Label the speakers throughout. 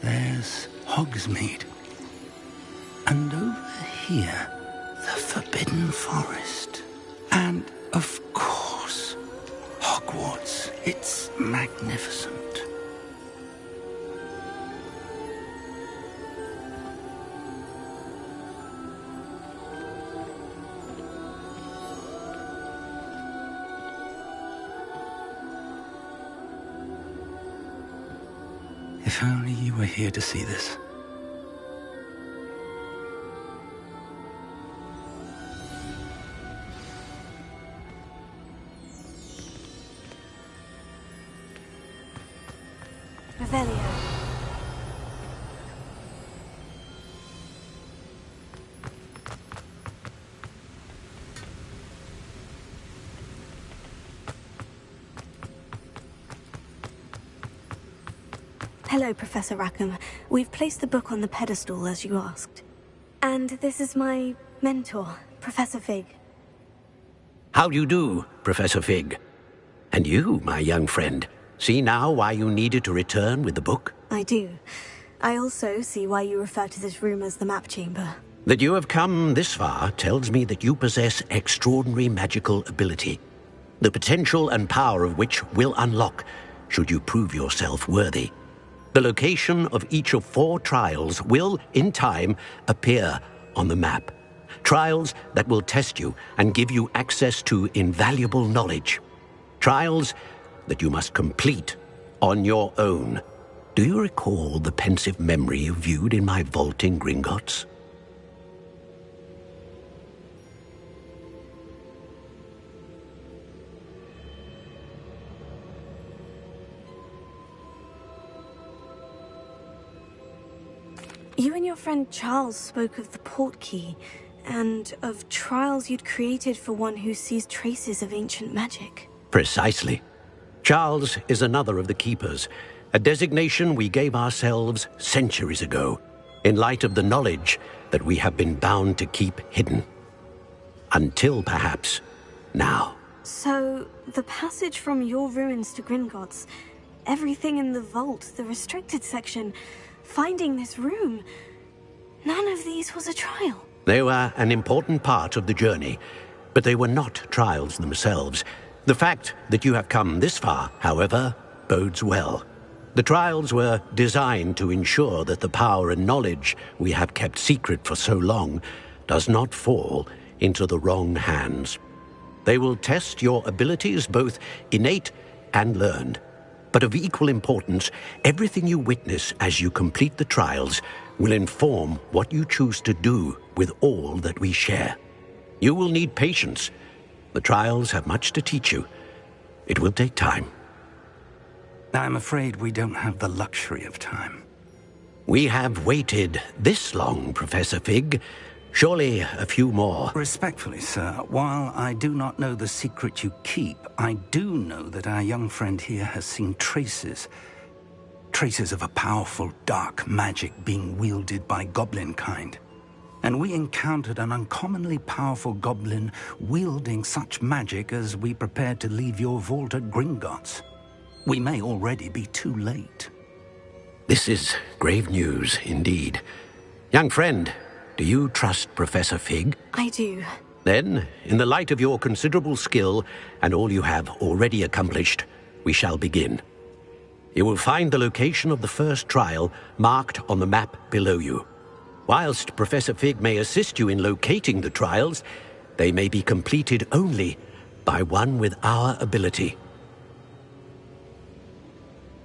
Speaker 1: there's Hogsmeade. And over here, the Forbidden Forest. And, of course, Hogwarts. It's magnificent. If only you were here to see this.
Speaker 2: Revelio. Hello, Professor Rackham. We've placed the book on the pedestal, as you asked. And this is my mentor, Professor Fig.
Speaker 3: How do you do, Professor Fig? And you, my young friend, see now why you needed to return with the book?
Speaker 2: I do. I also see why you refer to this room as the map chamber.
Speaker 3: That you have come this far tells me that you possess extraordinary magical ability, the potential and power of which will unlock should you prove yourself worthy. The location of each of 4 trials will, in time, appear on the map. Trials that will test you and give you access to invaluable knowledge. Trials that you must complete on your own. Do you recall the pensive memory you viewed in my vault in Gringotts?
Speaker 2: You and your friend Charles spoke of the portkey, and of trials you'd created for one who sees traces of ancient magic.
Speaker 3: Precisely. Charles is another of the Keepers, a designation we gave ourselves centuries ago, in light of the knowledge that we have been bound to keep hidden. Until, perhaps, now.
Speaker 2: So, the passage from your ruins to Gringotts, everything in the vault, the restricted section, finding this room, none of these was a trial.
Speaker 3: They were an important part of the journey, but they were not trials themselves. The fact that you have come this far, however, bodes well. The trials were designed to ensure that the power and knowledge we have kept secret for so long does not fall into the wrong hands. They will test your abilities, both innate and learned. But of equal importance, everything you witness as you complete the trials will inform what you choose to do with all that we share. You will need patience. The trials have much to teach you. It will take time.
Speaker 1: I'm afraid we don't have the luxury of time.
Speaker 3: We have waited this long, Professor Fig. Surely a few more.
Speaker 1: Respectfully, sir, while I do not know the secret you keep, I do know that our young friend here has seen traces of a powerful dark magic being wielded by goblin kind. And we encountered an uncommonly powerful goblin wielding such magic as we prepared to leave your vault at Gringotts. We may already be too late.
Speaker 3: This is grave news indeed. Young friend, do you trust Professor Fig?
Speaker 2: I do.
Speaker 3: Then, in the light of your considerable skill and all you have already accomplished, we shall begin. You will find the location of the first trial marked on the map below you. Whilst Professor Fig may assist you in locating the trials, they may be completed only by one with our ability.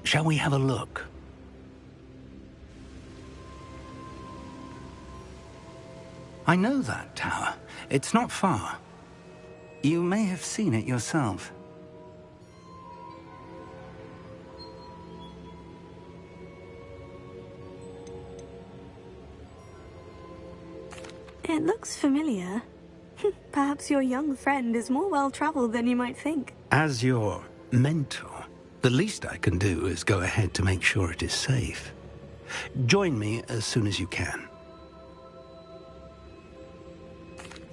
Speaker 1: Shall we have a look? I know that tower. It's not far. You may have seen it yourself.
Speaker 2: It looks familiar. Perhaps your young friend is more well-traveled than you might think.
Speaker 1: As your mentor, the least I can do is go ahead to make sure it is safe. Join me as soon as you can.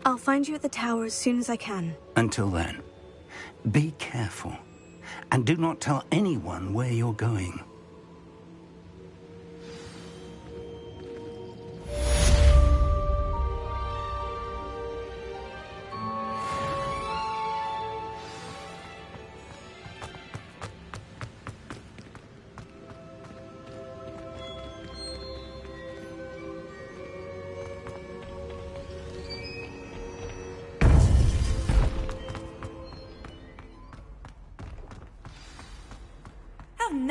Speaker 2: I'll find you at the tower as soon as I can.
Speaker 1: Until then, be careful, and do not tell anyone where you're going.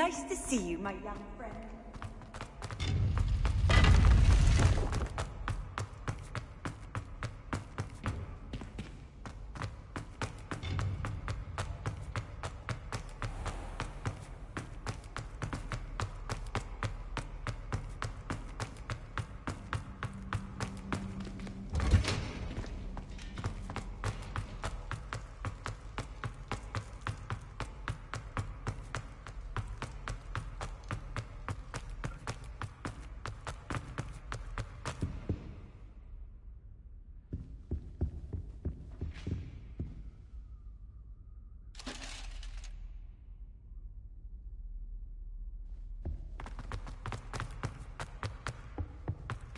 Speaker 4: Nice to see you, my young friend.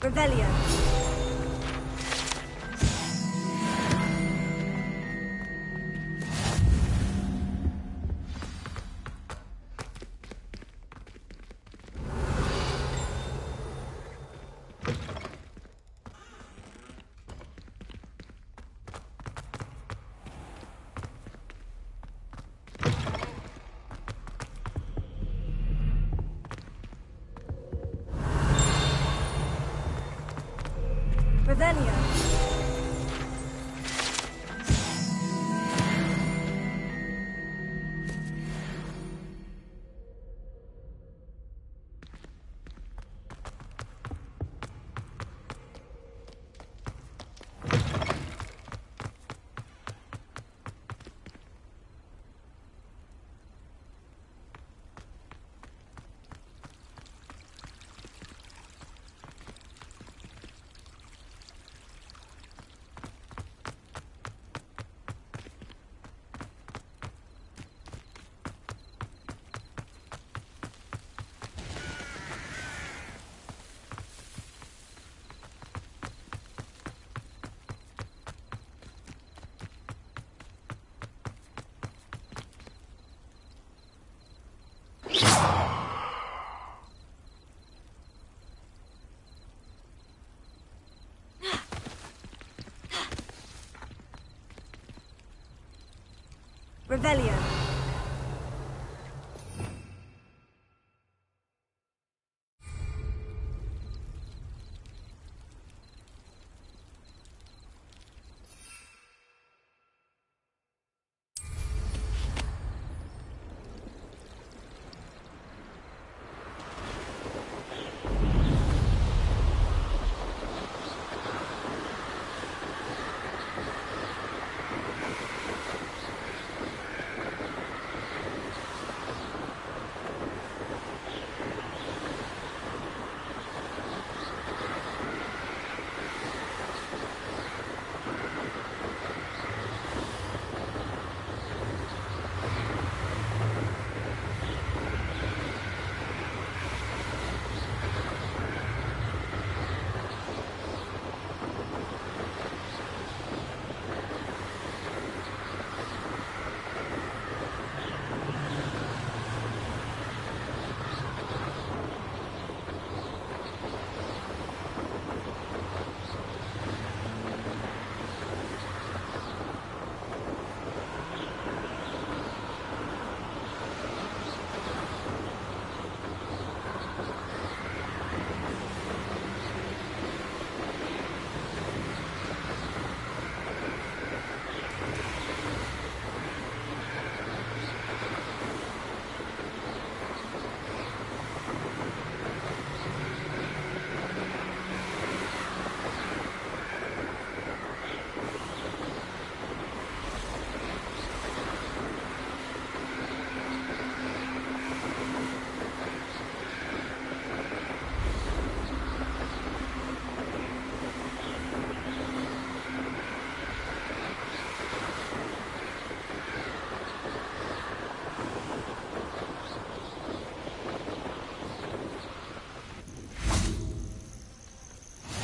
Speaker 4: Revelio. Revelio. Revelio.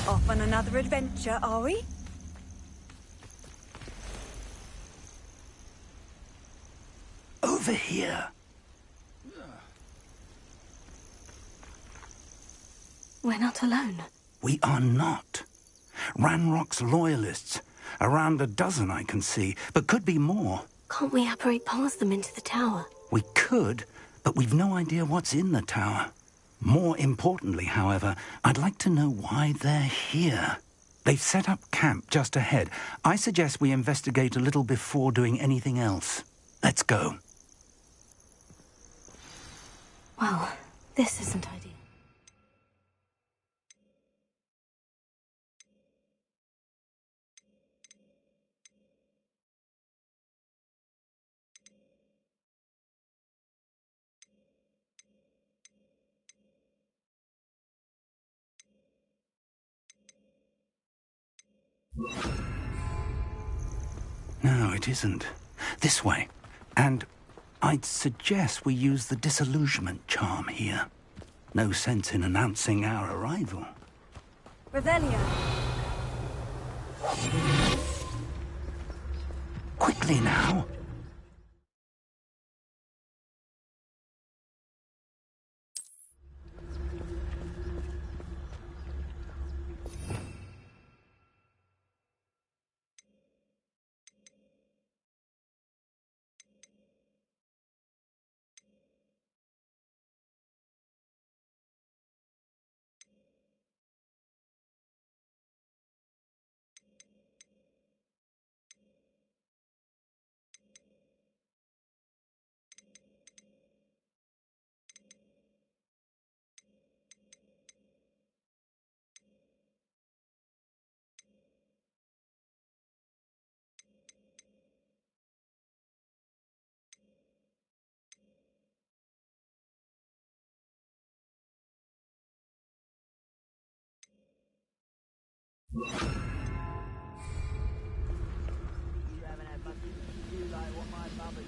Speaker 4: Off on another adventure, are we?
Speaker 1: Over here.
Speaker 2: We're not alone.
Speaker 1: We are not. Ranrock's loyalists. Around a dozen I can see, but could be more.
Speaker 2: Can't we apparate past them into the tower?
Speaker 1: We could, but we've no idea what's in the tower. More importantly, however, I'd like to know why they're here. They've set up camp just ahead. I suggest we investigate a little before doing anything else. Let's go.
Speaker 2: Well, this isn't ideal.
Speaker 1: No, it isn't. This way. And I'd suggest we use the disillusionment charm here. No sense in announcing our arrival.
Speaker 4: Revelio.
Speaker 1: Quickly now.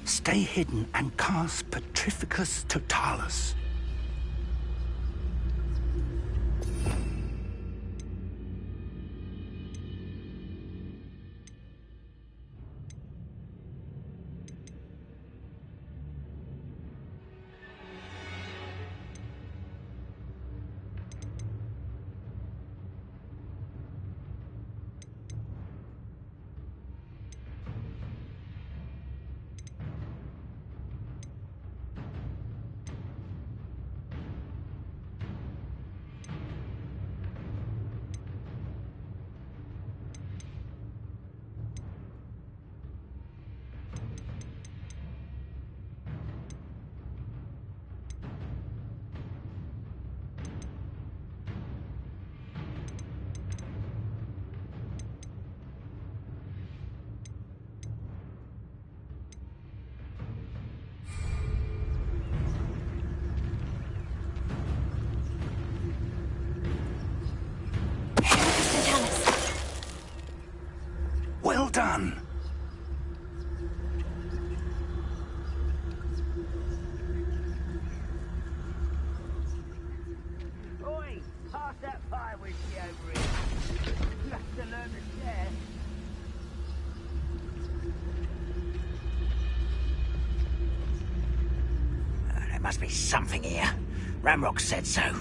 Speaker 1: Stay hidden and cast Petrificus Totalis. Well done.
Speaker 5: Oi, pass that fire whiskey over here. You have to learn to share. There must be something here. Ramrock said so.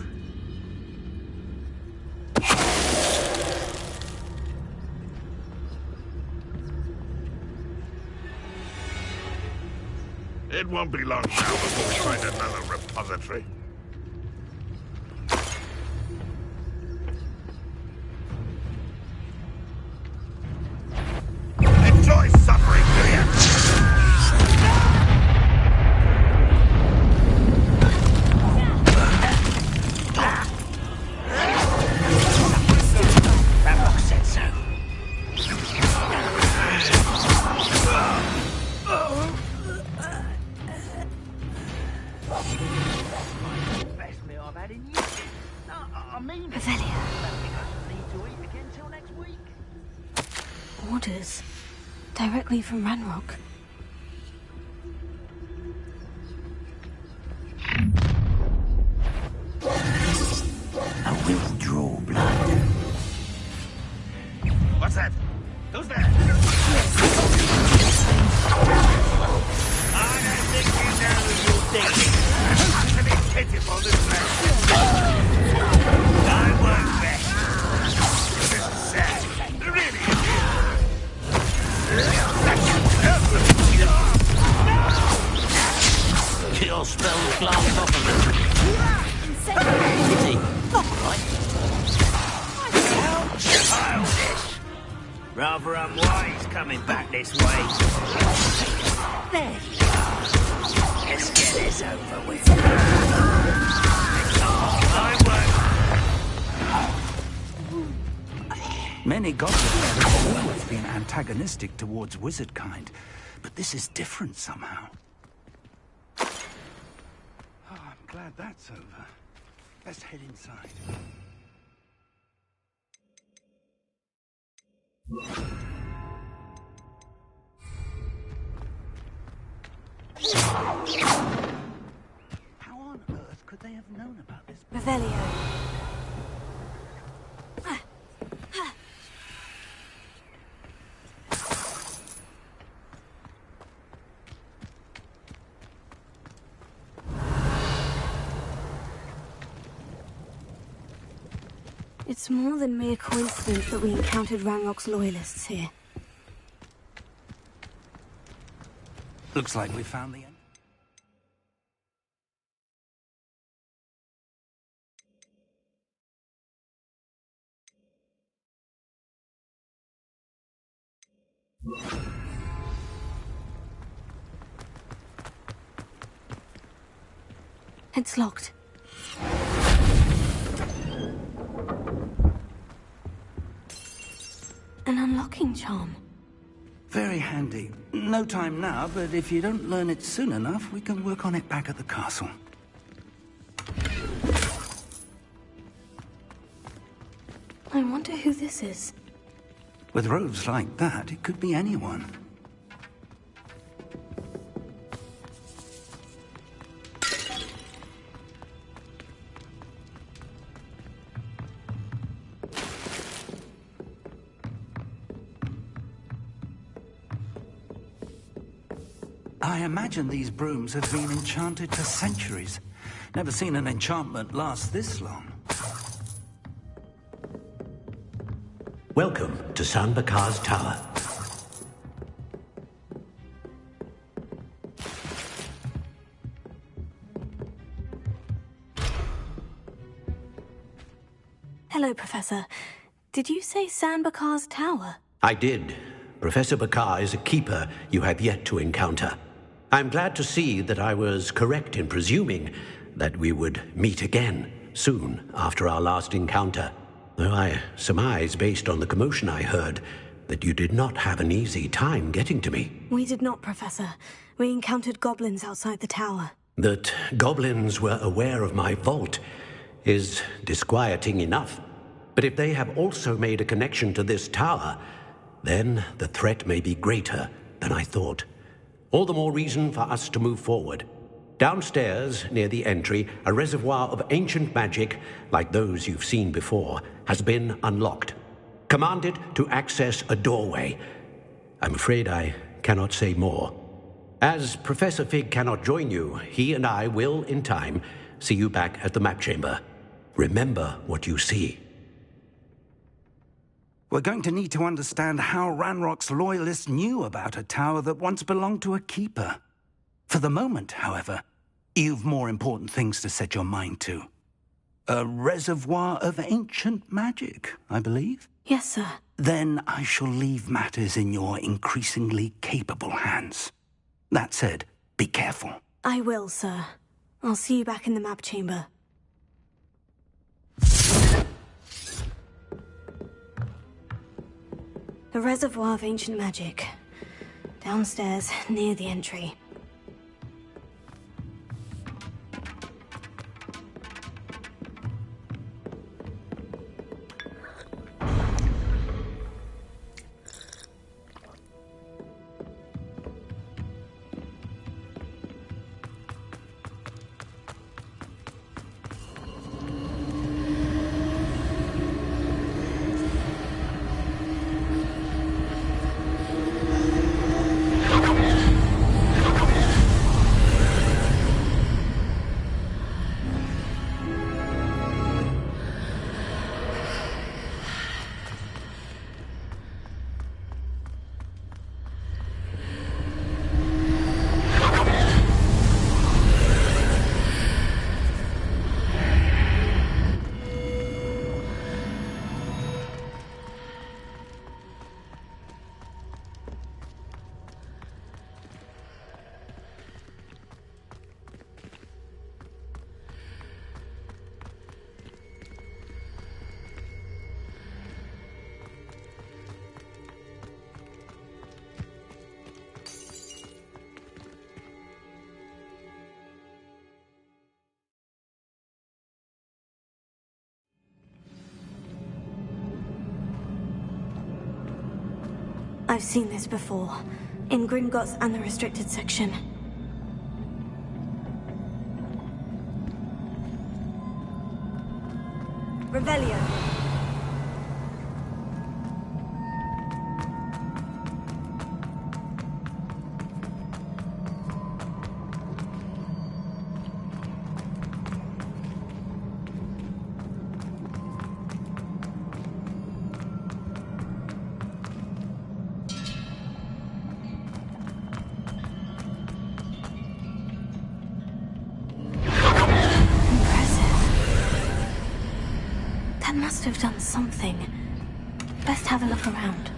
Speaker 6: It won't be long now before we find another repository. Enjoy suffering, do you?
Speaker 5: Ramrock said so. Best meal I've had in years. No, I mean, I
Speaker 2: Revelio.
Speaker 5: don't think I should need to eat again till next week.
Speaker 2: Orders. Directly from Ranrock.
Speaker 5: I will draw blood.
Speaker 6: What's that? Who's there?
Speaker 5: I don't think you know who you're dating.
Speaker 6: To be pitiful, this man.
Speaker 5: I won't bet.
Speaker 6: This is sad. It really is.
Speaker 5: Your spell look like rather unwise coming back this way. There you are. Let's get this over with.
Speaker 1: Many goblins have always been antagonistic towards wizard kind, but this is different somehow. Oh, I'm glad that's over. Let's head inside. How on earth could they have known about this?
Speaker 2: Revelio. It's more than mere coincidence that we encountered Ranrock's loyalists here.
Speaker 1: Looks like we found the end.
Speaker 2: It's locked. An unlocking charm.
Speaker 1: Very handy. No time now, but if you don't learn it soon enough, we can work on it back at the castle.
Speaker 2: I wonder who this is.
Speaker 1: With robes like that, it could be anyone. I imagine these brooms have been enchanted for centuries. Never seen an enchantment last this long.
Speaker 3: Welcome to San Bakar's Tower.
Speaker 2: Hello, Professor. Did you say San Bakar's Tower?
Speaker 3: I did. Professor Bakar is a keeper you have yet to encounter. I'm glad to see that I was correct in presuming that we would meet again soon after our last encounter. Though I surmise, based on the commotion I heard, that you did not have an easy time getting to me.
Speaker 2: We did not, Professor. We encountered goblins outside the tower.
Speaker 3: That goblins were aware of my vault is disquieting enough. But if they have also made a connection to this tower, then the threat may be greater than I thought. All the more reason for us to move forward. Downstairs, near the entry, a reservoir of ancient magic, like those you've seen before, has been unlocked. Command it to access a doorway. I'm afraid I cannot say more. As Professor Fig cannot join you, he and I will, in time, see you back at the map chamber. Remember what you see.
Speaker 1: We're going to need to understand how Ranrock's loyalists knew about a tower that once belonged to a keeper. For the moment, however, you've more important things to set your mind to. A reservoir of ancient magic, I believe?
Speaker 2: Yes, sir.
Speaker 1: Then I shall leave matters in your increasingly capable hands. That said, be careful.
Speaker 2: I will, sir. I'll see you back in the map chamber. A reservoir of ancient magic. Downstairs, near the entry. I've seen this before, in Gringotts and the restricted section.
Speaker 4: Revelio.
Speaker 2: Must have done something. Best have a look around.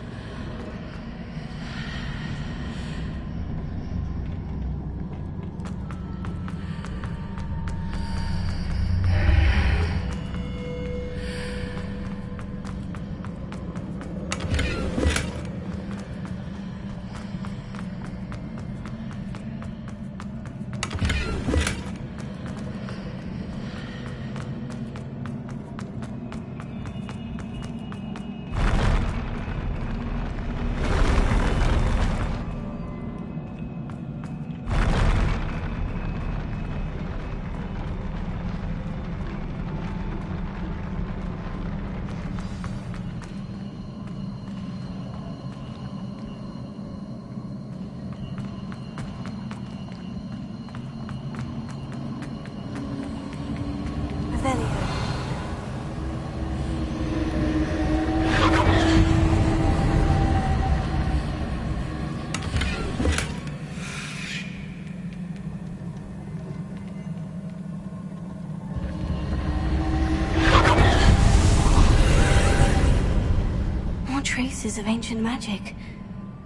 Speaker 2: Traces of ancient magic.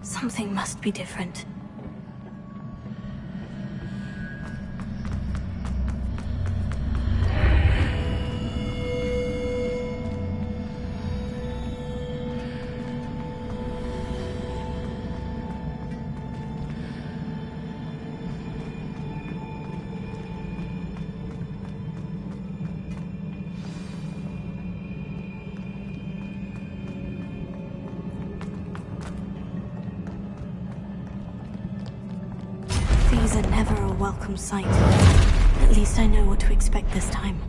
Speaker 2: Something must be different. These are never a welcome sight. At least I know what to expect this time.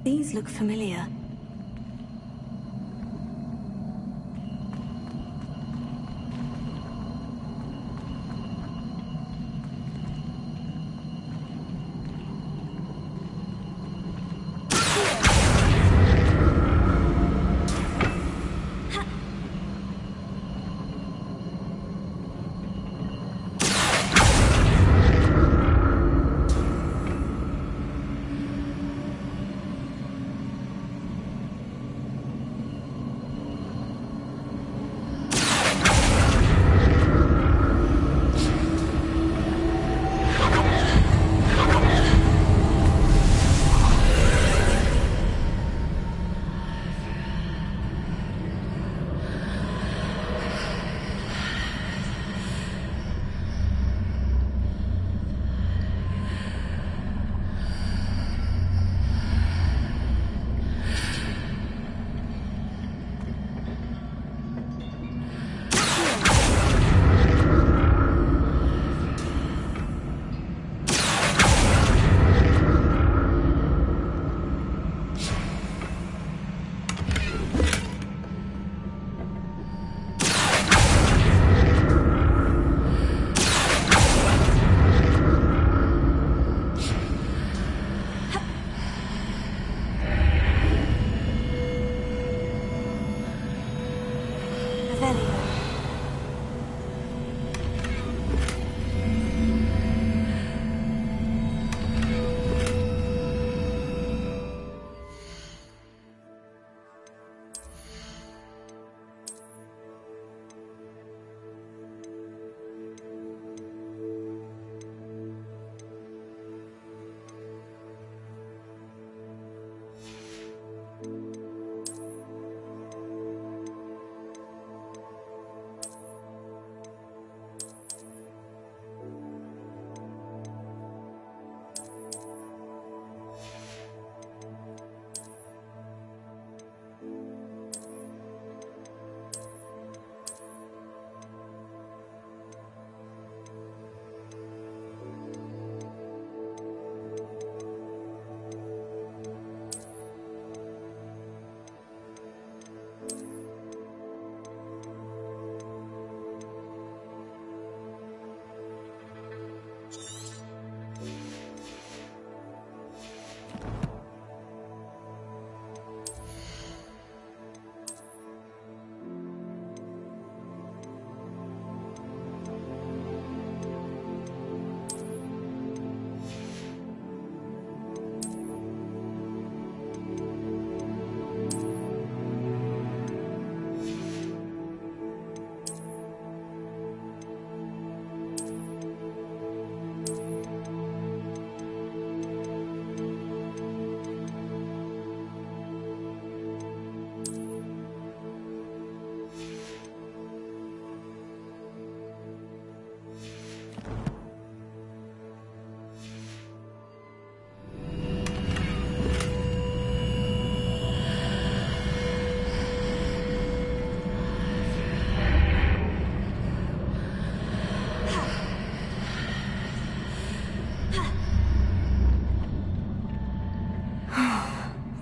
Speaker 2: These look familiar.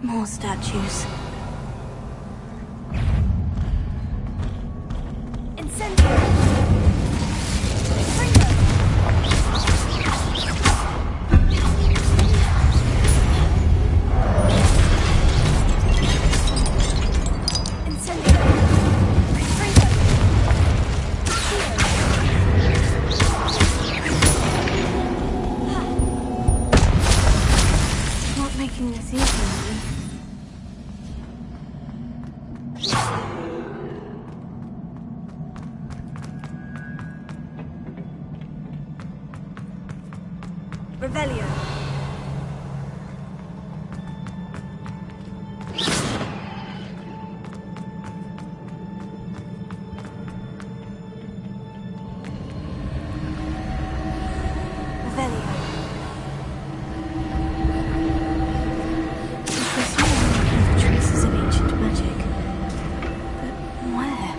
Speaker 2: More statues. Not making this easy, man.
Speaker 4: Revelio.
Speaker 2: Traces of ancient magic. But where?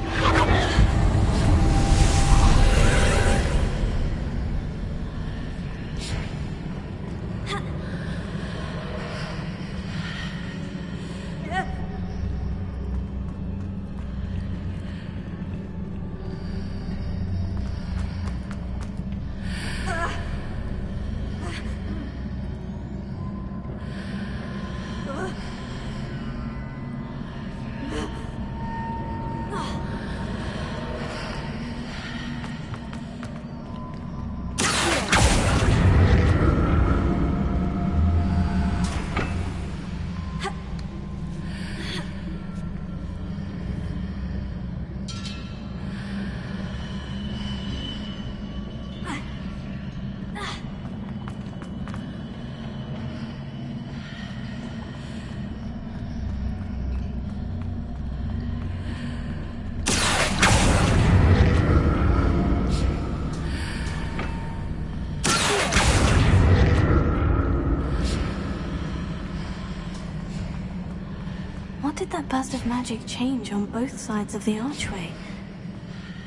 Speaker 2: What did that burst of magic change on both sides of the archway?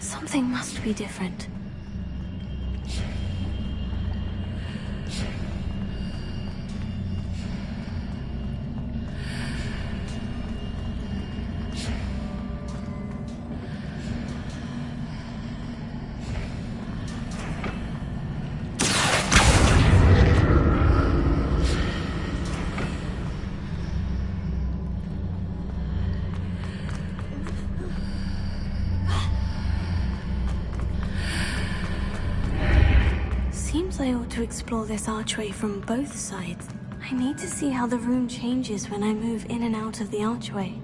Speaker 2: Something must be different. Seems I ought to explore this archway from both sides. I need to see how the room changes when I move in and out of the archway.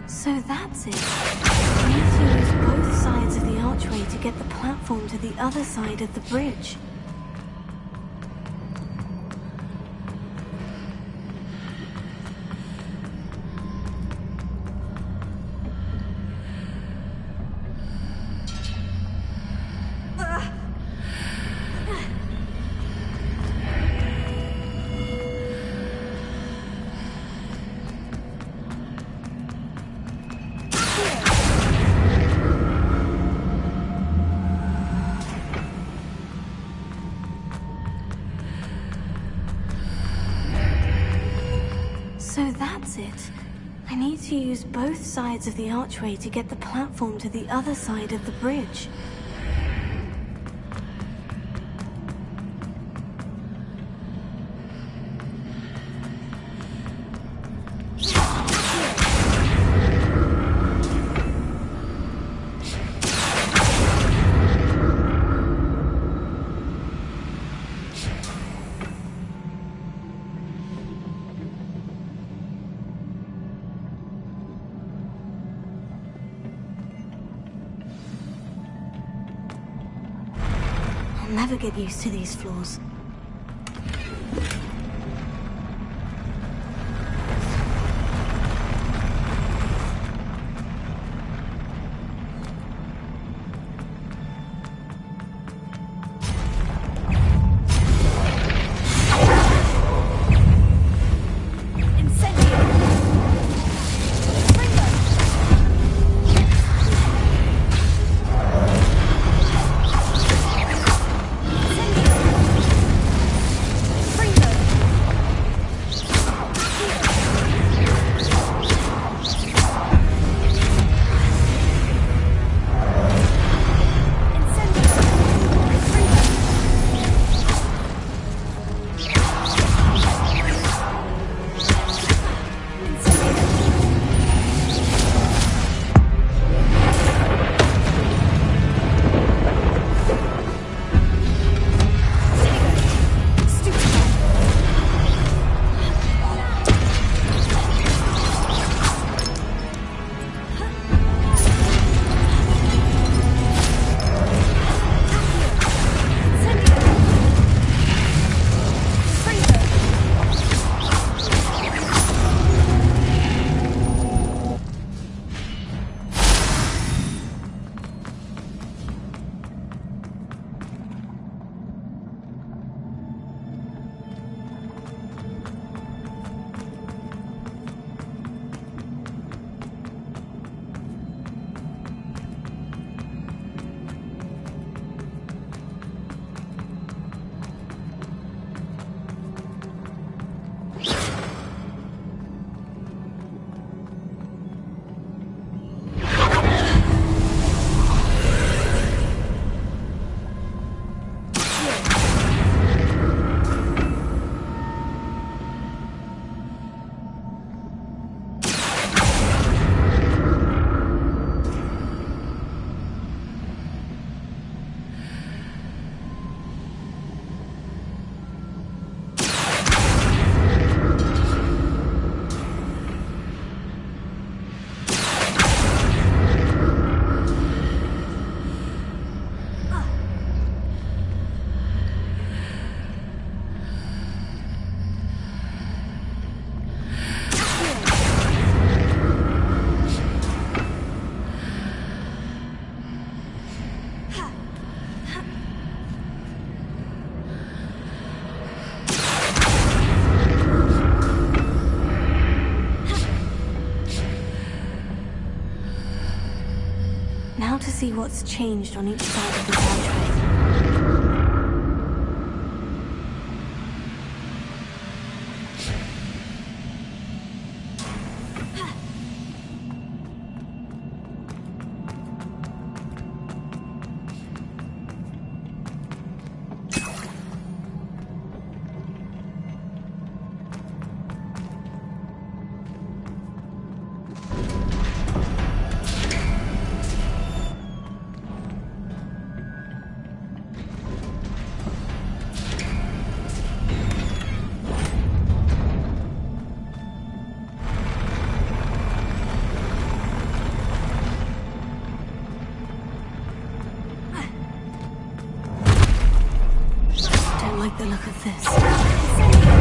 Speaker 2: So that's it. I need to use both sides of the archway to get the platform to the other side of the bridge. So that's it. I need to use both sides of the archway to get the platform to the other side of the bridge. I'll never get used to these floors. see what's changed on each side of the boundary. I like the look of this.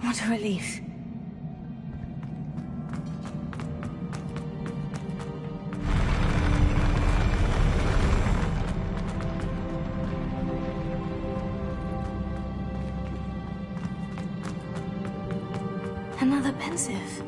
Speaker 2: What a relief. Another pensive.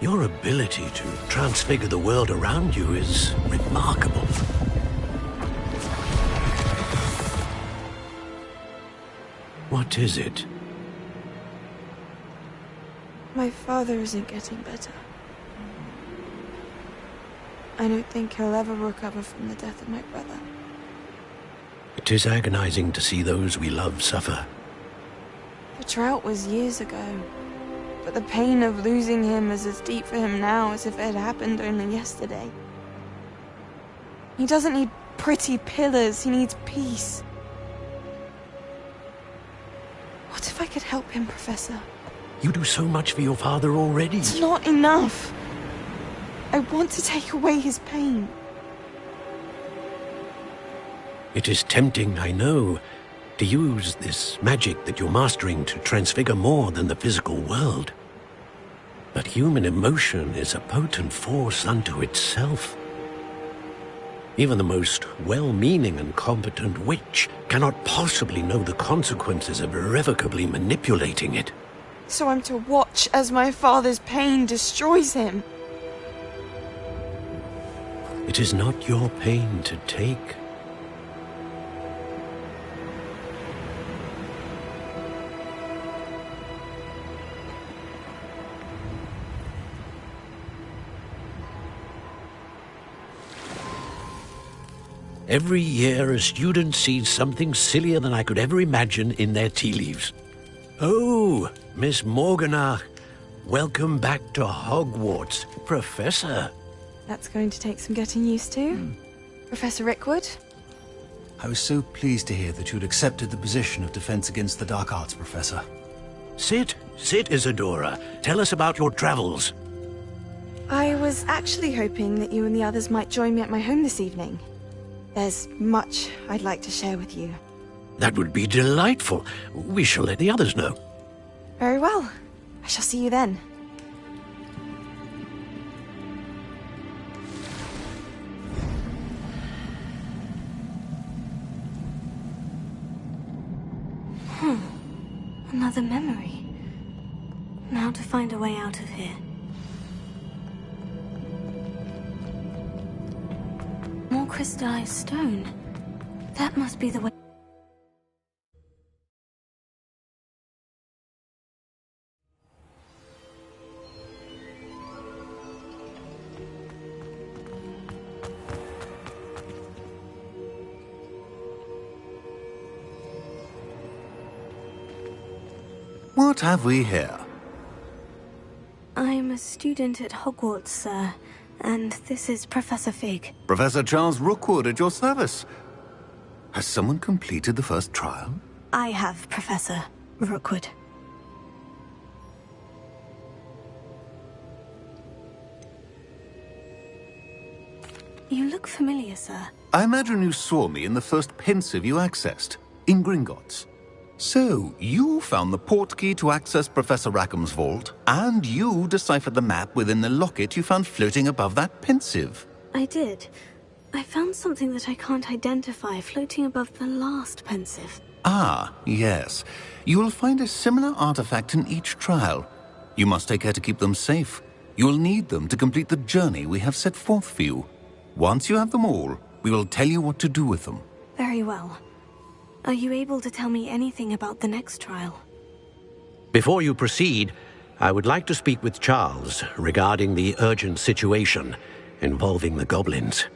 Speaker 3: Your ability to transfigure the world around you is remarkable. What is it?
Speaker 7: My father isn't getting better. I don't think he'll ever recover from the death of my brother.
Speaker 3: It is agonizing to see those we love suffer.
Speaker 7: The drought was years ago, but the pain of losing him is as deep for him now as if it had happened only yesterday. He doesn't need pretty pillars, he needs peace. What if I could help him, Professor?
Speaker 3: You do so much for your father already.
Speaker 7: It's not enough. I want to take away his pain.
Speaker 3: It is tempting, I know, to use this magic that you're mastering to transfigure more than the physical world. But human emotion is a potent force unto itself. Even the most well-meaning and competent witch cannot possibly know the consequences of irrevocably manipulating it.
Speaker 7: So I'm to watch as my father's pain destroys him.
Speaker 3: It is not your pain to take. Every year, a student sees something sillier than I could ever imagine in their tea leaves. Oh, Miss Morganach, welcome back to Hogwarts, Professor.
Speaker 7: That's going to take some getting used to. Professor Rickwood?
Speaker 8: I was so pleased to hear that you'd accepted the position of Defense Against the Dark Arts, Professor.
Speaker 3: Sit, Isadora. Tell us about your travels.
Speaker 7: I was actually hoping that you and the others might join me at my home this evening. There's much I'd like to share with you.
Speaker 3: That would be delightful. We shall let the others know.
Speaker 7: Very well. I shall see you then.
Speaker 2: Another memory. Now to find a way out of here. More crystallized stone. That must be the way.
Speaker 9: What have we here?
Speaker 2: I'm a student at Hogwarts, sir, and this is Professor Fig.
Speaker 9: Professor Charles Rookwood at your service. Has someone completed the first trial?
Speaker 2: I have, Professor Rookwood. You look familiar, sir.
Speaker 9: I imagine you saw me in the first pensive you accessed, in Gringotts. So, you found the portkey to access Professor Rackham's vault, and you deciphered the map within the locket you found floating above that pensive.
Speaker 2: I did. I found something that I can't identify floating above the last pensive.
Speaker 9: Ah, yes. You will find a similar artifact in each trial. You must take care to keep them safe. You will need them to complete the journey we have set forth for you. Once you have them all, we will tell you what to do with them.
Speaker 2: Very well. Are you able to tell me anything about the next trial?
Speaker 3: Before you proceed, I would like to speak with Charles regarding the urgent situation involving the goblins.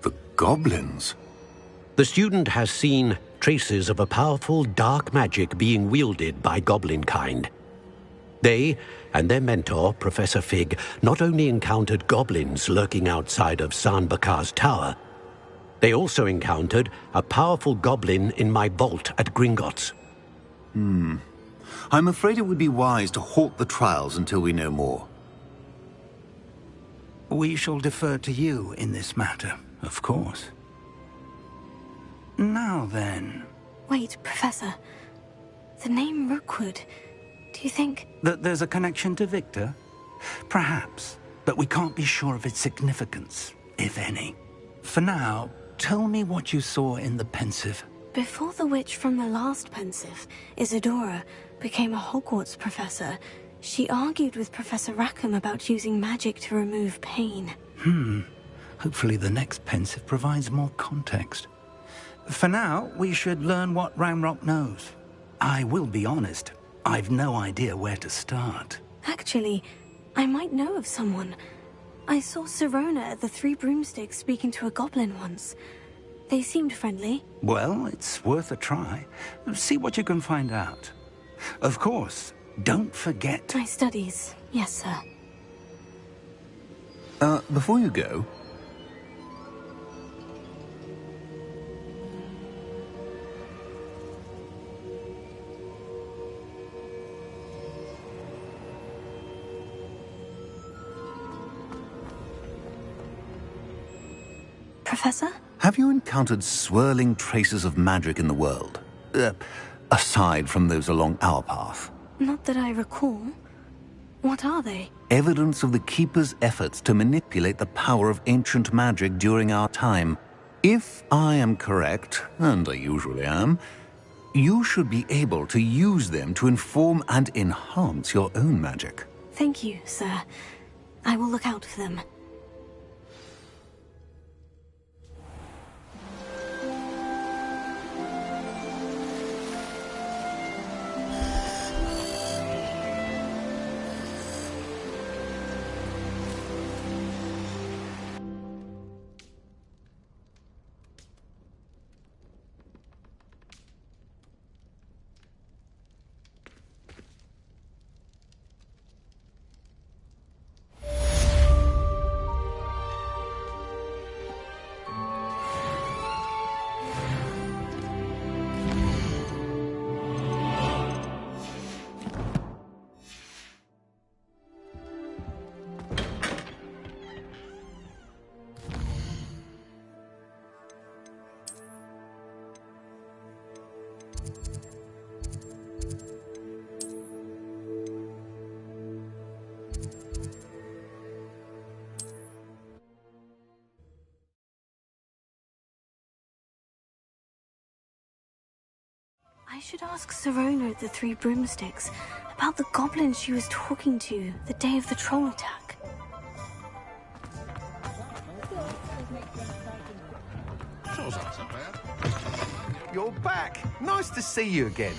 Speaker 9: The goblins?
Speaker 3: The student has seen traces of a powerful dark magic being wielded by goblin kind. They and their mentor, Professor Fig, not only encountered goblins lurking outside of San Bakar's tower, they also encountered a powerful goblin in my vault at Gringotts.
Speaker 9: I'm afraid it would be wise to halt the trials until we know more.
Speaker 1: We shall defer to you in this matter, of course. Now then...
Speaker 2: Wait, Professor. The name Rookwood. Do you think...
Speaker 1: That there's a connection to Victor? Perhaps, but we can't be sure of its significance, if any. For now, tell me what you saw in the pensive.
Speaker 2: Before the witch from the last pensive, Isadora, became a Hogwarts professor, She argued with Professor Rackham about using magic to remove pain.
Speaker 1: Hopefully the next pensive provides more context. For now, we should learn what Ramrock knows. I will be honest, I've no idea where to start.
Speaker 2: Actually, I might know of someone. I saw Sirona at the Three Broomsticks speaking to a goblin once. They seemed friendly.
Speaker 1: Well, it's worth a try. See what you can find out. Of course, don't forget...
Speaker 2: My studies, yes, sir.
Speaker 9: Before you go...
Speaker 2: Professor?
Speaker 9: Have you encountered swirling traces of magic in the world? Aside from those along our path?
Speaker 2: Not that I recall. What are they?
Speaker 9: Evidence of the Keeper's efforts to manipulate the power of ancient magic during our time. If I am correct, and I usually am, you should be able to use them to inform and enhance your own magic.
Speaker 2: Thank you, sir. I will look out for them. I should ask Sirona at the Three Broomsticks about the goblin she was talking to the day of the troll attack.
Speaker 10: You're back! Nice to see you again.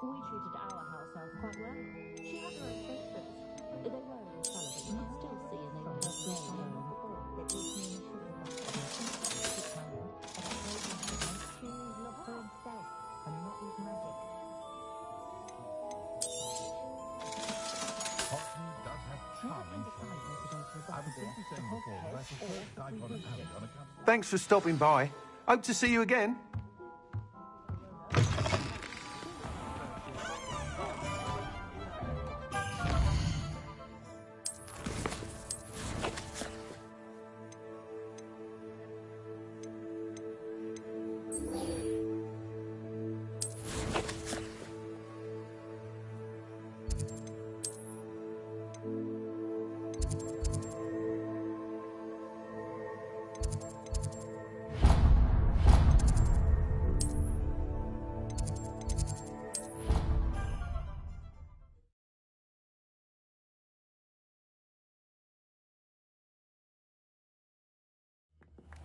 Speaker 11: We treated our house elf quite well. She had her own sisters. They were in colour, but you could still see and they were her He loved her himself and not his magic.
Speaker 6: Hopkins does have charming I was simply saying before that I prefer Guy on account.
Speaker 10: Thanks for stopping by. Hope to see you again.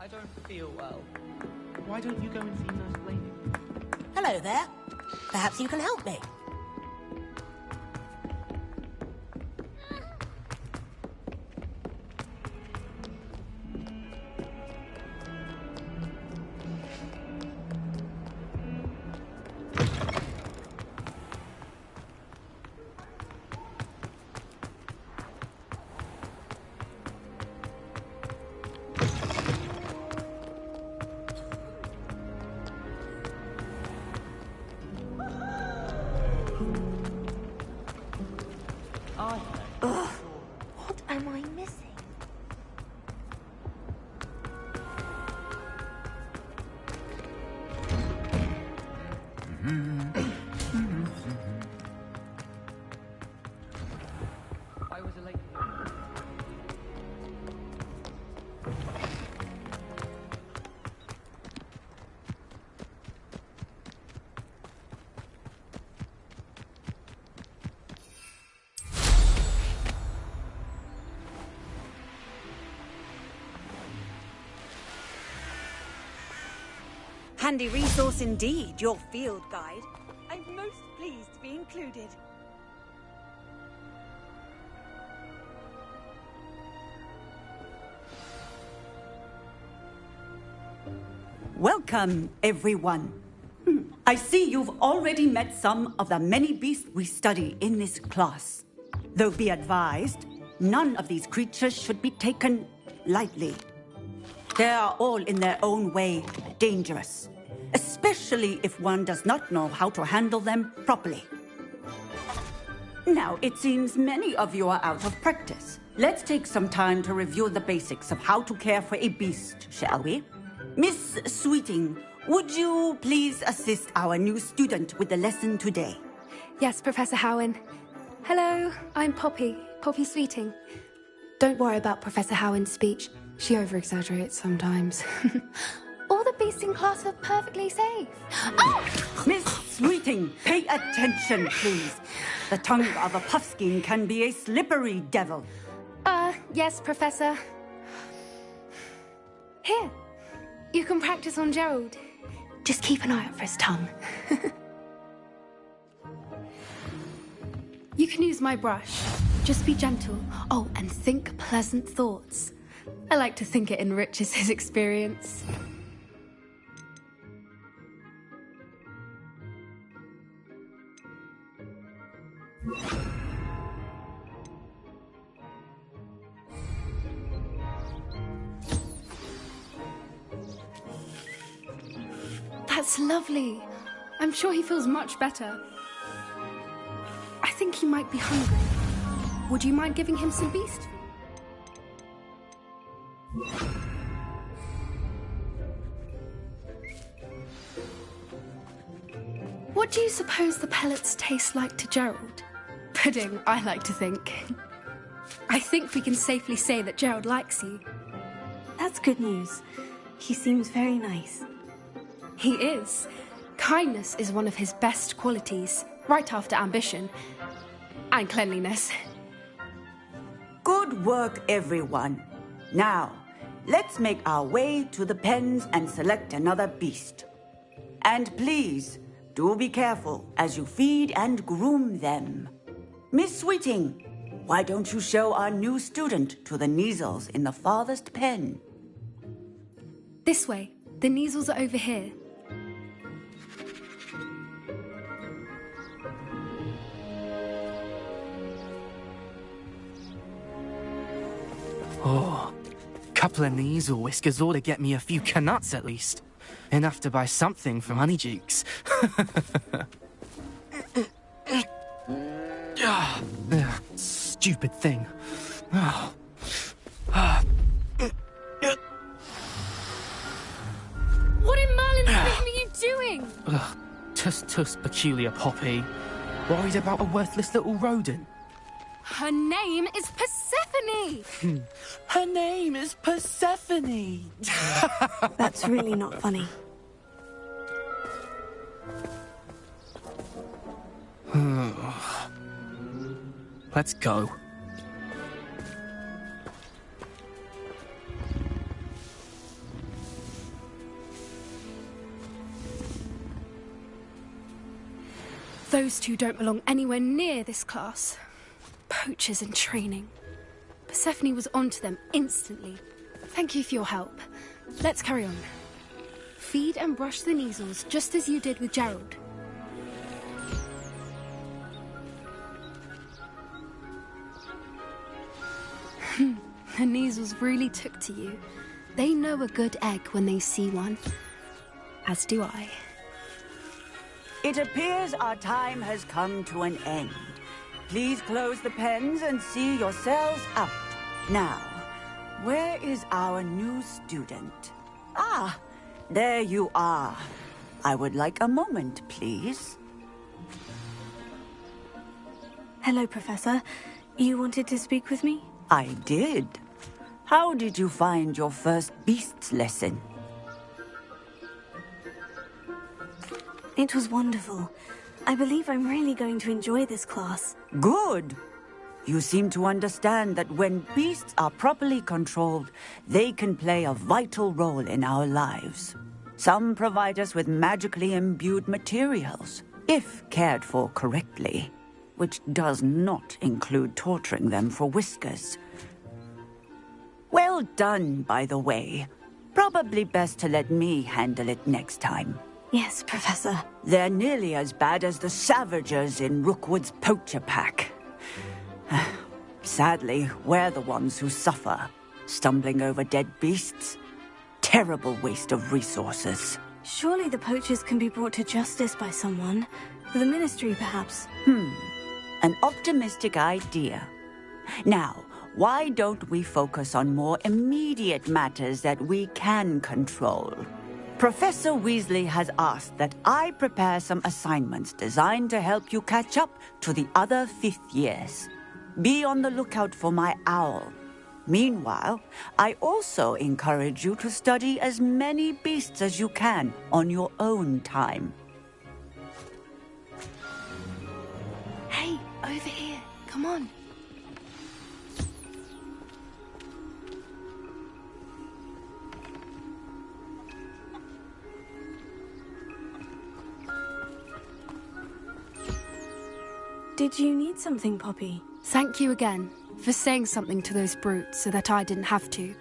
Speaker 12: I don't feel well. Why don't you go and see Nurse Blaney?
Speaker 13: Hello there. Perhaps you can help me.
Speaker 12: I was a late bloomer.
Speaker 14: Handy resource indeed, your field guide. I'm most pleased to be included.
Speaker 15: Welcome, everyone. I see you've already met some of the many beasts we study in this class. Though be advised, none of these creatures should be taken lightly. They are all in their own way dangerous, especially if one does not know how to handle them properly. Now, it seems many of you are out of practice. Let's take some time to review the basics of how to care for a beast, shall we? Miss Sweeting, would you please assist our new student with the lesson today?
Speaker 16: Yes, Professor Howen. Hello, I'm Poppy Sweeting. Don't worry about Professor Howen's speech. She over-exaggerates sometimes. All the beasts in class are perfectly safe.
Speaker 15: Oh! Miss Sweeting, pay attention, please. The tongue of a puffskein can be a slippery devil.
Speaker 16: Yes, Professor. Here, you can practice on Gerald. Just keep an eye out for his tongue. You can use my brush. Just be gentle. Oh, and think pleasant thoughts. I like to think it enriches his experience. That's lovely. I'm sure he feels much better. I think he might be hungry. Would you mind giving him some beast food? What do you suppose the pellets taste like to Gerald? Pudding, I like to think. I think we can safely say that Gerald likes you.
Speaker 2: That's good news. He seems very nice.
Speaker 16: He is. Kindness is one of his best qualities, right after ambition. And cleanliness.
Speaker 15: Good work, everyone. Now, let's make our way to the pens and select another beast. And please, do be careful as you feed and groom them. Miss Sweeting, why don't you show our new student to the Neasels in the farthest pen?
Speaker 16: This way. The Neasels are over here.
Speaker 17: Oh, couple of Neasel whiskers ought to get me a few canuts at least. Enough to buy something from Honeydukes. Stupid thing.
Speaker 16: What in Merlin's name are you doing?
Speaker 17: Tuss, peculiar Poppy. Worried about a worthless little rodent.
Speaker 16: Her name is Persephone!
Speaker 17: Her name is Persephone!
Speaker 2: That's really not funny.
Speaker 17: Let's go.
Speaker 16: Those two don't belong anywhere near this class. Poachers in training. Persephone was onto them instantly. Thank you for your help. Let's carry on. Feed and brush the Neasels just as you did with Gerald. The Neasels really took to you. They know a good egg when they see one. As do I.
Speaker 15: It appears our time has come to an end. Please close the pens and see yourselves out. Now, where is our new student? Ah, there you are. I would like a moment, please.
Speaker 2: Hello, Professor. You wanted to speak with me?
Speaker 15: I did. How did you find your first beasts lesson?
Speaker 2: It was wonderful. I believe I'm really going to enjoy this class.
Speaker 15: Good. You seem to understand that when beasts are properly controlled, they can play a vital role in our lives. Some provide us with magically imbued materials, if cared for correctly, which does not include torturing them for whiskers. Well done, by the way. Probably best to let me handle it next time.
Speaker 2: Yes, Professor.
Speaker 15: They're nearly as bad as the Savagers in Rookwood's poacher pack. Sadly, we're the ones who suffer, stumbling over dead beasts. Terrible waste of resources.
Speaker 2: Surely the poachers can be brought to justice by someone. The Ministry, perhaps.
Speaker 15: An optimistic idea. Now, why don't we focus on more immediate matters that we can control? Professor Weasley has asked that I prepare some assignments designed to help you catch up to the other 5th years. Be on the lookout for my owl. Meanwhile, I also encourage you to study as many beasts as you can on your own time.
Speaker 16: Hey, over here. Come on.
Speaker 2: Did you need something, Poppy?
Speaker 16: Thank you again for saying something to those brutes so that I didn't have to.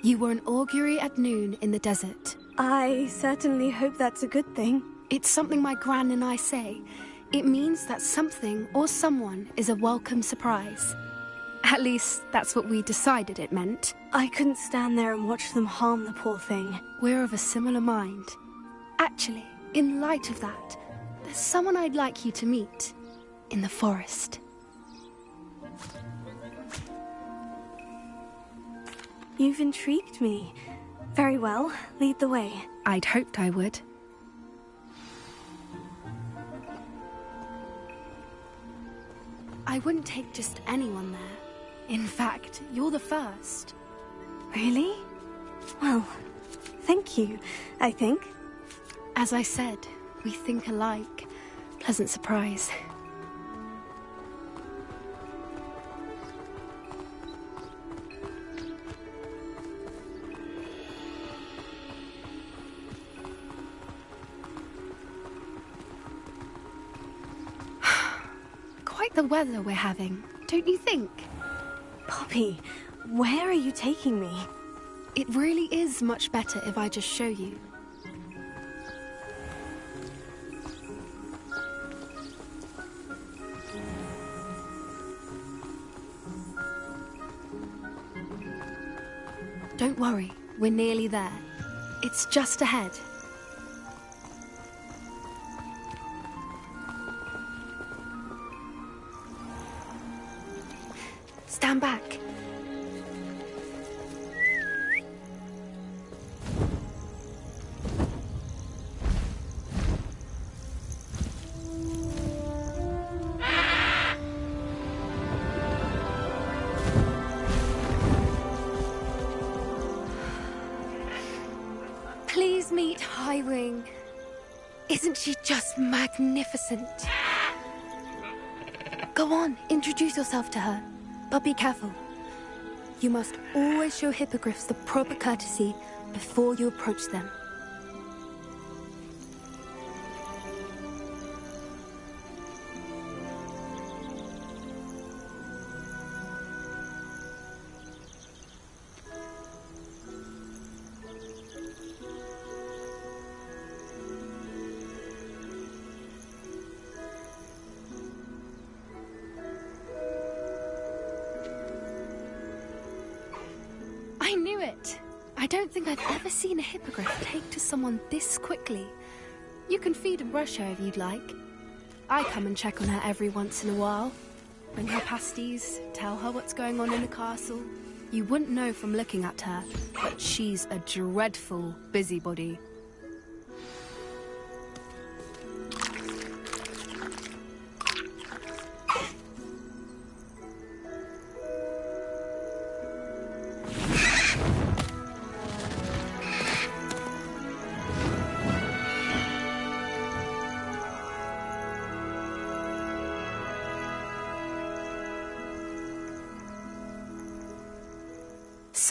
Speaker 16: You were an augury at noon in the desert.
Speaker 2: I certainly hope that's a good thing.
Speaker 16: It's something my gran and I say. It means that something or someone is a welcome surprise. At least, that's what we decided it meant.
Speaker 2: I couldn't stand there and watch them harm the poor thing.
Speaker 16: We're of a similar mind. Actually, in light of that, there's someone I'd like you to meet. In the forest.
Speaker 2: You've intrigued me. Very well, lead the way.
Speaker 16: I'd hoped I would. I wouldn't take just anyone there. In fact, you're the first.
Speaker 2: Really? Well, thank you, I think.
Speaker 16: As I said, we think alike. Pleasant surprise. Quite the weather we're having, don't you think?
Speaker 2: Poppy, where are you taking me?
Speaker 16: It really is much better if I just show you. Don't worry, we're nearly there. It's just ahead. Stand back. Please meet Highwing. Isn't she just magnificent? Go on, introduce yourself to her. But be careful. You must always show hippogriffs the proper courtesy before you approach them. I knew it! I don't think I've ever seen a hippogriff take to someone this quickly. You can feed and brush her if you'd like. I come and check on her every once in a while. Bring her pasties, tell her what's going on in the castle. You wouldn't know from looking at her, but she's a dreadful busybody.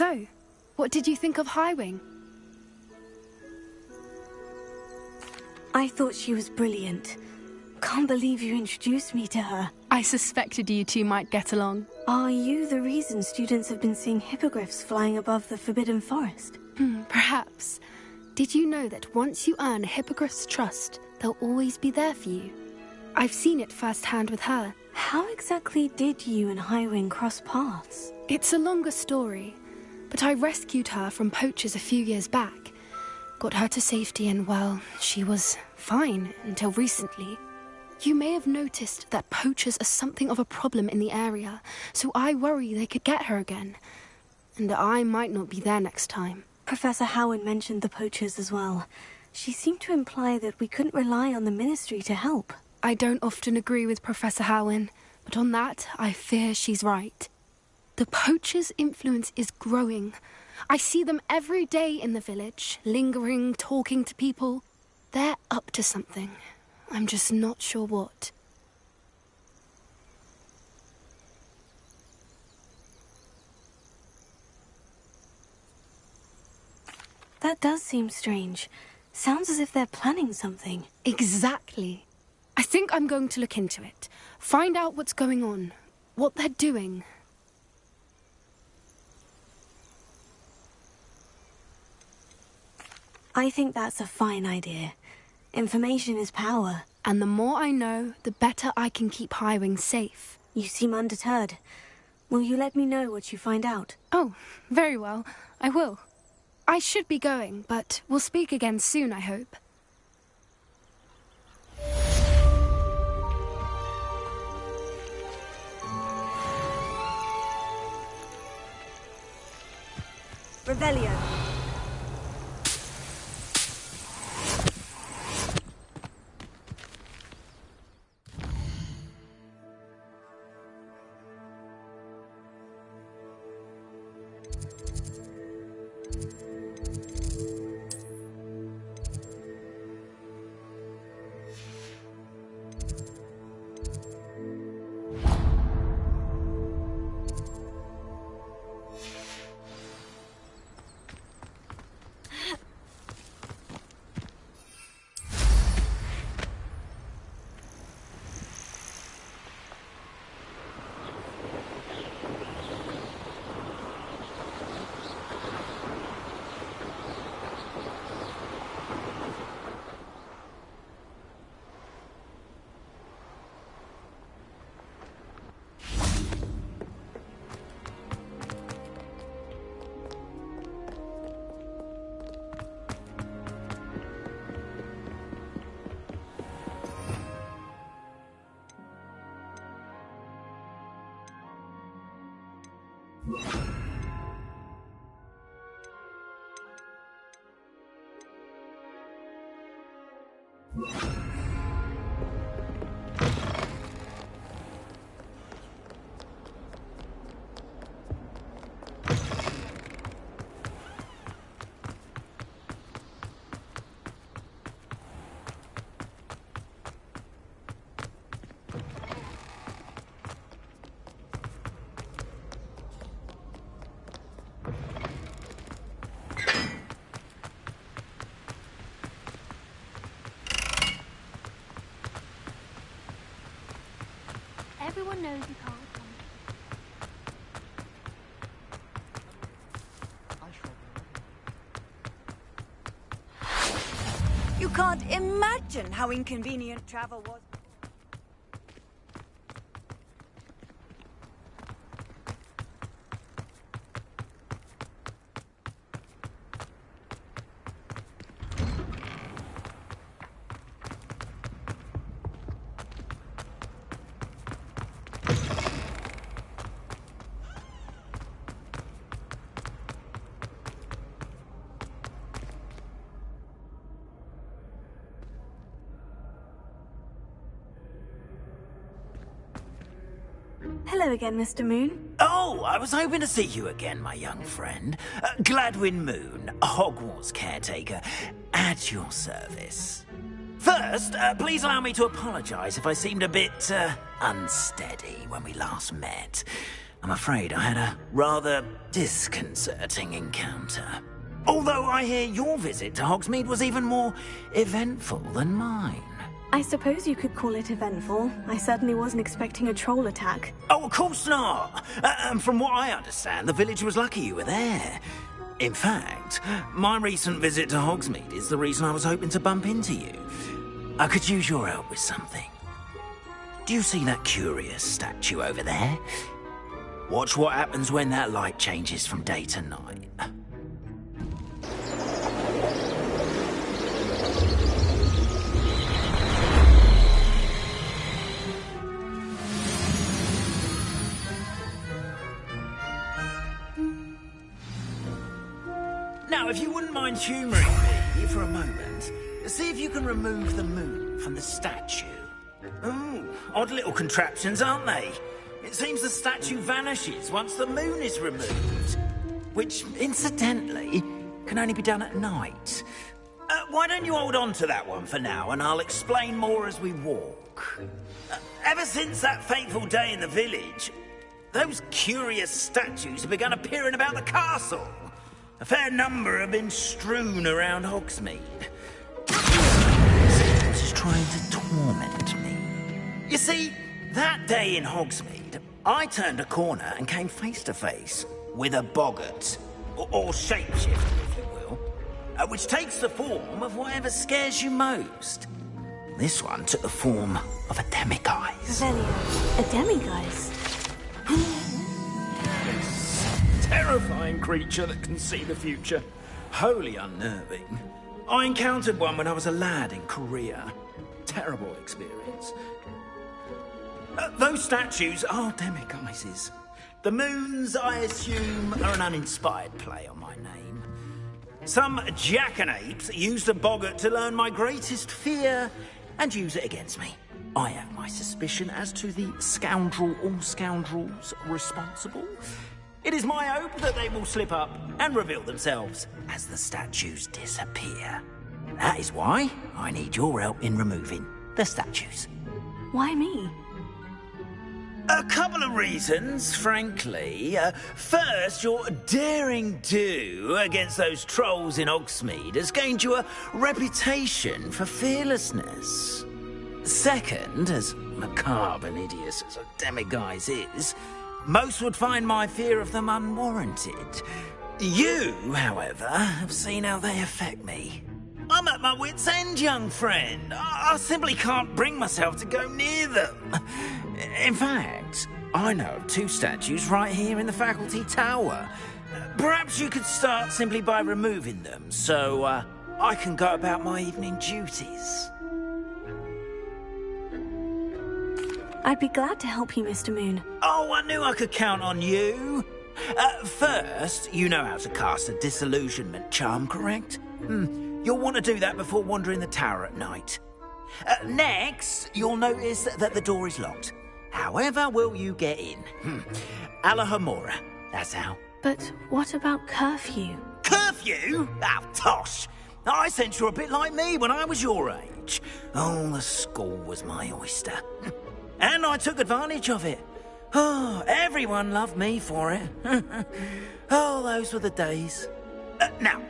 Speaker 16: So, what did you think of Highwing?
Speaker 2: I thought she was brilliant. Can't believe you introduced me to her.
Speaker 16: I suspected you two might get along.
Speaker 2: Are you the reason students have been seeing hippogriffs flying above the Forbidden Forest?
Speaker 16: Perhaps. Did you know that once you earn a hippogriff's trust, they'll always be there for you? I've seen it firsthand with her.
Speaker 2: How exactly did you and Highwing cross paths?
Speaker 16: It's a longer story, but I rescued her from poachers a few years back. Got her to safety and, well, she was fine until recently. You may have noticed that poachers are something of a problem in the area, so I worry they could get her again. And I might not be there next time.
Speaker 2: Professor Howard mentioned the poachers as well. She seemed to imply that we couldn't rely on the Ministry to help.
Speaker 16: I don't often agree with Professor Howin, but on that, I fear she's right. The poachers' influence is growing. I see them every day in the village, lingering, talking to people. They're up to something. I'm just not sure what.
Speaker 2: That does seem strange. Sounds as if they're planning something.
Speaker 16: Exactly. I think I'm going to look into it. Find out what's going on. What they're doing.
Speaker 2: I think that's a fine idea. Information is power.
Speaker 16: And the more I know, the better I can keep Highwing safe.
Speaker 2: You seem undeterred. Will you let me know what you find out?
Speaker 16: Oh, very well. I will. I should be going, but we'll speak again soon, I hope.
Speaker 4: Revelio.
Speaker 18: Everyone knows you can't come.
Speaker 14: You can't imagine how inconvenient travel was.
Speaker 2: Hello again, Mr. Moon.
Speaker 5: Oh, I was hoping to see you again, my young friend. Gladwin Moon, Hogwarts caretaker, at your service. First, please allow me to apologize if I seemed a bit, unsteady when we last met. I'm afraid I had a rather disconcerting encounter. Although I hear your visit to Hogsmeade was even more eventful than mine.
Speaker 2: I suppose you could call it eventful. I certainly wasn't expecting a troll attack.
Speaker 5: Oh, of course not! And from what I understand, the village was lucky you were there. In fact, my recent visit to Hogsmeade is the reason I was hoping to bump into you. I could use your help with something. Do you see that curious statue over there? Watch what happens when that light changes from day to night. Now, if you wouldn't mind humouring me for a moment, see if you can remove the moon from the statue. Ooh, odd little contraptions, aren't they? It seems the statue vanishes once the moon is removed. Which, incidentally, can only be done at night. Why don't you hold on to that one for now, and I'll explain more as we walk. Ever since that fateful day in the village, those curious statues have begun appearing about the castle. A fair number have been strewn around Hogsmeade. Someone is trying to torment me. You see, that day in Hogsmeade, I turned a corner and came face to face with a boggart, or shapeshifter, if you will, which takes the form of whatever scares you most. This one took the form of a demiguise.
Speaker 2: A demiguise?
Speaker 5: Terrifying creature that can see the future. Wholly unnerving. I encountered one when I was a lad in Korea. Terrible experience. Those statues are demiguises. The moons, I assume, are an uninspired play on my name. Some jackanapes used a boggart to learn my greatest fear and use it against me. I have my suspicion as to the scoundrel or scoundrels responsible. It is my hope that they will slip up and reveal themselves as the statues disappear. That is why I need your help in removing the statues.
Speaker 2: Why me?
Speaker 5: A couple of reasons, frankly. First, your daring do against those trolls in Hogsmeade has gained you a reputation for fearlessness. Second, as macabre and hideous as a demiguise is, most would find my fear of them unwarranted. You, however, have seen how they affect me. I'm at my wit's end, young friend. I simply can't bring myself to go near them. In fact, I know of two statues right here in the faculty tower. Perhaps you could start simply by removing them, so I can go about my evening duties.
Speaker 2: I'd be glad to help you, Mr. Moon.
Speaker 5: Oh, I knew I could count on you. First, you know how to cast a disillusionment charm, correct? You'll want to do that before wandering the tower at night. Next, you'll notice that the door is locked. However will you get in? Alahomora, that's how.
Speaker 2: But what about curfew?
Speaker 5: Curfew? Oh, tosh. I sense you're a bit like me when I was your age. Oh, the school was my oyster. And I took advantage of it. Oh, everyone loved me for it. Oh, those were the days. Now,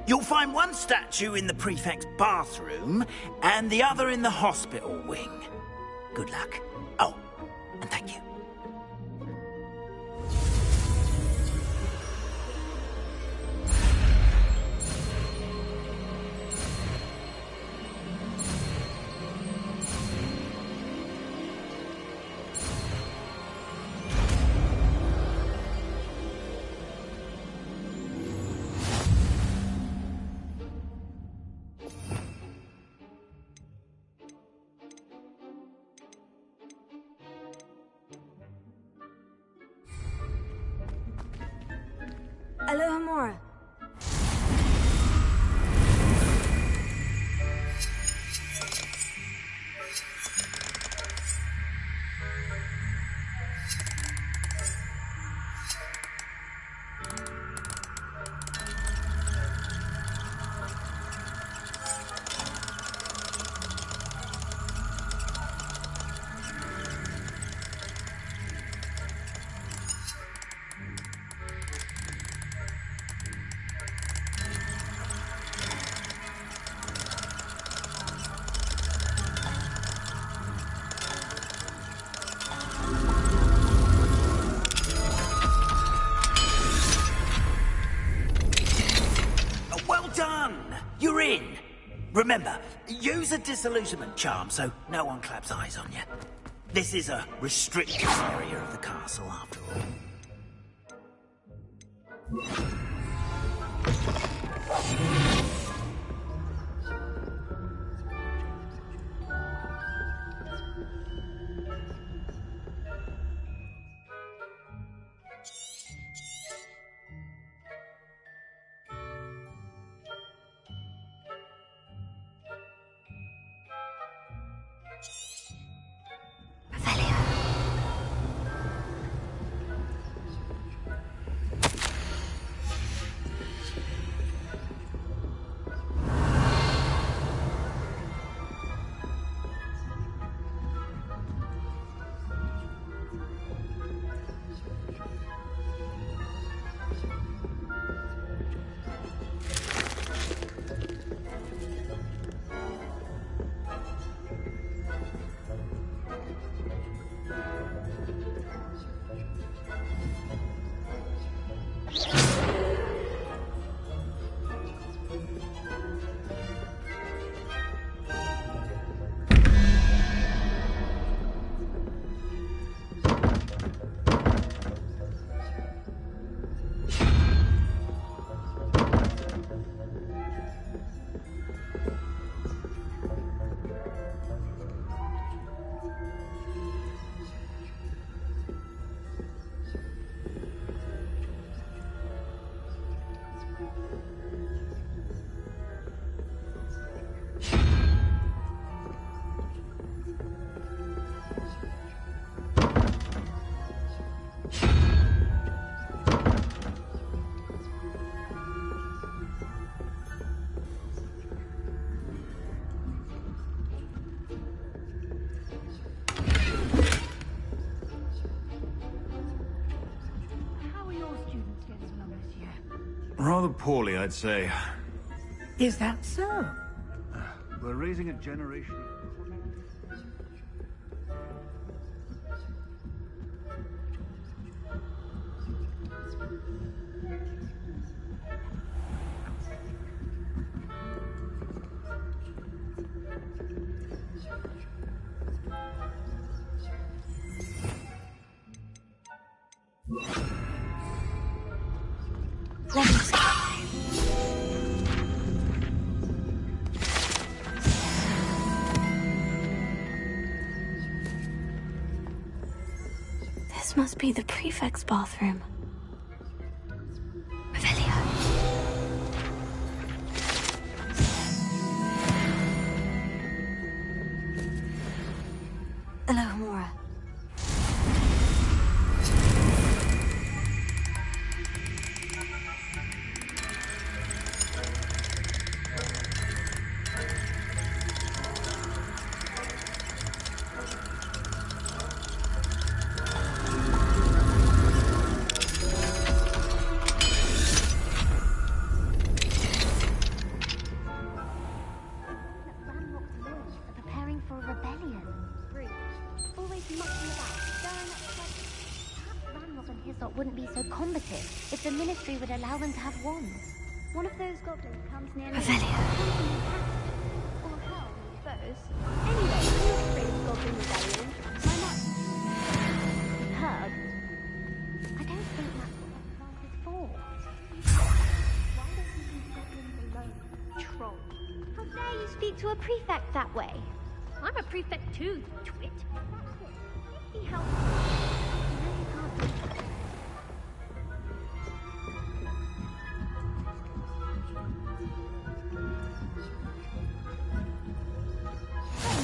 Speaker 5: you'll find one statue in the prefect's bathroom and the other in the hospital wing. Good luck. Oh, and thank you.
Speaker 2: Alohomora.
Speaker 5: Remember, use a disillusionment charm so no one claps eyes on you. This is a restricted area of the castle, after all.
Speaker 18: Rather poorly, I'd say.
Speaker 19: Is that so?
Speaker 18: We're raising a generation
Speaker 2: This must be the prefect's bathroom. Alohomora.
Speaker 11: Wouldn't be so combative if the ministry would allow them to have wands. One of those goblins comes near me. Or hell, I suppose. Anyway, who's afraid of goblin rebellion? My mum. Herb. I don't think that's what that plant is for. Why don't you leave goblins alone, troll? How dare you speak to a prefect that way? I'm a prefect too, you twit. That's it. Be helpful. You know you can't do that.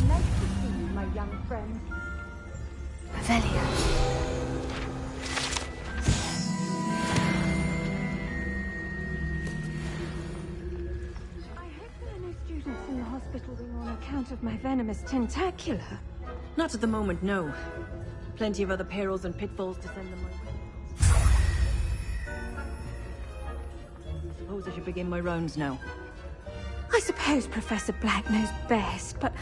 Speaker 20: Nice to see you, my young friend.
Speaker 2: Revelio.
Speaker 20: I hope there are no students in the hospital wing on account of my venomous tentacula.
Speaker 21: Not at the moment, no. Plenty of other perils and pitfalls to send them my way. Suppose I should begin my rounds now.
Speaker 20: I suppose Professor Black knows best, but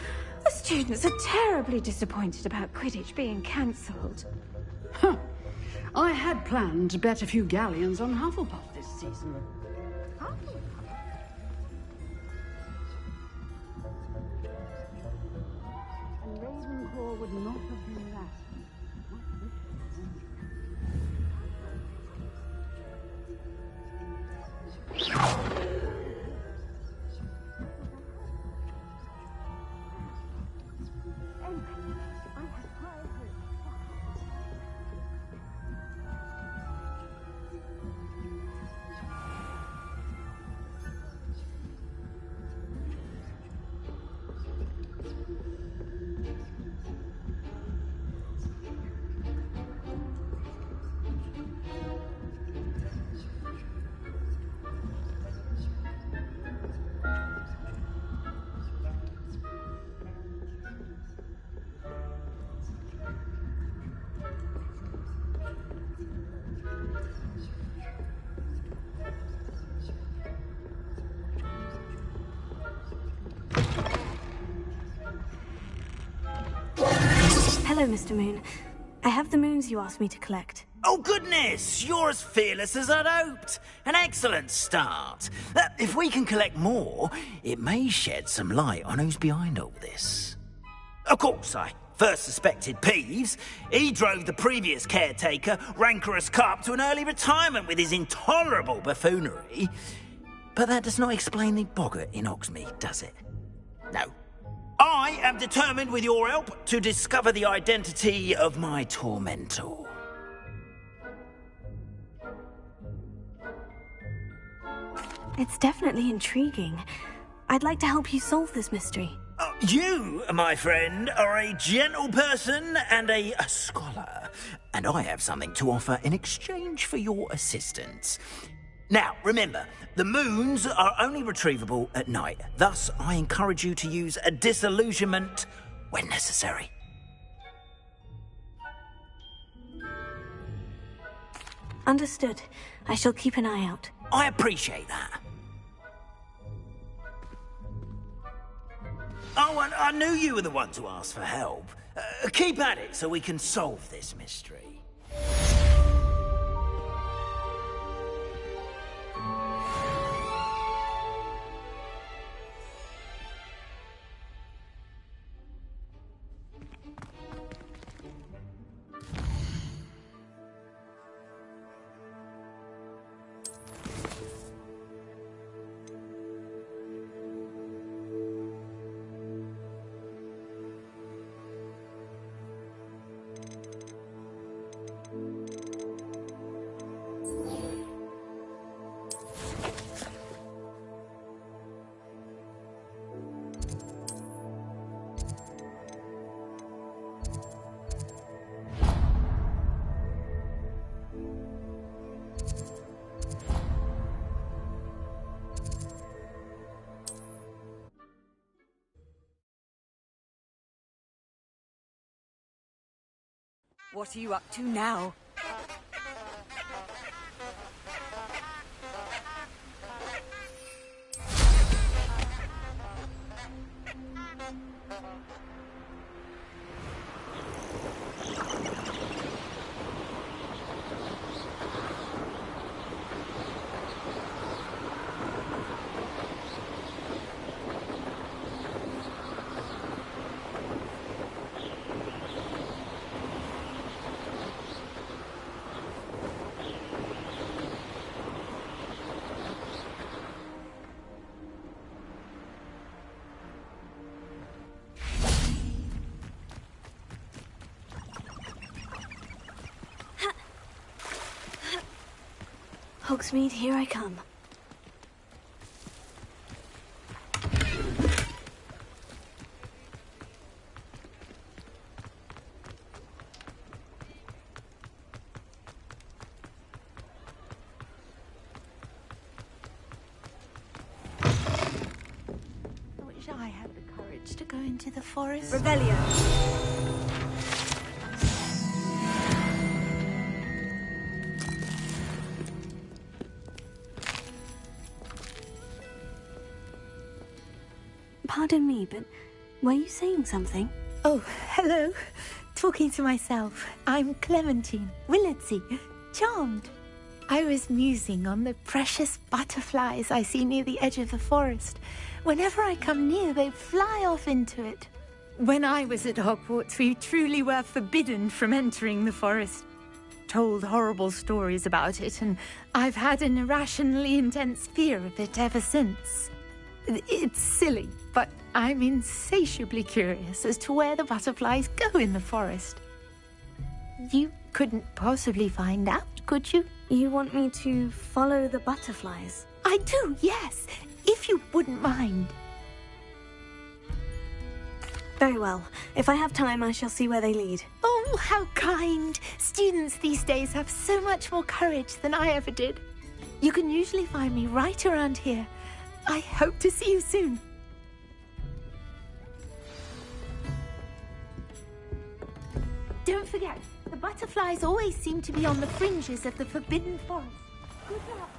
Speaker 20: the students are terribly disappointed about Quidditch being cancelled.
Speaker 19: Huh. I had planned to bet a few galleons on Hufflepuff this season.
Speaker 2: Hello, Mr. Moon. I have the moons you asked me to collect.
Speaker 5: Oh, goodness! You're as fearless as I'd hoped. An excellent start. If we can collect more, it may shed some light on who's behind all this. Of course, I first suspected Peeves. He drove the previous caretaker, Rancorous Carp, to an early retirement with his intolerable buffoonery. But that does not explain the boggart in Hogsmeade, does it? No. I am determined, with your help, to discover the identity of my tormentor.
Speaker 2: It's definitely intriguing. I'd like to help you solve this mystery.
Speaker 5: You, my friend, are a gentle person and a scholar, and I have something to offer in exchange for your assistance. Now, remember, the moons are only retrievable at night. Thus, I encourage you to use a disillusionment when necessary.
Speaker 2: Understood. I shall keep an eye out.
Speaker 5: I appreciate that. Oh, and I knew you were the one to ask for help. Keep at it so we can solve this mystery.
Speaker 14: What are you up to now?
Speaker 2: Hogsmeade, here I come.
Speaker 20: I wish I had the courage to go into the forest.
Speaker 21: Revelio.
Speaker 2: Pardon me, but were you saying something?
Speaker 20: Oh, hello. Talking to myself. I'm Clementine Willardsey. Charmed. I was musing on the precious butterflies I see near the edge of the forest. Whenever I come near, they fly off into it. When I was at Hogwarts, we truly were forbidden from entering the forest. Told horrible stories about it, and I've had an irrationally intense fear of it ever since. It's silly, but I'm insatiably curious as to where the butterflies go in the forest. You couldn't possibly find out, could you?
Speaker 2: You want me to follow the butterflies?
Speaker 20: I do, yes, if you wouldn't mind.
Speaker 2: Very well. If I have time, I shall see where they lead.
Speaker 20: Oh, how kind. Students these days have so much more courage than I ever did. You can usually find me right around here. I hope to see you soon. Don't forget, the butterflies always seem to be on the fringes of the Forbidden Forest. Good luck.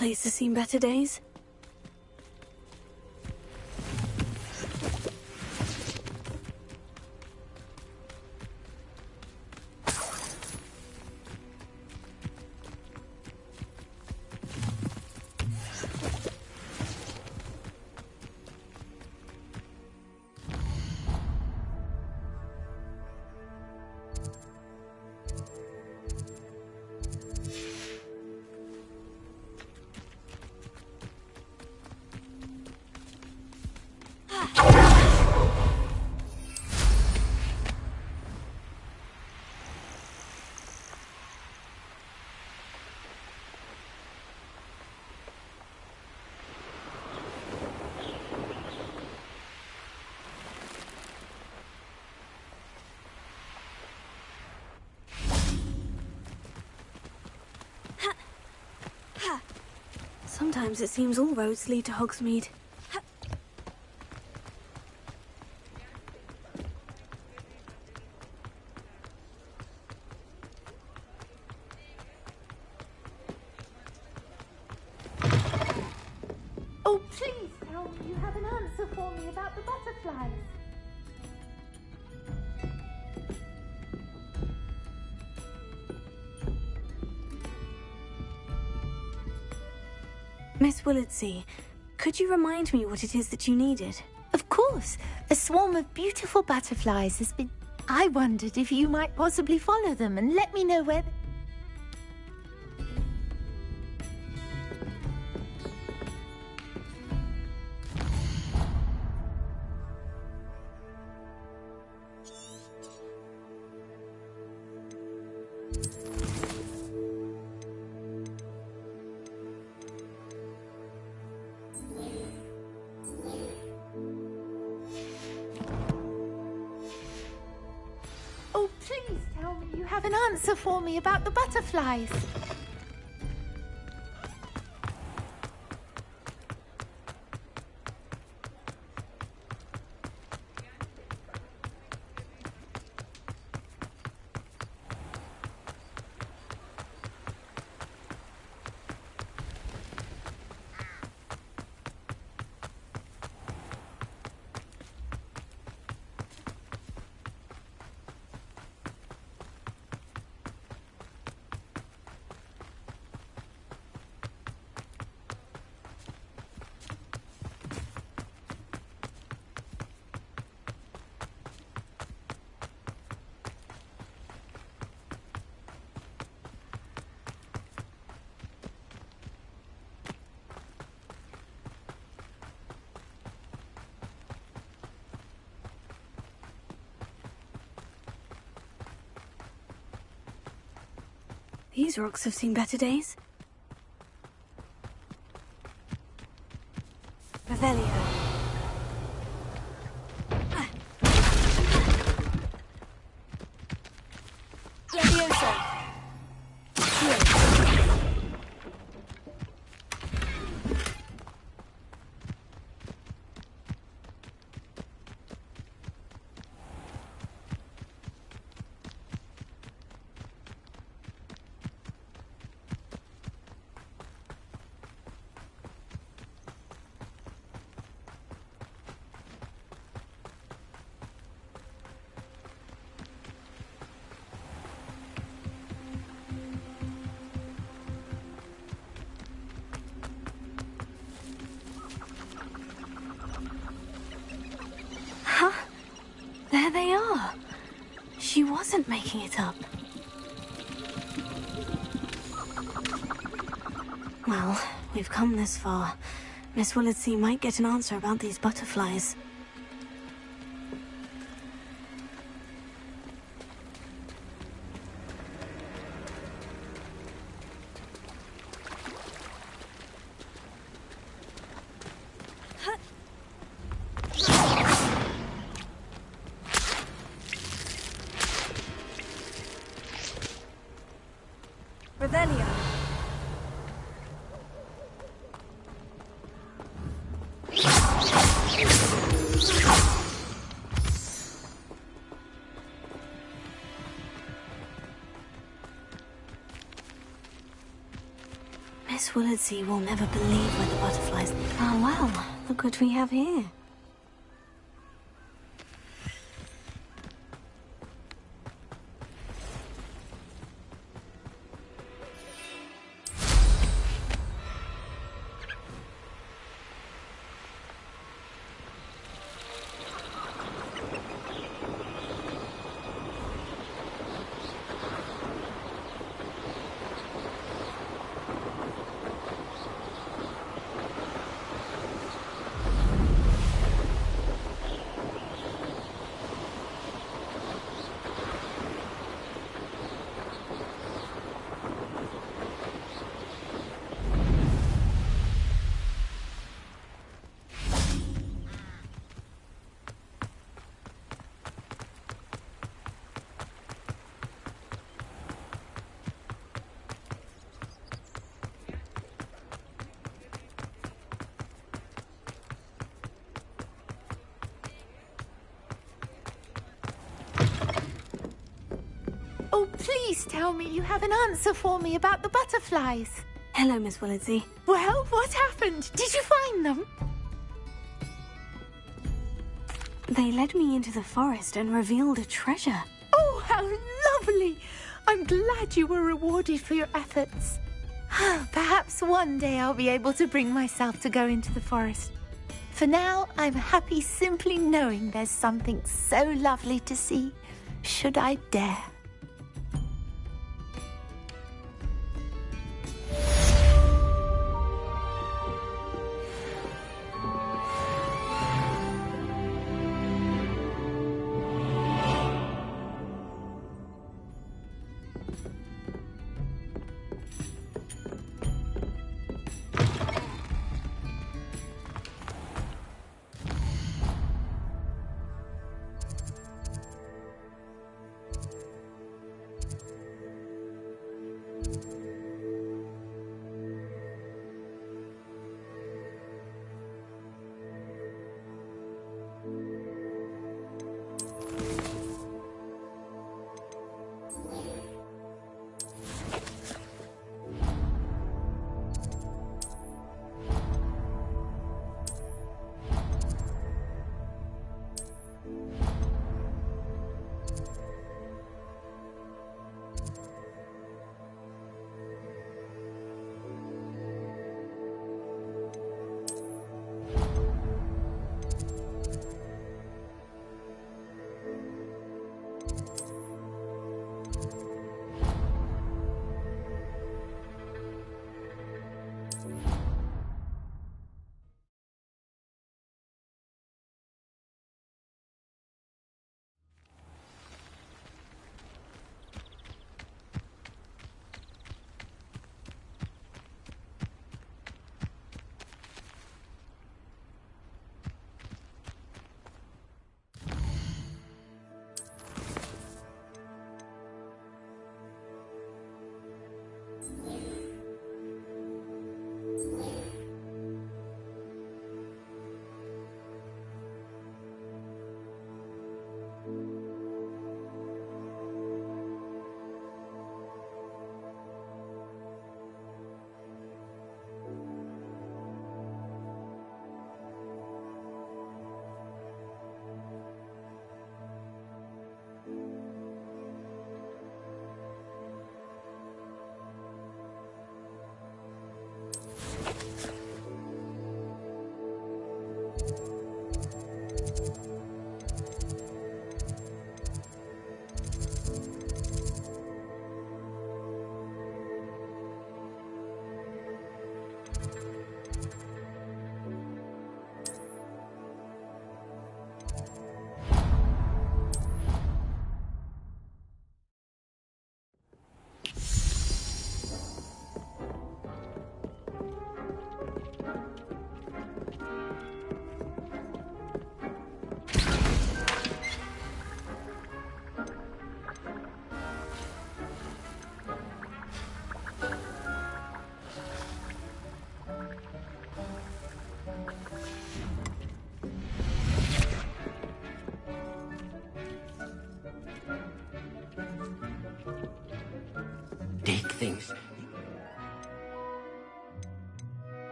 Speaker 2: place has seen better days. Sometimes it seems all roads lead to Hogsmeade.
Speaker 20: Oh, please tell me you have an answer for me about the butterflies.
Speaker 2: Miss Willardsey, could you remind me what it is that you needed?
Speaker 20: Of course. A swarm of beautiful butterflies has been... I wondered if you might possibly follow them and let me know where... Oh, please tell me you have an answer for me about the butterflies.
Speaker 2: These rocks have seen better days. Revelio.
Speaker 21: Levioso.
Speaker 2: Huh? There they are. She wasn't making it up. Well, we've come this far. Miss Willardsey might get an answer about these butterflies.
Speaker 21: Revelio.
Speaker 2: Miss Miss Willardsey will never believe where the butterflies... Oh, well, look what we have here.
Speaker 20: Oh, please tell me you have an answer for me about the butterflies.
Speaker 2: Hello, Miss Willardsey.
Speaker 20: Well, what happened? Did you find them?
Speaker 2: They led me into the forest and revealed a treasure.
Speaker 20: Oh, how lovely! I'm glad you were rewarded for your efforts. Perhaps one day I'll be able to bring myself to go into the forest. For now, I'm happy simply knowing there's something so lovely to see, should I dare.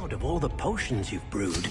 Speaker 3: proud of all the potions you've brewed.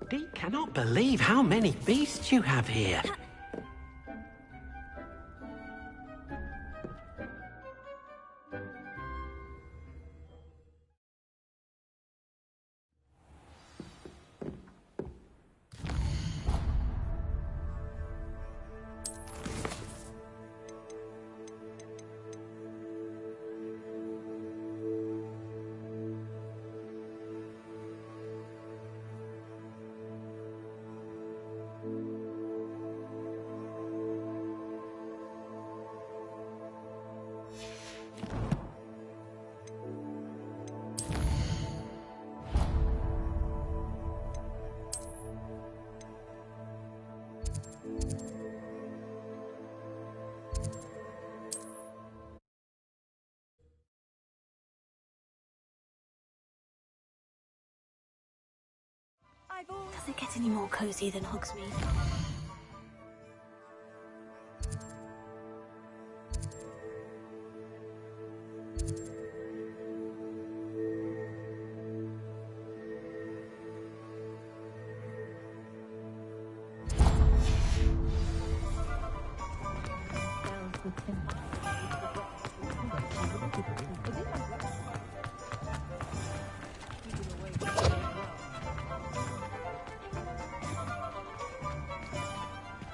Speaker 3: Dee cannot believe how many beasts you have here.
Speaker 2: Does it get any more cozy than Hogsmeade?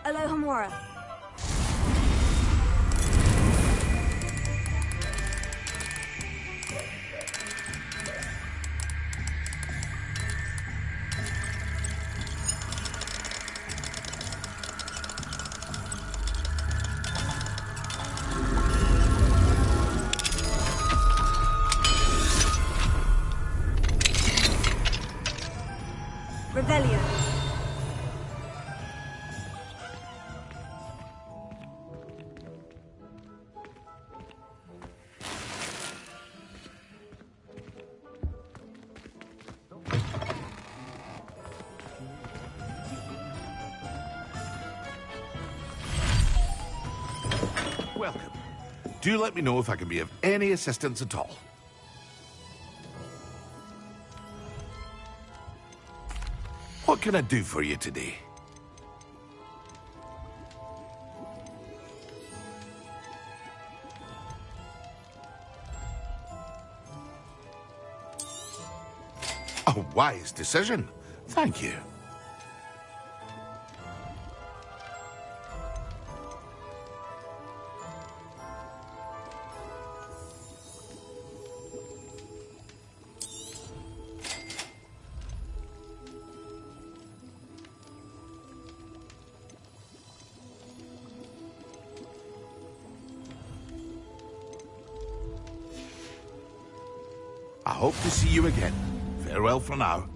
Speaker 21: Alohomora. Revelio.
Speaker 8: Welcome. Do let me know if I can be of any assistance at all. What can I do for you today? A wise decision. Thank you. I hope to see you again. Farewell for now.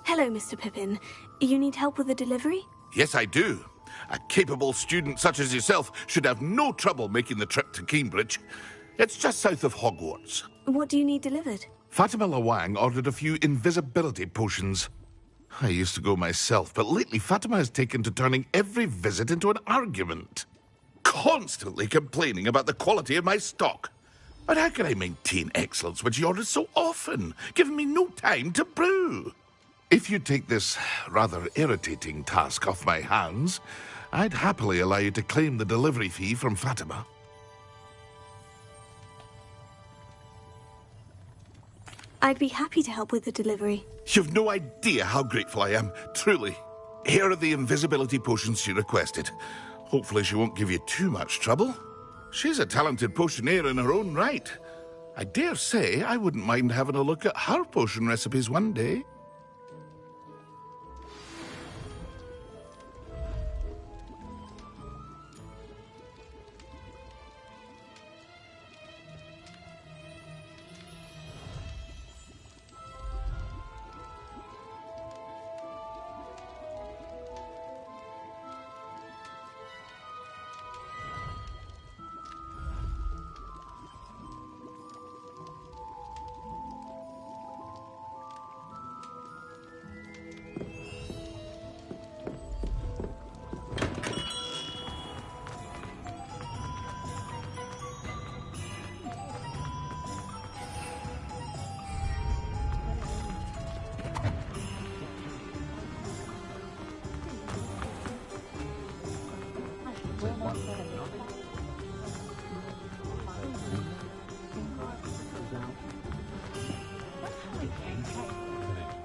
Speaker 2: Hello, Mr. Pippin. You need help with a delivery?
Speaker 8: Yes, I do. A capable student such as yourself should have no trouble making the trip to Cambridge. It's just south of Hogwarts.
Speaker 2: What do you need delivered?
Speaker 8: Fatima Lawang ordered a few invisibility potions. I used to go myself, but lately Fatima has taken to turning every visit into an argument. Constantly complaining about the quality of my stock. But how can I maintain excellence when she orders so often, giving me no time to brew? If you take this rather irritating task off my hands, I'd happily allow you to claim the delivery fee from Fatima.
Speaker 2: I'd be happy to help with the delivery.
Speaker 8: You've no idea how grateful I am, truly. Here are the invisibility potions she requested. Hopefully she won't give you too much trouble. She's a talented potioneer in her own right. I dare say I wouldn't mind having a look at her potion recipes one day.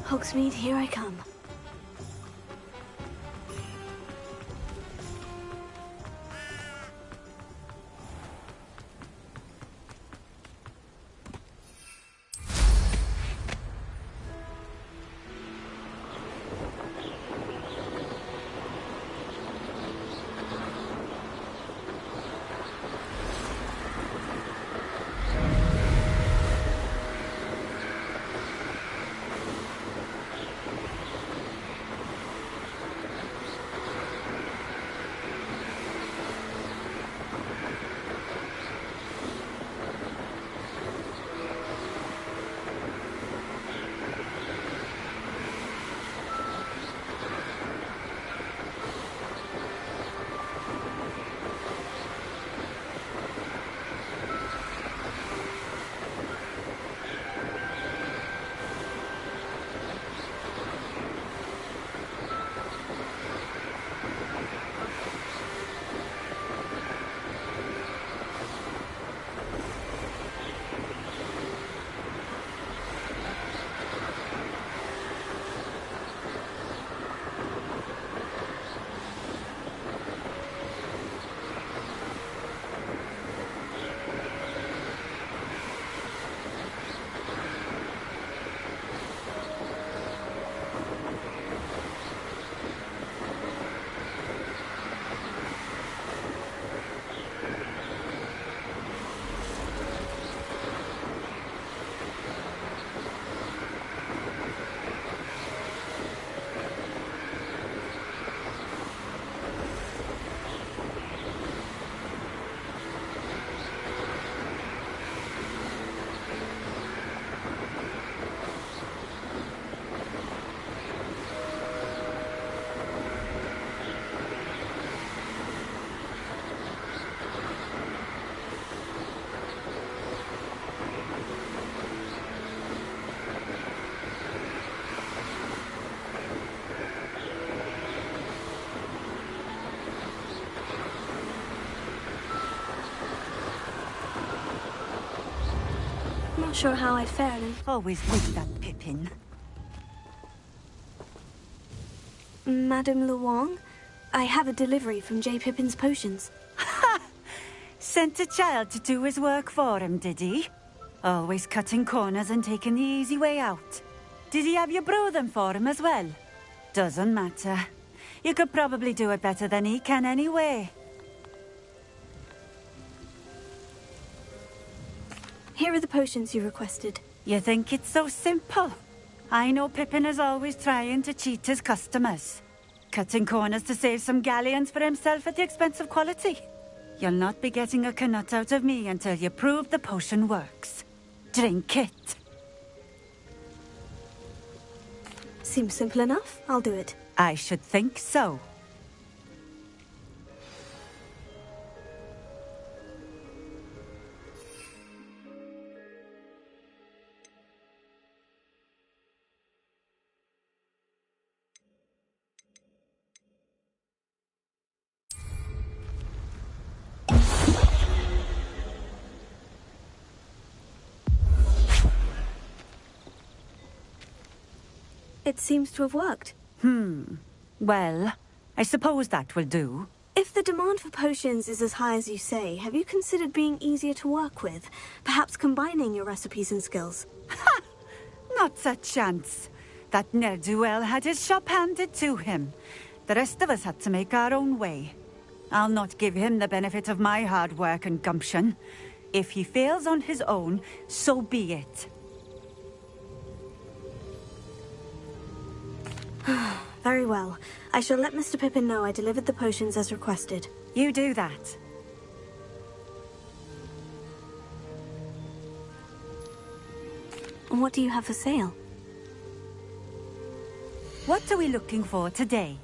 Speaker 2: Hogsmeade, here I come. Not sure how I'd fare in.
Speaker 15: Always with that Pippin.
Speaker 2: Madame Luang, I have a delivery from J. Pippin's potions.
Speaker 15: Ha! Sent a child to do his work for him, did he? Always cutting corners and taking the easy way out. Did he have you brew them for him as well? Doesn't matter. You could probably do it better than he can anyway.
Speaker 2: Here are the potions you requested.
Speaker 15: You think it's so simple? I know Pippin is always trying to cheat his customers. Cutting corners to save some galleons for himself at the expense of quality. You'll not be getting a Knut out of me until you prove the potion works. Drink it.
Speaker 2: Seems simple enough. I'll do it.
Speaker 15: I should think so.
Speaker 2: It seems to have worked.
Speaker 15: Well, I suppose that will do.
Speaker 2: If the demand for potions is as high as you say, have you considered being easier to work with? Perhaps combining your recipes and skills?
Speaker 15: Not a chance. That ne'er-do-well had his shop handed to him. The rest of us had to make our own way. I'll not give him the benefit of my hard work and gumption. If he fails on his own, so be it.
Speaker 2: Very well. I shall let Mr. Pippin know I delivered the potions as requested.
Speaker 15: You do that.
Speaker 2: And what do you have for sale?
Speaker 15: What are we looking for today?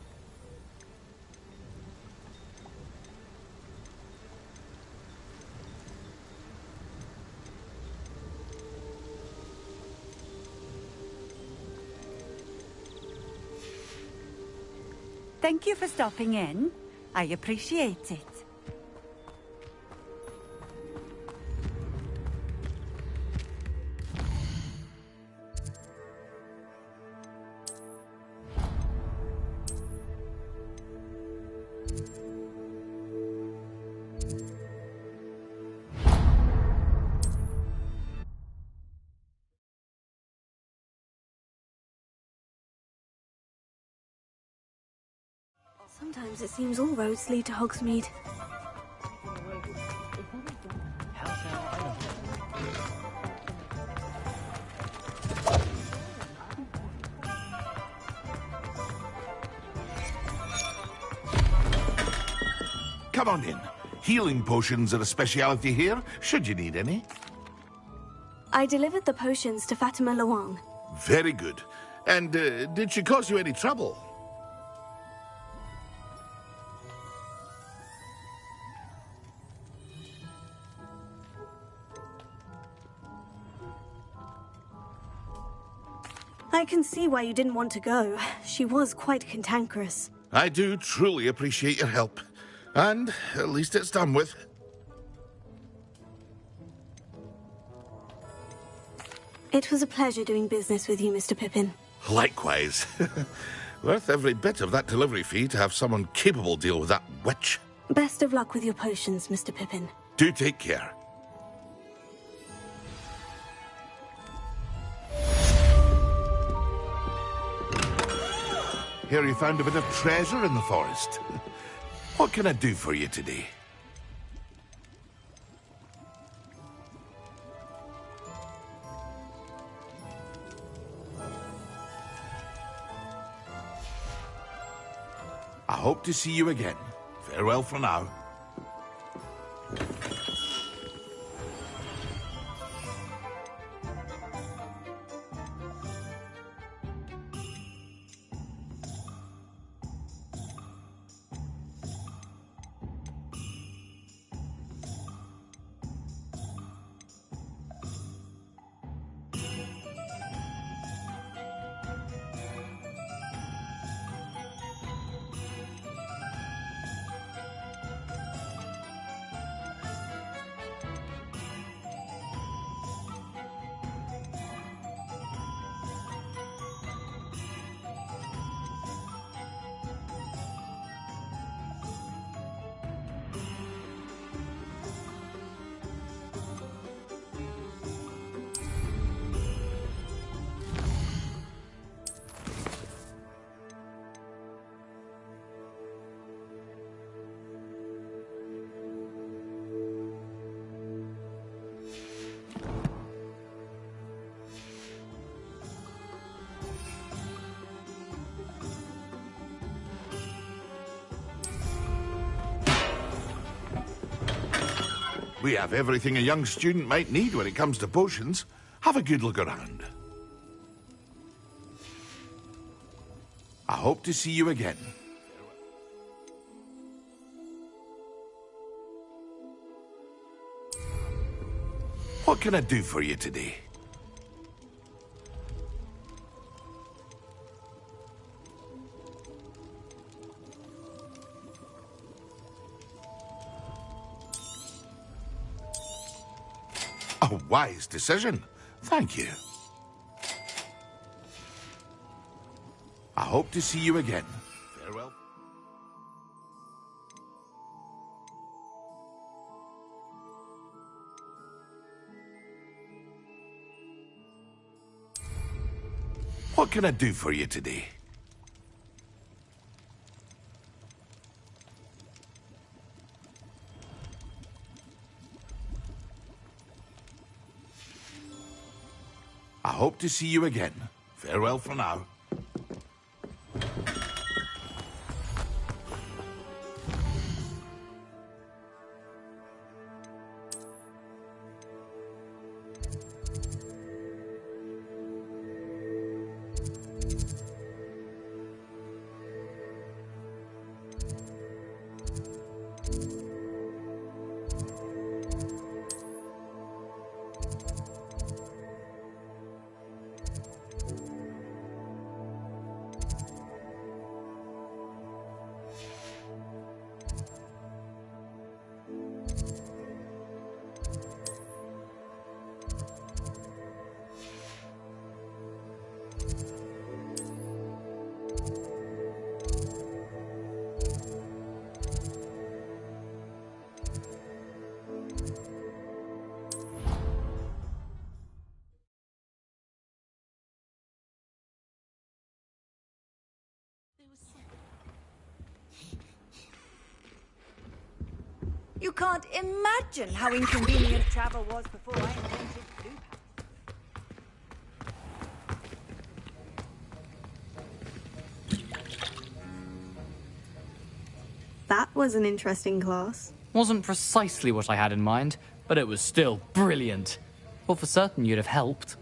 Speaker 15: Thank you for stopping in. I appreciate it.
Speaker 2: Sometimes it seems all roads lead to Hogsmeade.
Speaker 8: Come on in. Healing potions are a speciality here, should you need any.
Speaker 2: I delivered the potions to Fatima Lawang.
Speaker 8: Very good. And did she cause you any trouble?
Speaker 2: I can see why you didn't want to go. She was quite cantankerous.
Speaker 8: I do truly appreciate your help. And at least it's done with.
Speaker 2: It was a pleasure doing business with you, Mr. Pippin.
Speaker 8: Likewise. Worth every bit of that delivery fee to have someone capable deal with that witch.
Speaker 2: Best of luck with your potions, Mr. Pippin.
Speaker 8: Do take care. Here you found a bit of treasure in the forest. What can I do for you today? I hope to see you again. Farewell for now. We have everything a young student might need when it comes to potions. Have a good look around. I hope to see you again. What can I do for you today? A wise decision. Thank you. I hope to see you again. Farewell. What can I do for you today? I hope to see you again. Farewell for now.
Speaker 14: You can't imagine how inconvenient travel was before I invented blue pants.
Speaker 2: That was an interesting class.
Speaker 7: Wasn't precisely what I had in mind, but it was still brilliant. Well, for certain you'd have helped.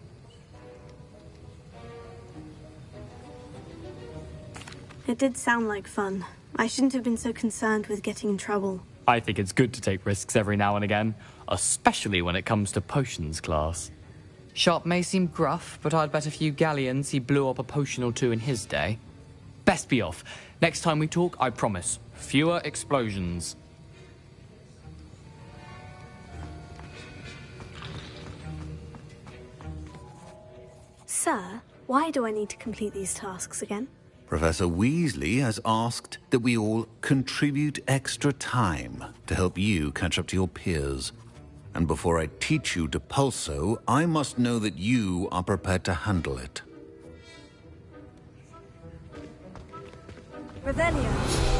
Speaker 2: It did sound like fun. I shouldn't have been so concerned with getting in trouble.
Speaker 7: I think it's good to take risks every now and again, especially when it comes to potions class. Sharp may seem gruff, but I'd bet a few galleons he blew up a potion or two in his day. Best be off. Next time we talk, I promise, fewer explosions.
Speaker 2: Sir, why do I need to complete these tasks again?
Speaker 9: Professor Weasley has asked that we all contribute extra time to help you catch up to your peers. And before I teach you Depulso, I must know that you are prepared to handle it.
Speaker 14: Revelio.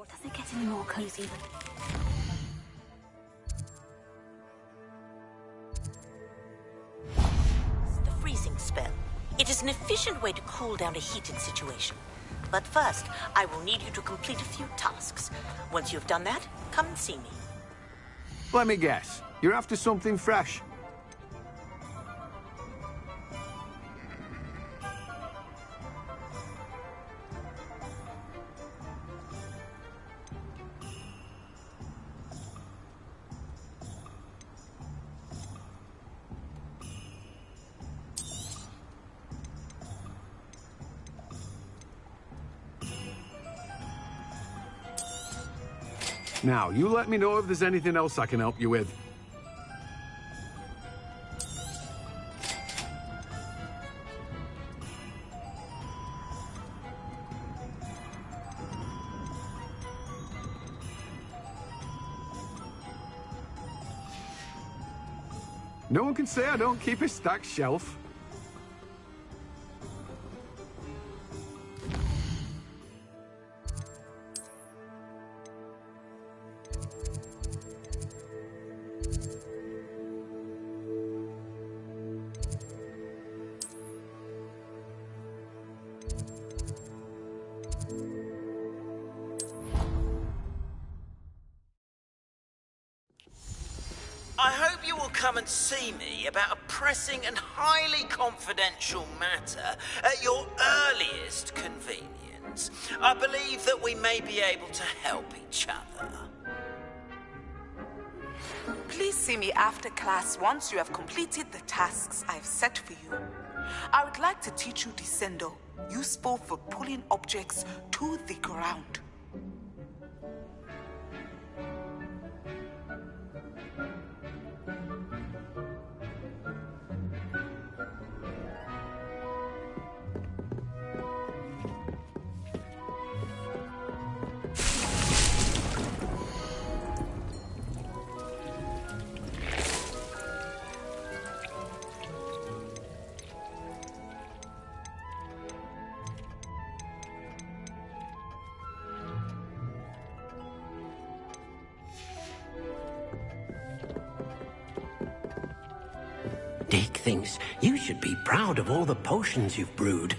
Speaker 2: Does it get any more cozy than...
Speaker 13: The freezing spell. It is an efficient way to cool down a heated situation. But first, I will need you to complete a few tasks. Once you've done that, come and see me.
Speaker 10: Let me guess. You're after something fresh. Now, you let me know if there's anything else I can help you with. No one can say I don't keep a stacked shelf.
Speaker 5: I hope you will come and see me about a pressing and highly confidential matter at your earliest convenience. I believe that we may be able to help each other.
Speaker 1: Please see me after class once you have completed the tasks I've set for you. I would like to teach you Descendo, useful for pulling objects to the ground.
Speaker 3: Dick thinks you should be proud of all the potions you've brewed.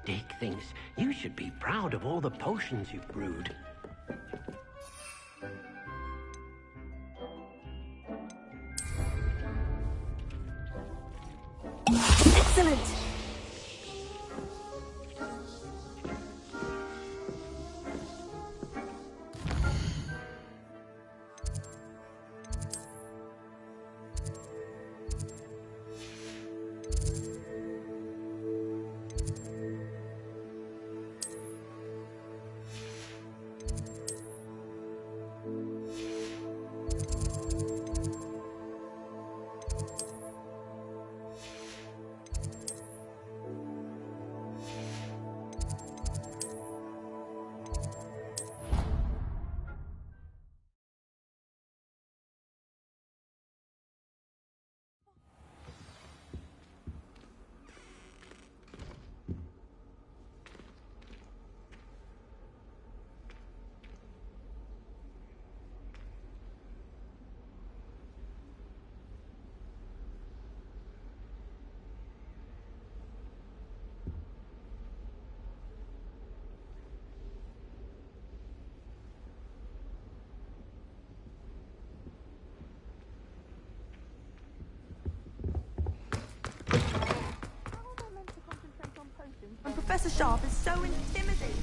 Speaker 3: Dick thinks you should be proud of all the potions you've brewed.
Speaker 2: Excellent!
Speaker 20: And Professor Sharp is so intimidating.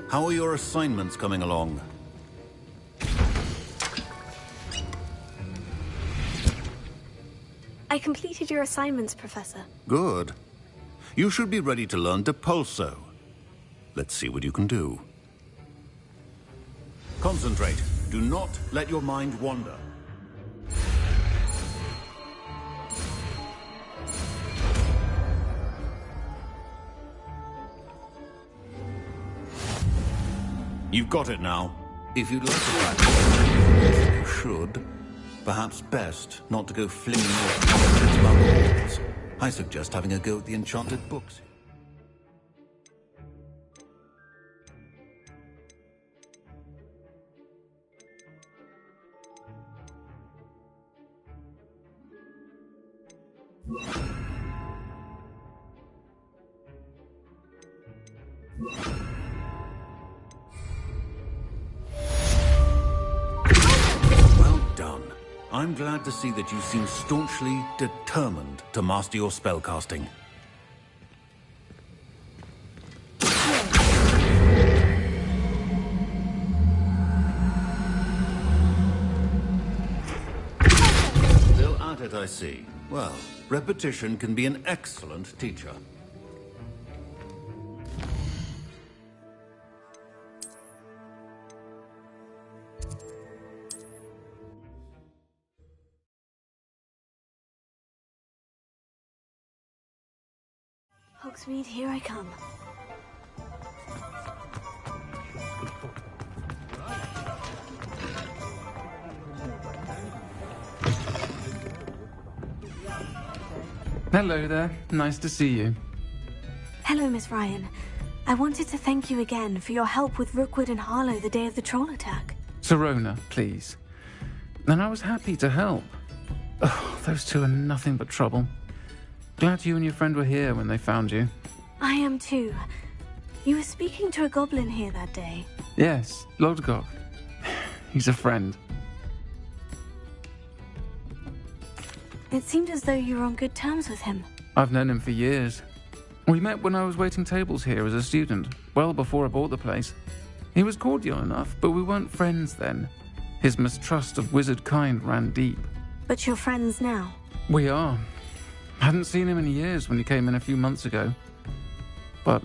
Speaker 9: How are your assignments coming along?
Speaker 2: I completed your assignments, Professor.
Speaker 9: Good. You should be ready to learn Depulso. Let's see what you can do. Concentrate. Do not let your mind wander. You've got it now. If you'd like to practice, you should. Perhaps best not to go flinging your confidence about the walls. I suggest having a go at the enchanted books. I'm glad to see that you seem staunchly determined to master your spellcasting. Still at it, I see. Well, repetition can be an excellent teacher.
Speaker 2: Hogsmeade, here I come.
Speaker 6: Hello there. Nice to see you.
Speaker 2: Hello, Miss Ryan. I wanted to thank you again for your help with Rookwood and Harlow the day of the troll attack.
Speaker 6: Sirona, please. And I was happy to help. Oh, those two are nothing but trouble. Glad you and your friend were here when they found you.
Speaker 2: I am too. You were speaking to a goblin here that day.
Speaker 6: Yes, Lodgok. He's a friend.
Speaker 2: It seemed as though you were on good terms with him.
Speaker 6: I've known him for years. We met when I was waiting tables here as a student, well before I bought the place. He was cordial enough, but we weren't friends then. His mistrust of wizard kind ran deep.
Speaker 2: But you're friends now?
Speaker 6: We are. Hadn't seen him in years when he came in a few months ago. But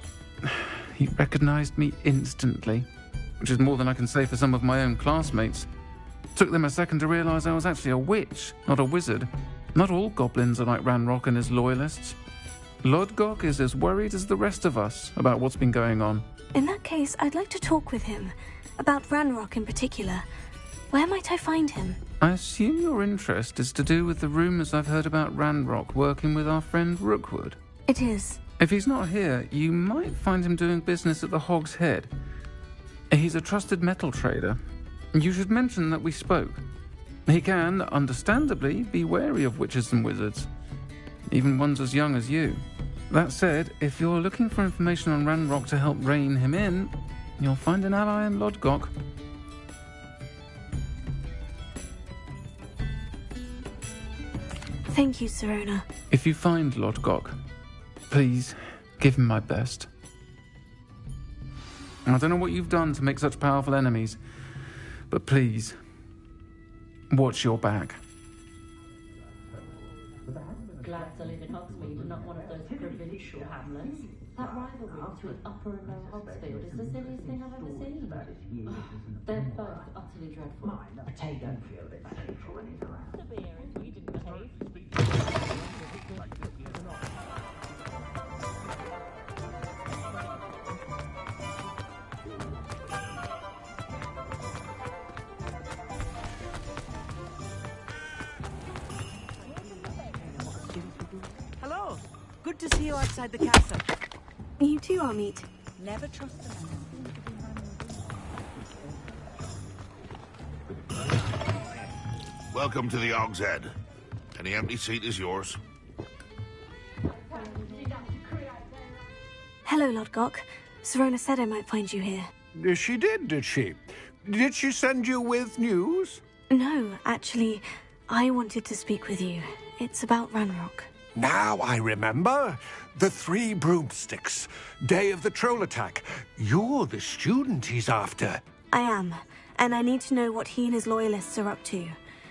Speaker 6: he recognized me instantly, which is more than I can say for some of my own classmates. Took them a second to realize I was actually a witch, not a wizard. Not all goblins are like Ranrock and his loyalists. Lodgok is as worried as the rest of us about what's been going on.
Speaker 2: In that case, I'd like to talk with him. About Ranrock in particular. Where might I find him?
Speaker 6: I assume your interest is to do with the rumors I've heard about Ranrock working with our friend Rookwood.
Speaker 2: It is.
Speaker 6: If he's not here, you might find him doing business at the Hog's Head. He's a trusted metal trader. You should mention that we spoke. He can, understandably, be wary of witches and wizards. Even ones as young as you. That said, if you're looking for information on Ranrock to help rein him in, you'll find an ally in Lodgok.
Speaker 2: Thank you, Sirona.
Speaker 6: If you find Lodgok, please give him my best. I don't know what you've done to make such powerful enemies, but please, watch your back.
Speaker 22: Glad to live in Hogsmeade and not one of those provincial hamlets. That rivalry between Upper and Lower Hogsfield is the silliest thing I've ever seen. They're both utterly dreadful. I don't feel a bit central when he's around. The beer if we didn't behave.
Speaker 23: Hello. Good to see you outside the castle.
Speaker 2: You too, Amit.
Speaker 23: Never trust the man.
Speaker 8: Welcome to the Hog's Head. Any empty seat is yours.
Speaker 2: Hello, Lodgok. Sirona said I might find you here.
Speaker 10: She did she? Did she send you with news?
Speaker 2: No, actually, I wanted to speak with you. It's about Ranrock.
Speaker 10: Now I remember. The 3 broomsticks. Day of the troll attack. You're the student he's after.
Speaker 2: I am, and I need to know what he and his loyalists are up to,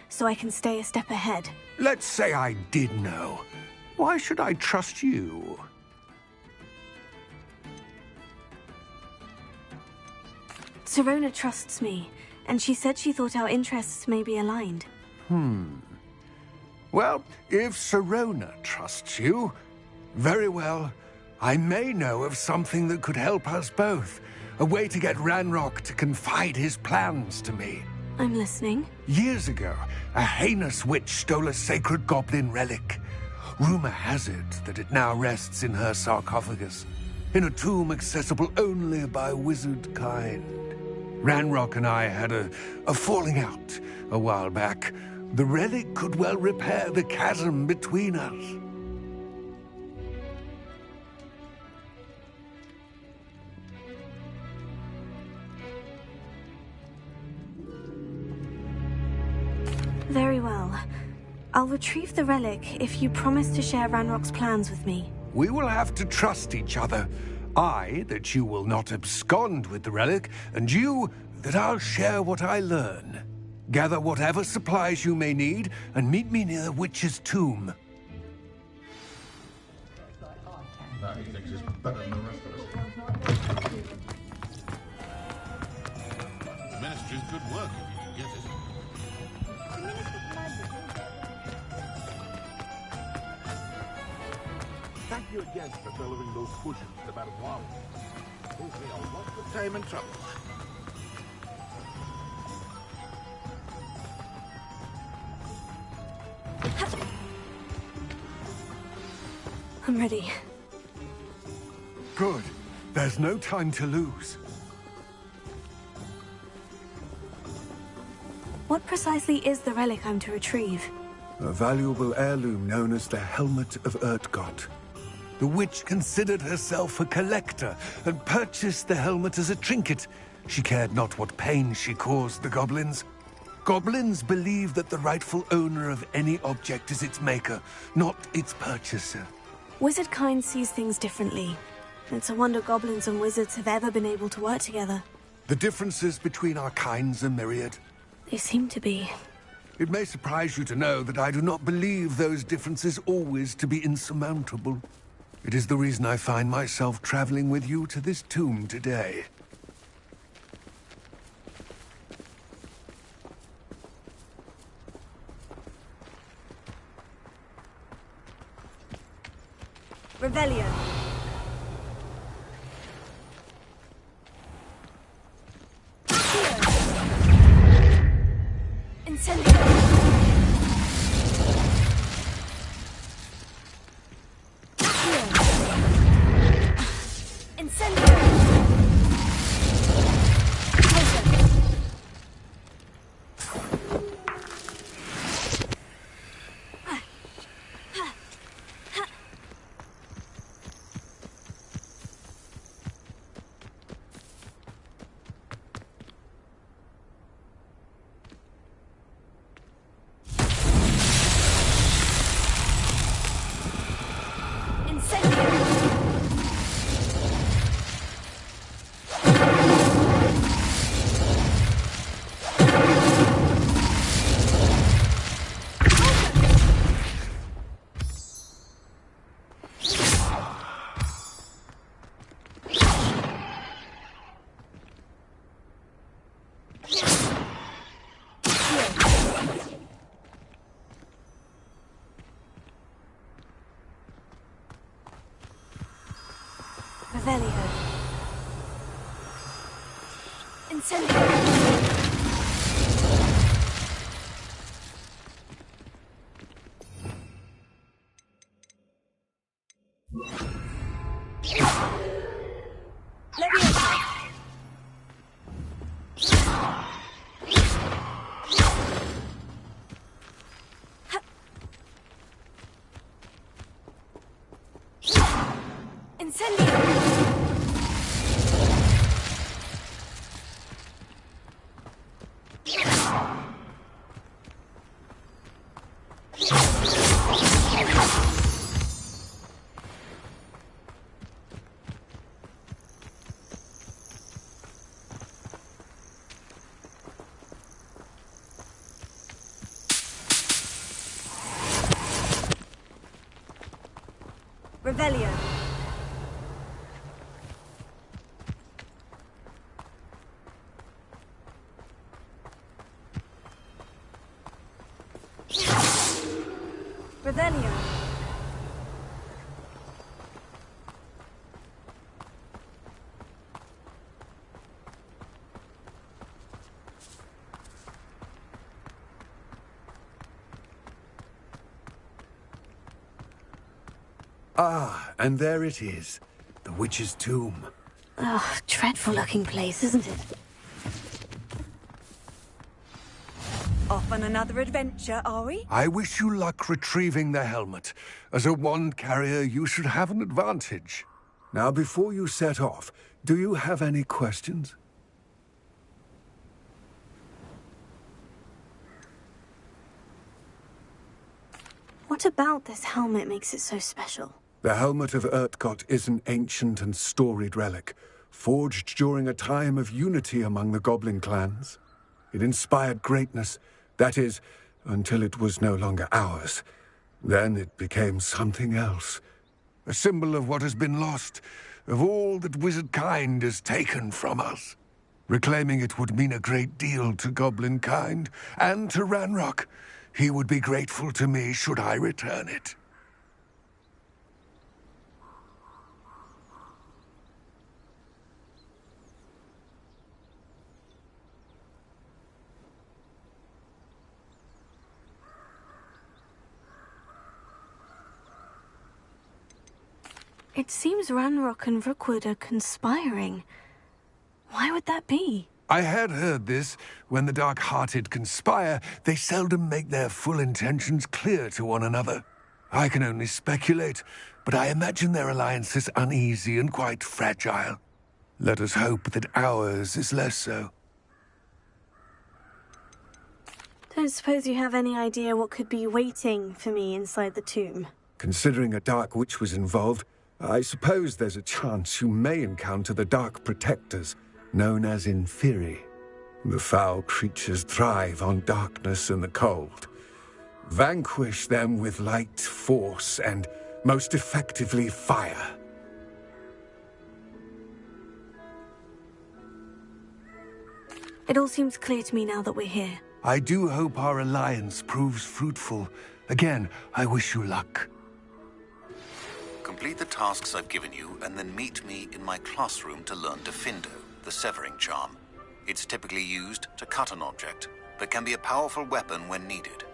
Speaker 2: so I can stay a step ahead.
Speaker 10: Let's say I did know. Why should I trust you?
Speaker 2: Sirona trusts me, and she said she thought our interests may be aligned.
Speaker 10: Well, if Sirona trusts you, very well. I may know of something that could help us both. A way to get Ranrock to confide his plans to me.
Speaker 2: I'm listening.
Speaker 10: Years ago, a heinous witch stole a sacred goblin relic. Rumor has it that it now rests in her sarcophagus, in a tomb accessible only by wizard kind. Ranrock and I had a falling out a while back. The relic could well repair the chasm between us.
Speaker 2: Very well. I'll retrieve the relic if you promise to share Ranrock's plans with me.
Speaker 10: We will have to trust each other. I, that you will not abscond with the relic, and you, that I'll share what I learn. Gather whatever supplies you may need, and meet me near the witch's tomb.
Speaker 8: That he thinks is better than the rest of us. The Ministry's good work if you can get it. Thank you again for delivering those cushions to Barbois. Saved me a lot of time and trouble.
Speaker 2: I'm ready.
Speaker 10: Good. There's no time to lose.
Speaker 2: What precisely is the relic I'm to retrieve?
Speaker 10: A valuable heirloom known as the Helmet of Urtgott. The witch considered herself a collector and purchased the helmet as a trinket. She cared not what pain she caused the goblins. Goblins believe that the rightful owner of any object is its maker, not its purchaser.
Speaker 2: Wizard kind sees things differently. It's a wonder goblins and wizards have ever been able to work together.
Speaker 10: The differences between our kinds are myriad.
Speaker 2: They seem to be.
Speaker 10: It may surprise you to know that I do not believe those differences always to be insurmountable. It is the reason I find myself traveling with you to this tomb today.
Speaker 4: Revelio. Incendio. Incendio. Revelio. Incendio. Revelio. Revelio.
Speaker 10: Ah, and there it is. The witch's tomb.
Speaker 2: Oh, dreadful looking place, isn't it?
Speaker 14: Off on another adventure, are we?
Speaker 10: I wish you luck retrieving the helmet. As a wand carrier, you should have an advantage. Now, before you set off, do you have any questions?
Speaker 2: What about this helmet makes it so special?
Speaker 10: The Helmet of Urtgott is an ancient and storied relic, forged during a time of unity among the goblin clans. It inspired greatness, that is, until it was no longer ours. Then it became something else. A symbol of what has been lost, of all that wizard kind has taken from us. Reclaiming it would mean a great deal to goblin kind, and to Ranrock. He would be grateful to me should I return it.
Speaker 2: It seems Ranrock and Rookwood are conspiring. Why would that be?
Speaker 10: I had heard this. When the dark-hearted conspire, they seldom make their full intentions clear to one another. I can only speculate, but I imagine their alliance is uneasy and quite fragile. Let us hope that ours is less so.
Speaker 2: Don't suppose you have any idea what could be waiting for me inside the tomb?
Speaker 10: Considering a Dark Witch was involved, I suppose there's a chance you may encounter the Dark Protectors, known as Inferi. The foul creatures thrive on darkness and the cold. Vanquish them with light, force, and, most effectively, fire.
Speaker 2: It all seems clear to me now that we're here.
Speaker 10: I do hope our alliance proves fruitful. Again, I wish you luck.
Speaker 9: Complete the tasks I've given you, and then meet me in my classroom to learn Defindo, the severing charm. It's typically used to cut an object, but can be a powerful weapon when needed.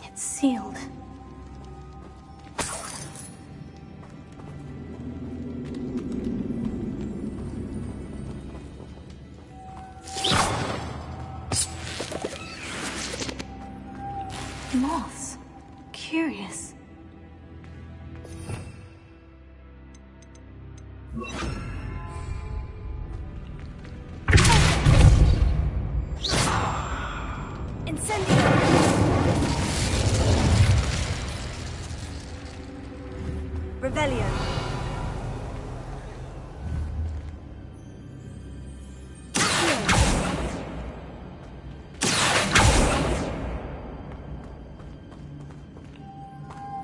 Speaker 2: It's sealed. Moths. Curious.
Speaker 4: Incendio! Revelio.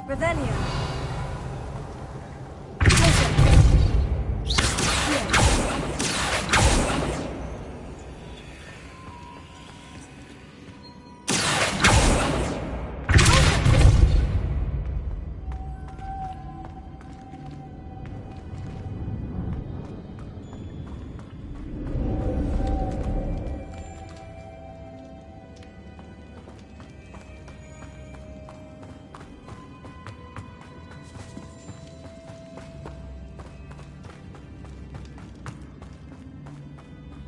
Speaker 4: Revelio.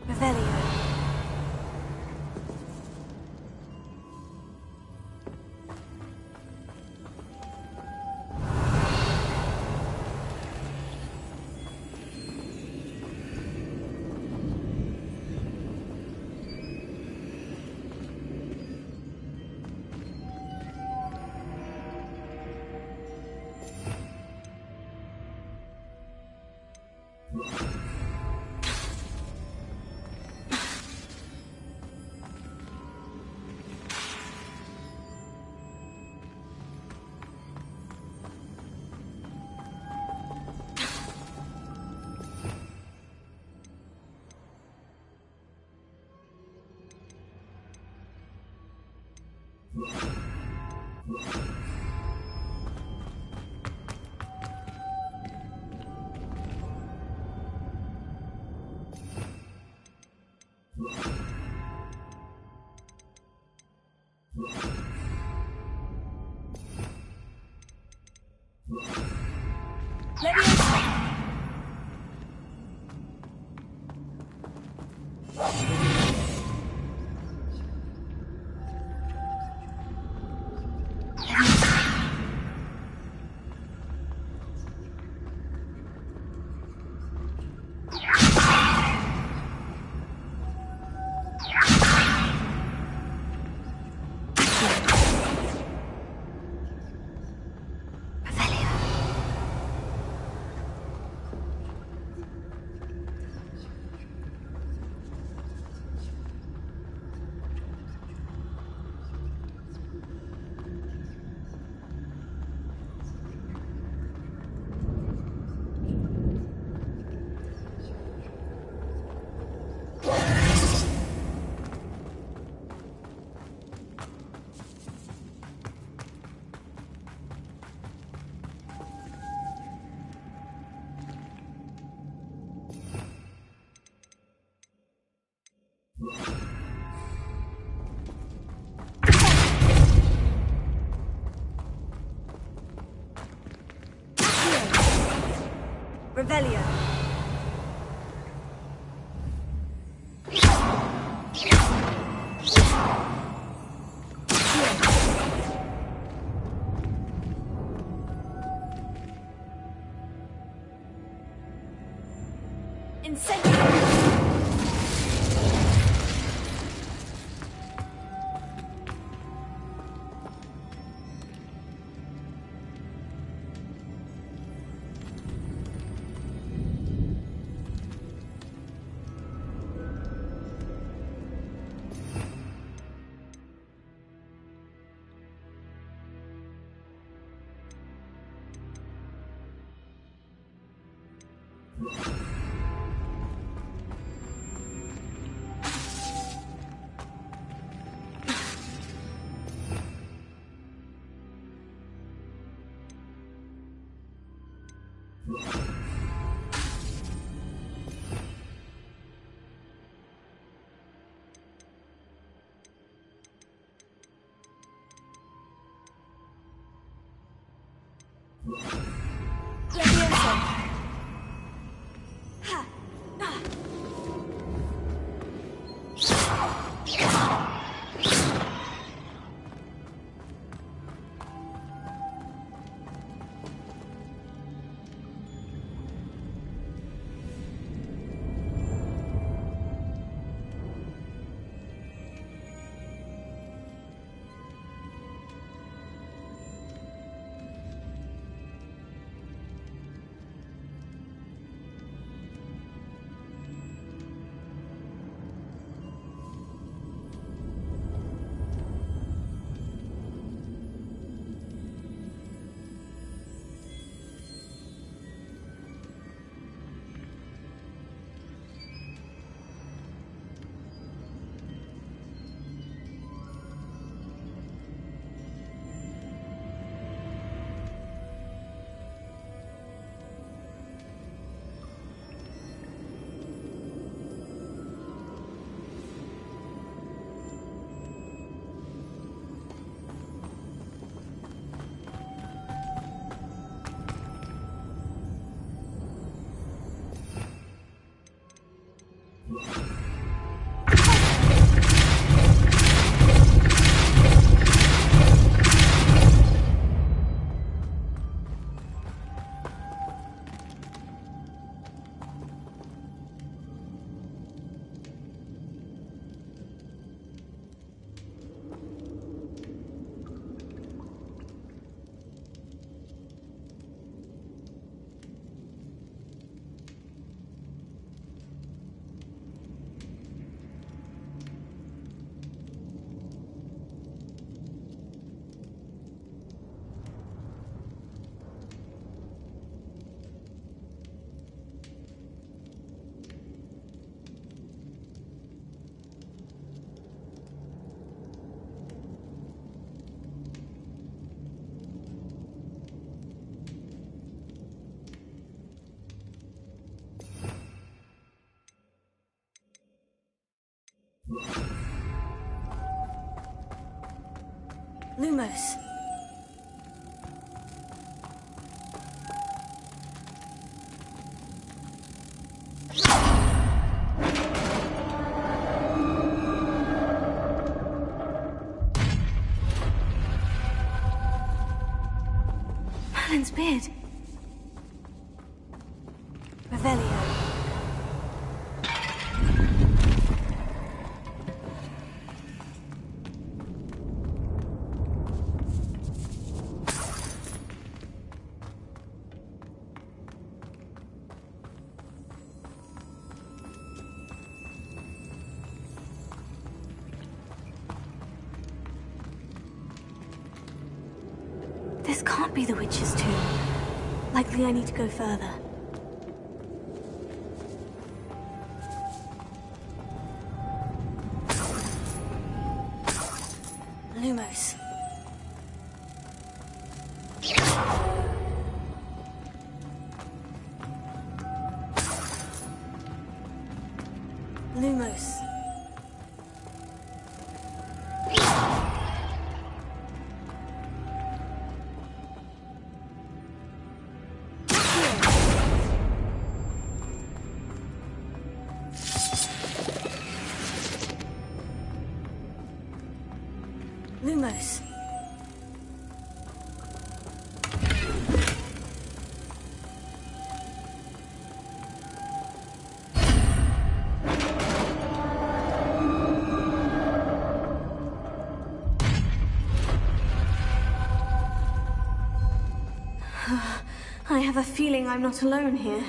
Speaker 4: Revelio. Revelio. Lumos. Merlin's beard. Revelio. This can't be the witch's tomb. Likely I need to go further. Lumos. Lumos.
Speaker 2: I have a feeling I'm not alone here.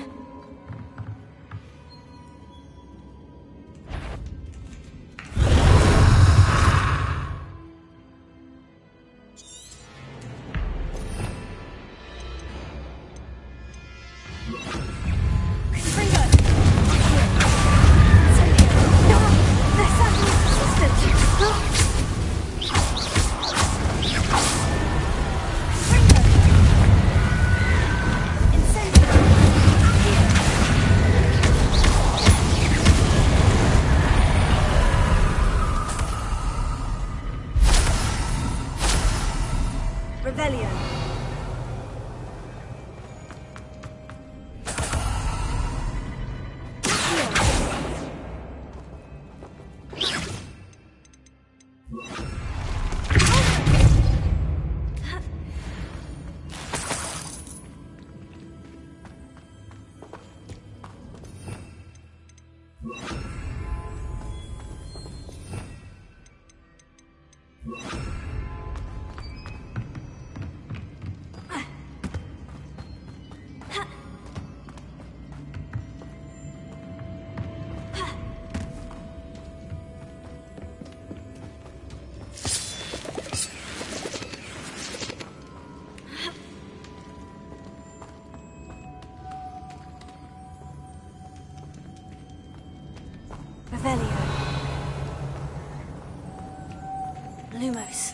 Speaker 2: Lumos.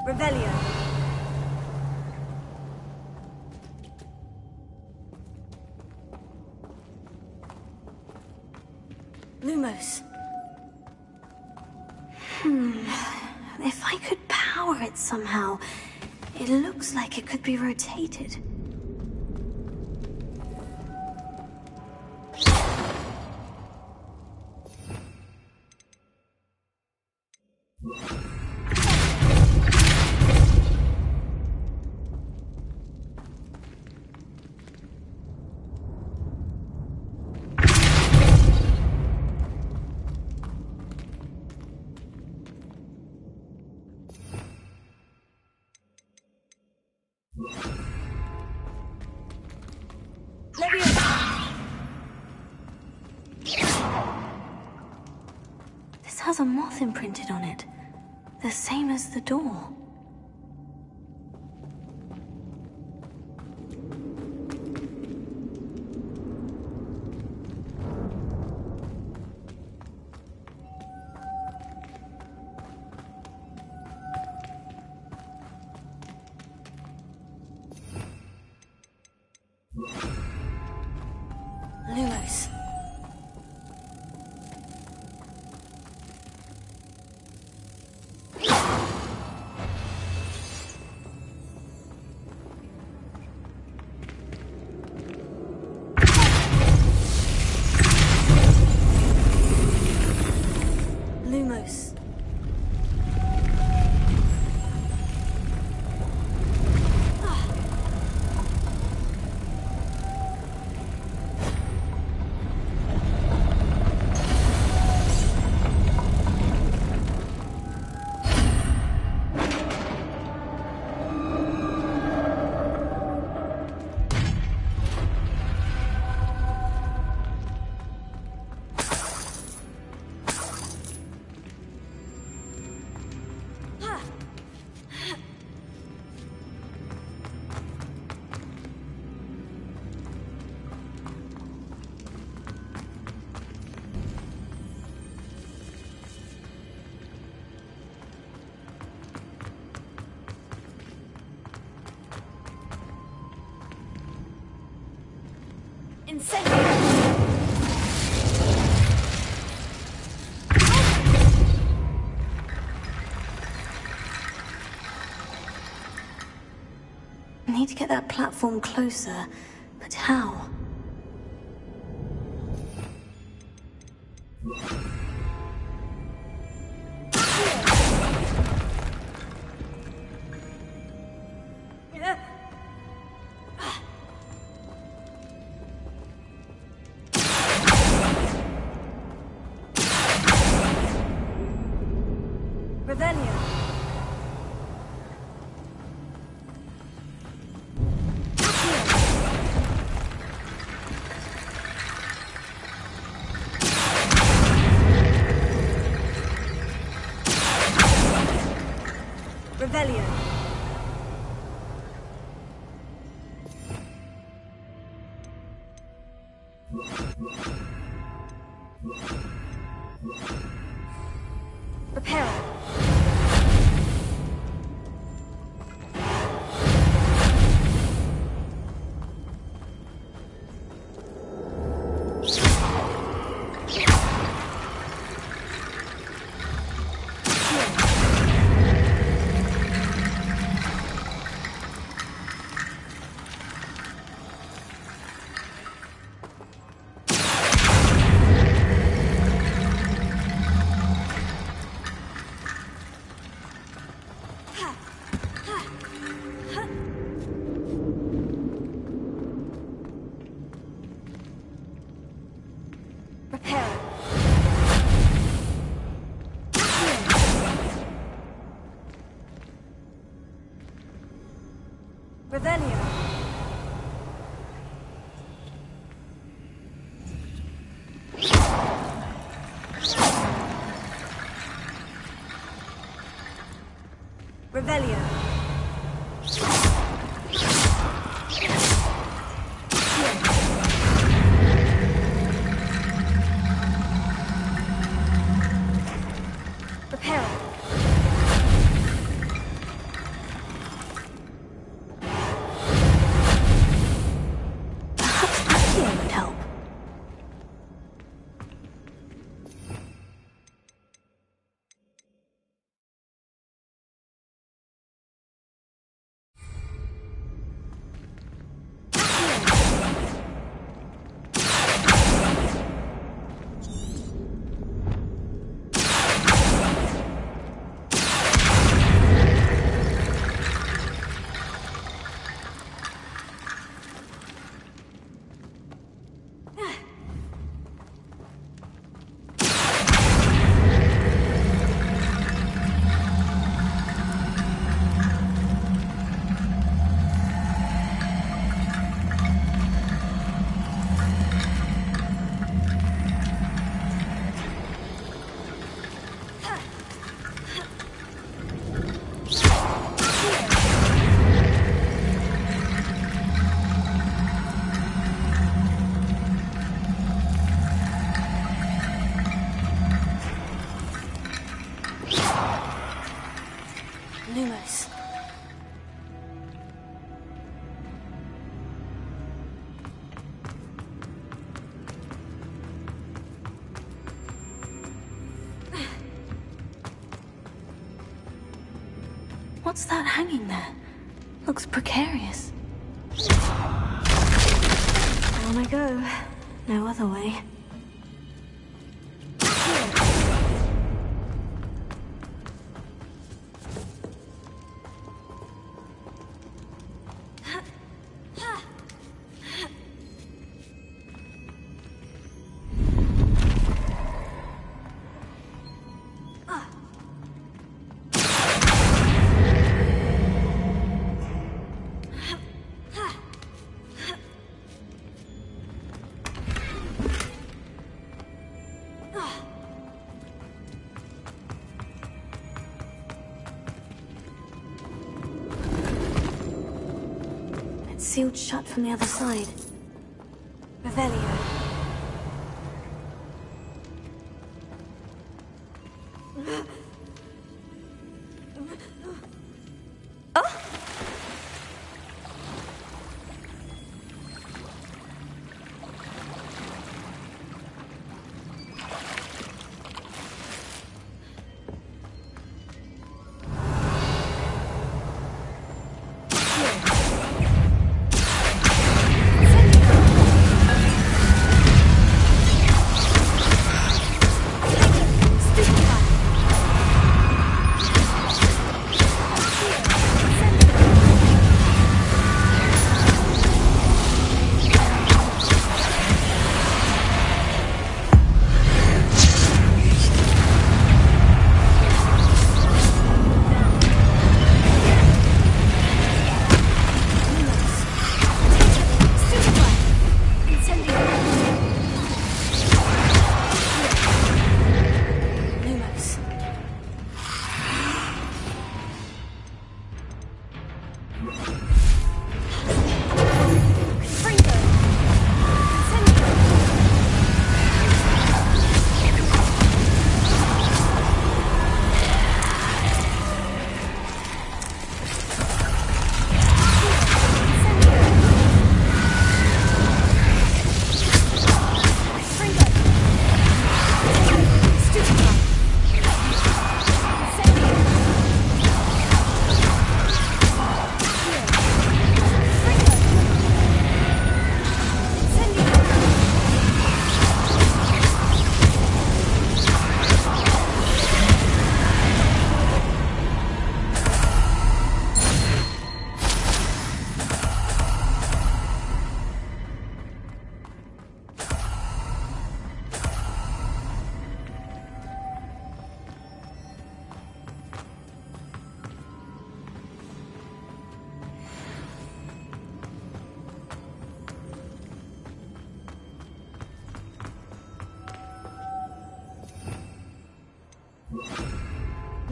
Speaker 2: Revelio. Lumos. If I could power it somehow, it looks like it could be rotated. This has a moth imprinted on it, the same as the door. Lumos. Lumos. I need to get that platform closer, but how? Prepare. Revelio. Revelio. Prepare. Would help. Lumos. What's that hanging there? Looks precarious. On I go. No other way. Sealed shut from the other side. Revelio.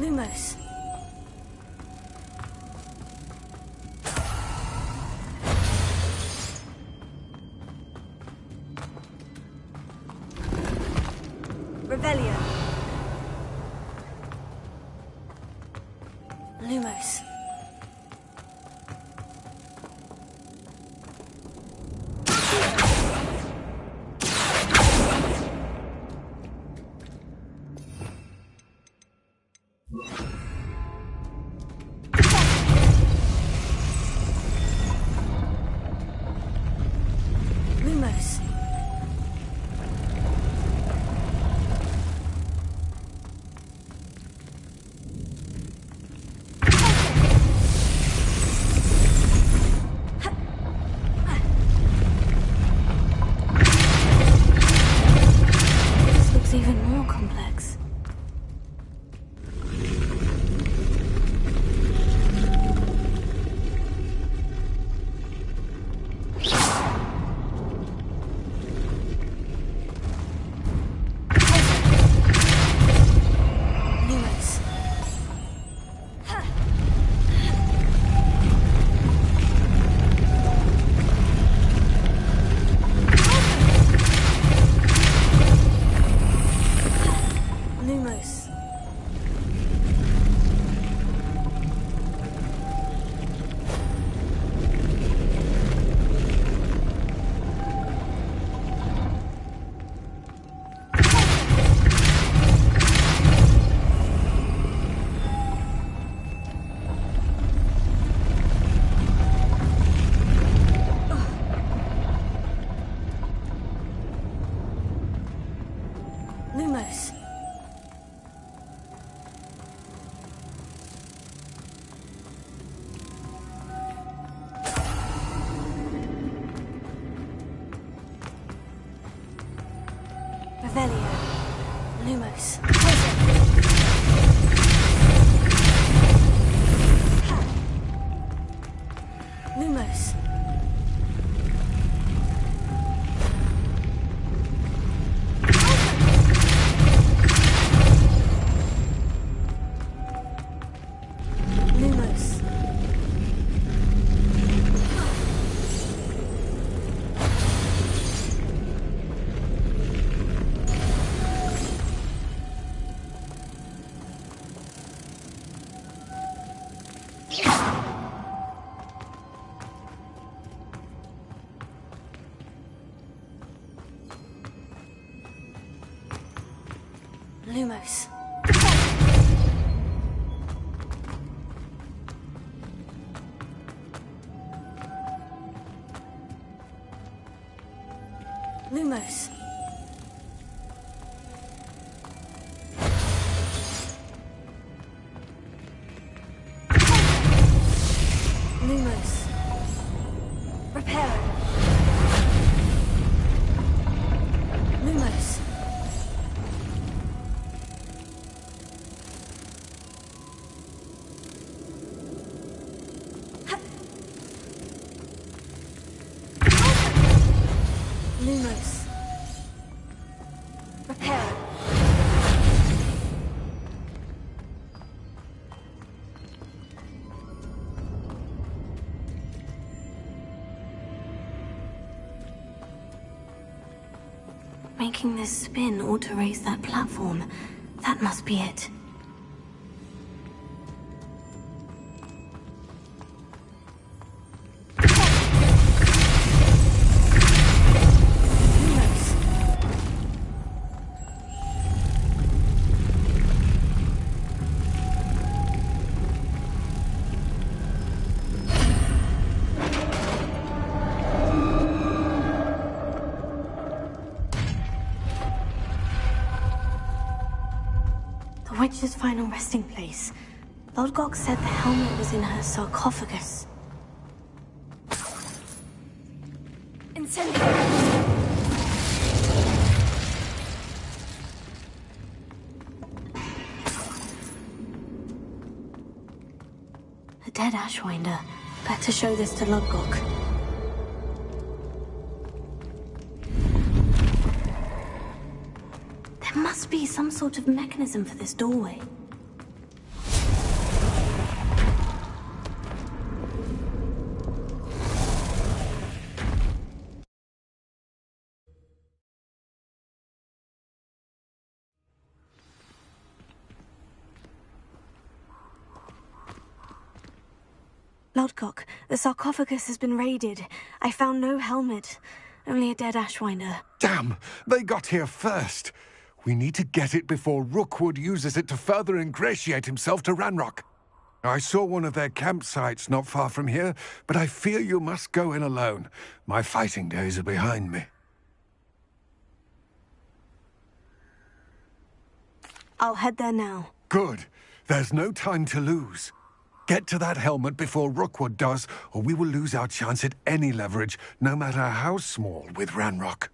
Speaker 2: Lumos. Revelio. Lumos. Lumos. This looks even more complex. Lumos. Lumos. Lumos. Revelio. Lumos. Lumos. Lumos. Lumos. Lumos. Lumos. Reparo. Lumos. Lumos. Reparo. Making this spin ought to raise that platform. That must be it. The witch's final resting place. Lodgok said the helmet was in her sarcophagus. Incendio! A dead Ashwinder. Better show this to Lodgok. There must be some sort of mechanism for this doorway. Lodcock, the sarcophagus has been raided. I found no helmet, only a dead Ashwinder.
Speaker 10: Damn! They got here first. We need to get it before Rookwood uses it to further ingratiate himself to Ranrock. I saw one of their campsites not far from here, but I fear you must go in alone. My fighting days are behind me.
Speaker 2: I'll head there now.
Speaker 10: Good. There's no time to lose. Get to that helmet before Rookwood does, or we will lose our chance at any leverage, no matter how small, with Ranrock.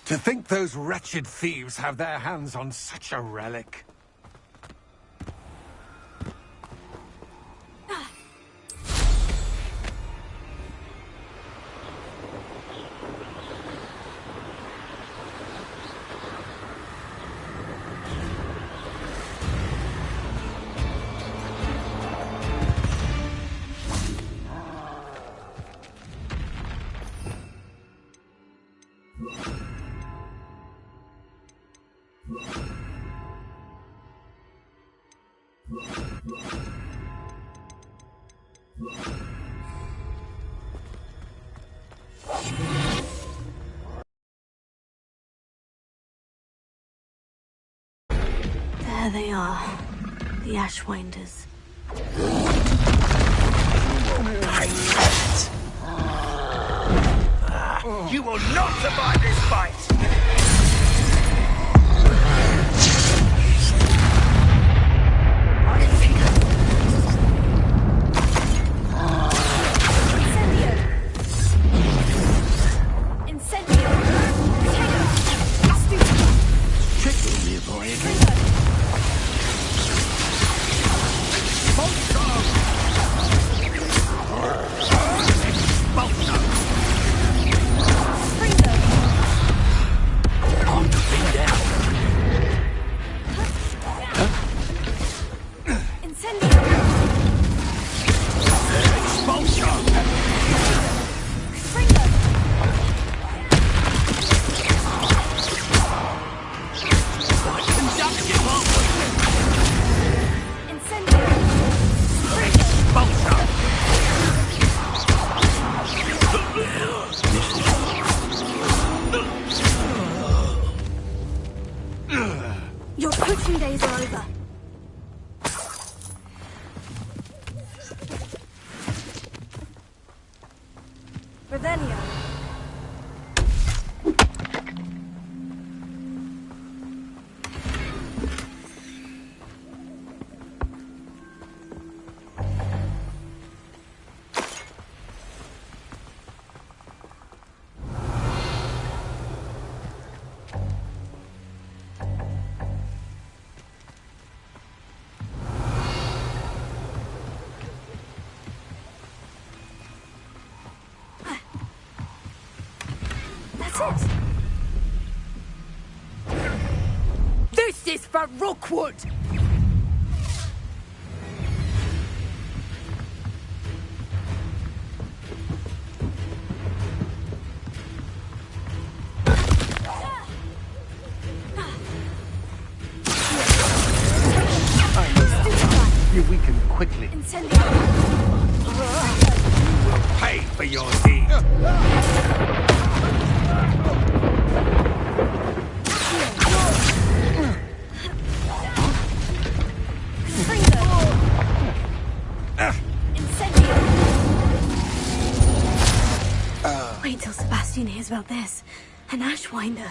Speaker 10: To think those wretched thieves have their hands on such a relic.
Speaker 2: There they are, the Ashwinders.
Speaker 12: You will not survive this fight!
Speaker 2: Your coaching days are over. Revelio.
Speaker 16: This is for Rookwood!
Speaker 10: You weaken quickly.
Speaker 2: Incendio.
Speaker 10: You will pay for your deed.
Speaker 2: Wait till Sebastian hears about this. An Ashwinder.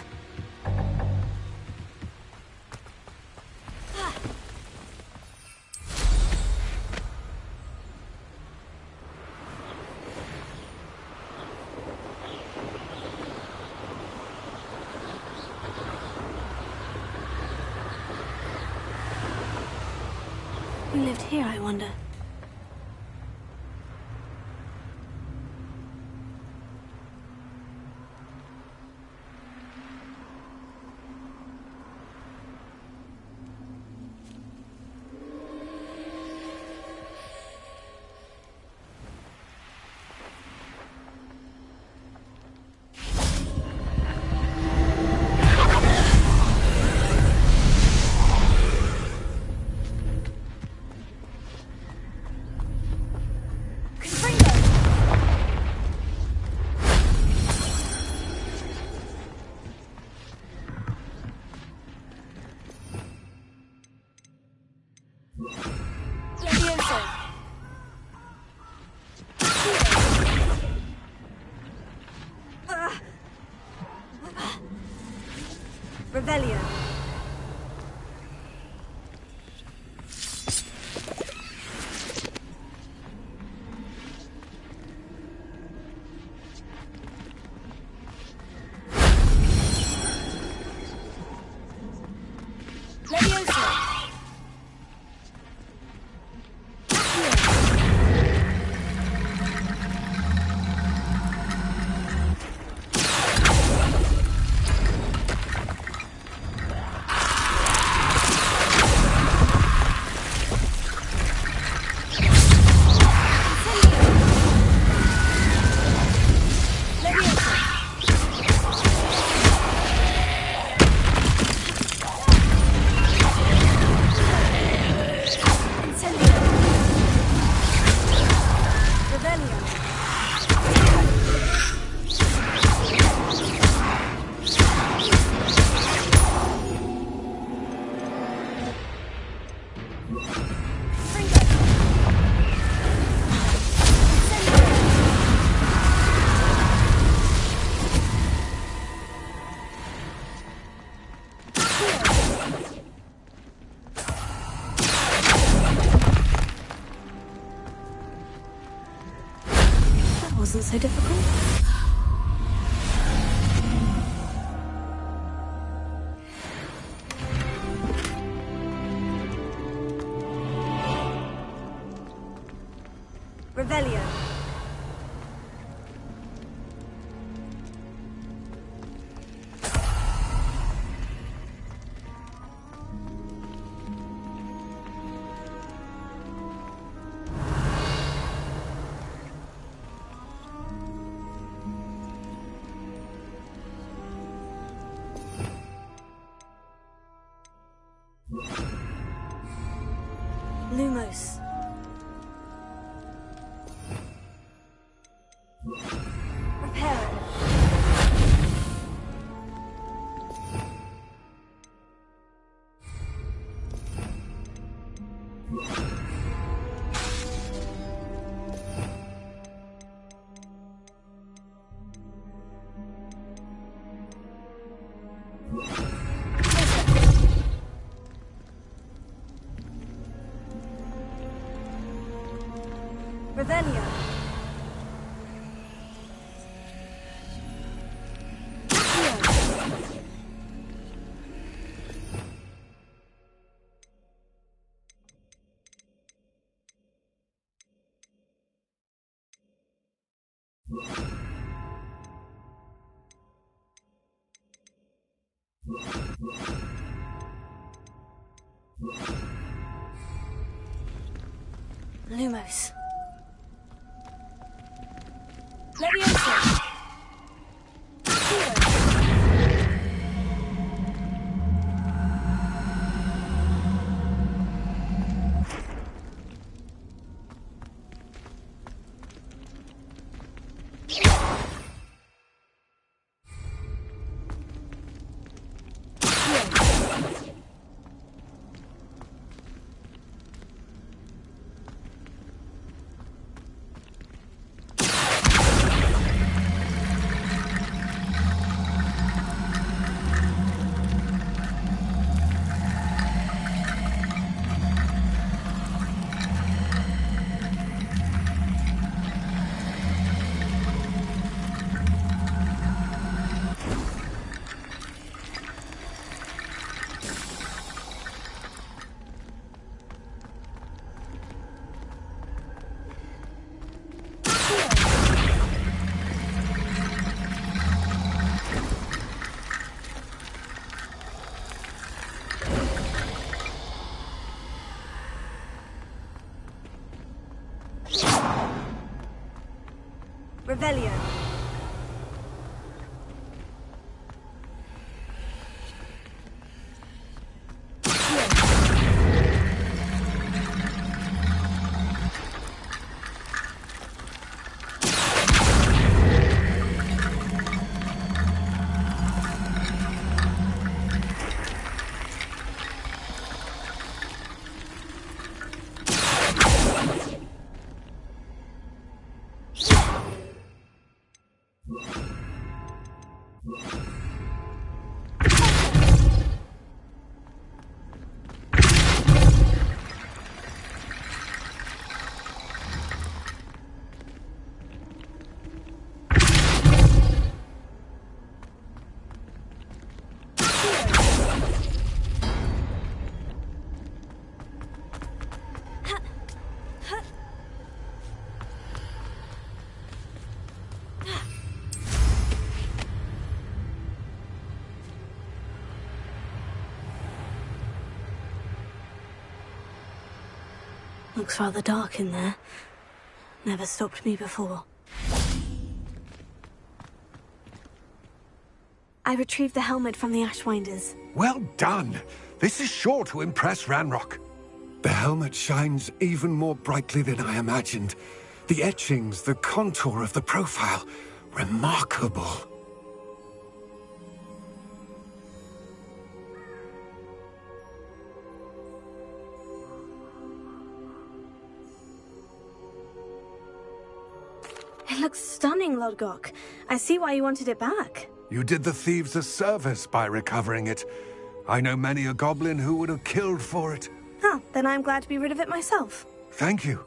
Speaker 2: Who lived here, I wonder? Revelio. Wasn't so difficult. Revelio. Lumos. Reparo. Revelio. Lumos. Leviosa. Revelio. Looks rather dark in there. Never stopped me before. I retrieved the helmet from the Ashwinders.
Speaker 10: Well done! This is sure to impress Ranrock. The helmet shines even more brightly than I imagined. The etchings, the contour of the profile. Remarkable.
Speaker 2: It looks stunning, Lodgok. I see why you wanted it back.
Speaker 10: You did the thieves a service by recovering it. I know many a goblin who would have killed for it.
Speaker 2: Oh, then I'm glad to be rid of it myself.
Speaker 10: Thank you.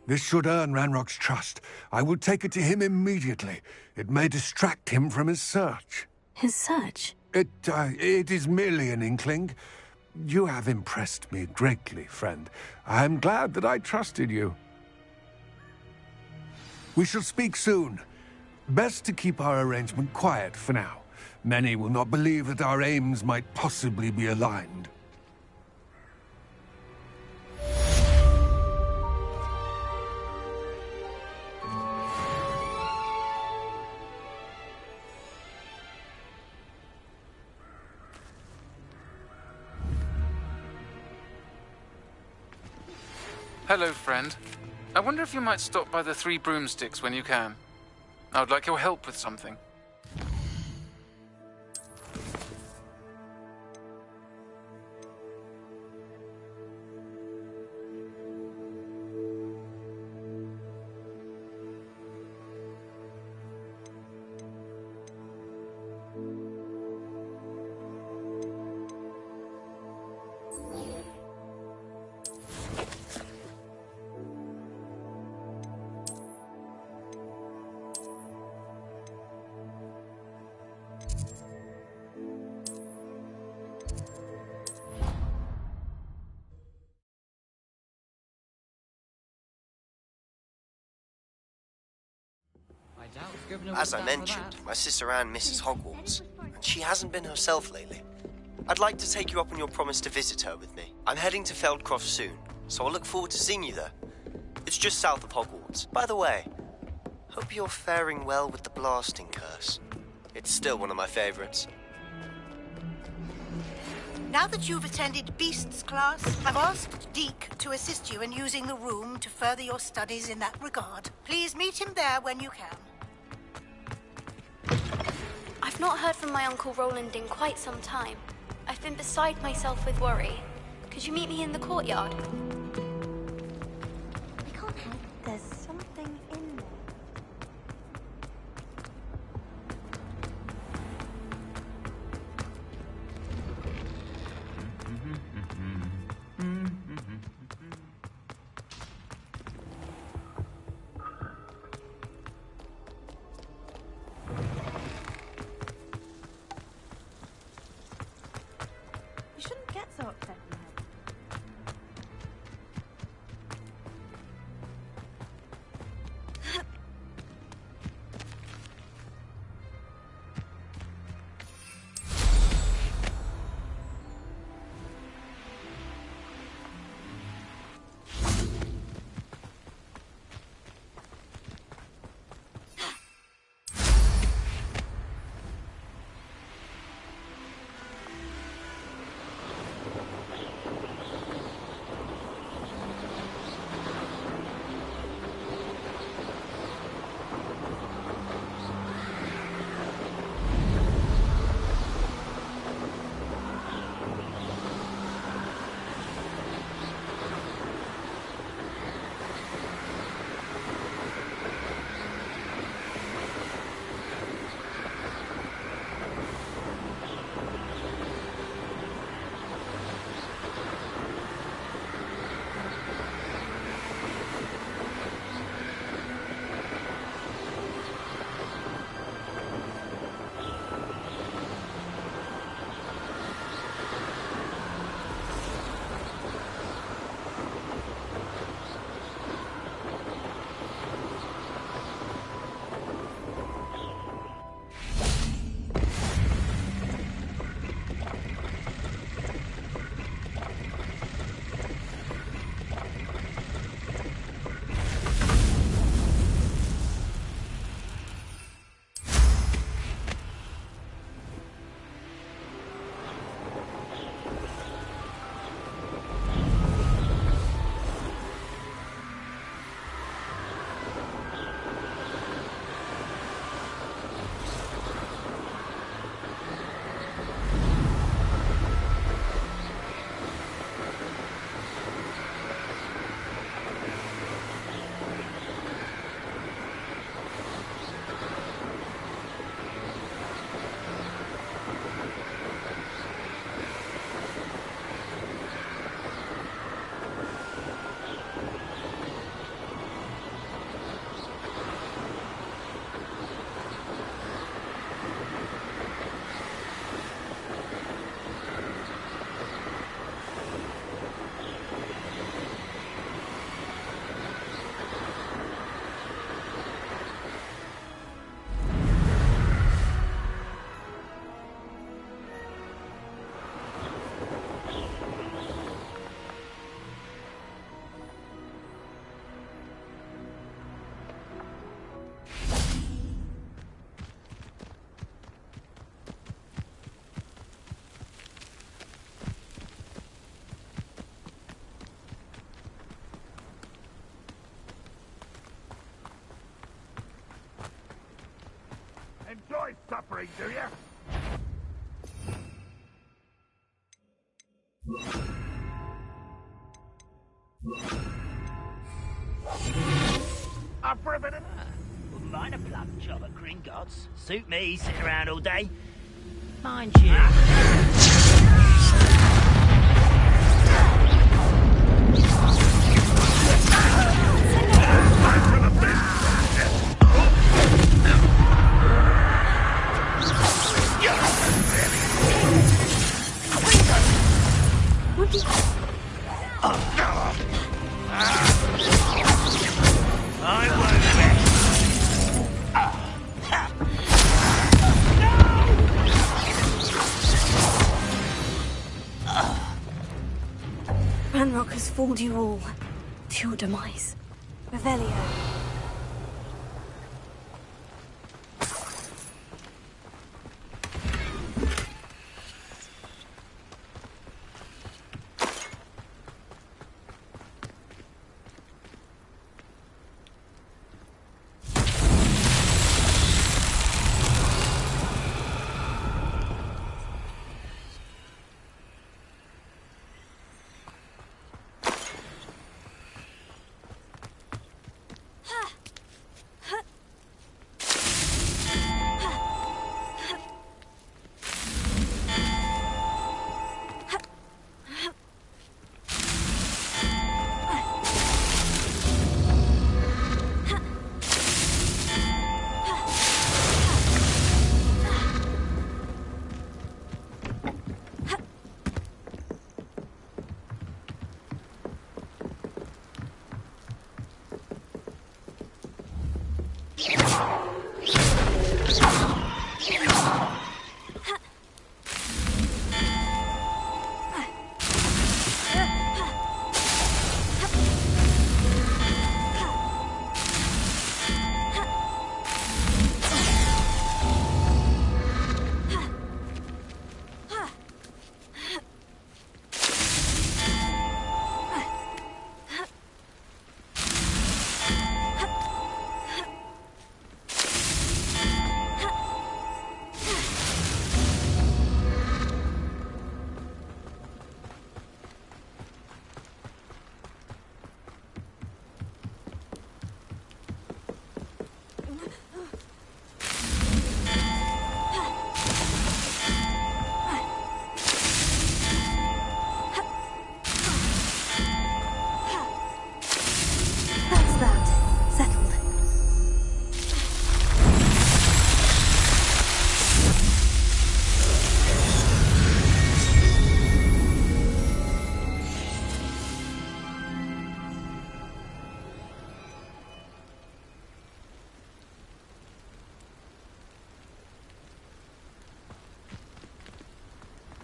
Speaker 10: This should earn Ranrock's trust. I will take it to him immediately. It may distract him from his search.
Speaker 2: His search?
Speaker 10: It is merely an inkling. You have impressed me greatly, friend. I am glad that I trusted you. We shall speak soon. Best to keep our arrangement quiet for now. Many will not believe that our aims might possibly be aligned.
Speaker 6: Hello, friend. I wonder if you might stop by the Three Broomsticks when you can. I would like your help with something.
Speaker 11: As I mentioned, my sister Anne misses Hogwarts, and she hasn't been herself lately. I'd like to take you up on your promise to visit her with me. I'm heading to Feldcroft soon, so I'll look forward to seeing you there. It's just south of Hogwarts. By the way, hope you're faring well with the blasting curse. It's still one of my favorites.
Speaker 17: Now that you've attended Beasts class, I've asked Deke to assist you in using the room to further your studies in that regard. Please meet him there when you can.
Speaker 4: I've not heard from my Uncle Roland in quite some time. I've been beside myself with worry. Could you meet me in the courtyard?
Speaker 2: I can't help. There's something in there. You shouldn't get so upset, Ned.
Speaker 12: my suffering, do you? Up for a bit of...
Speaker 5: Wouldn't mind a plum job at Gringotts. Suit me, sitting around all day. Mind you.
Speaker 2: Ranrock has fooled you all to your demise. Revelio.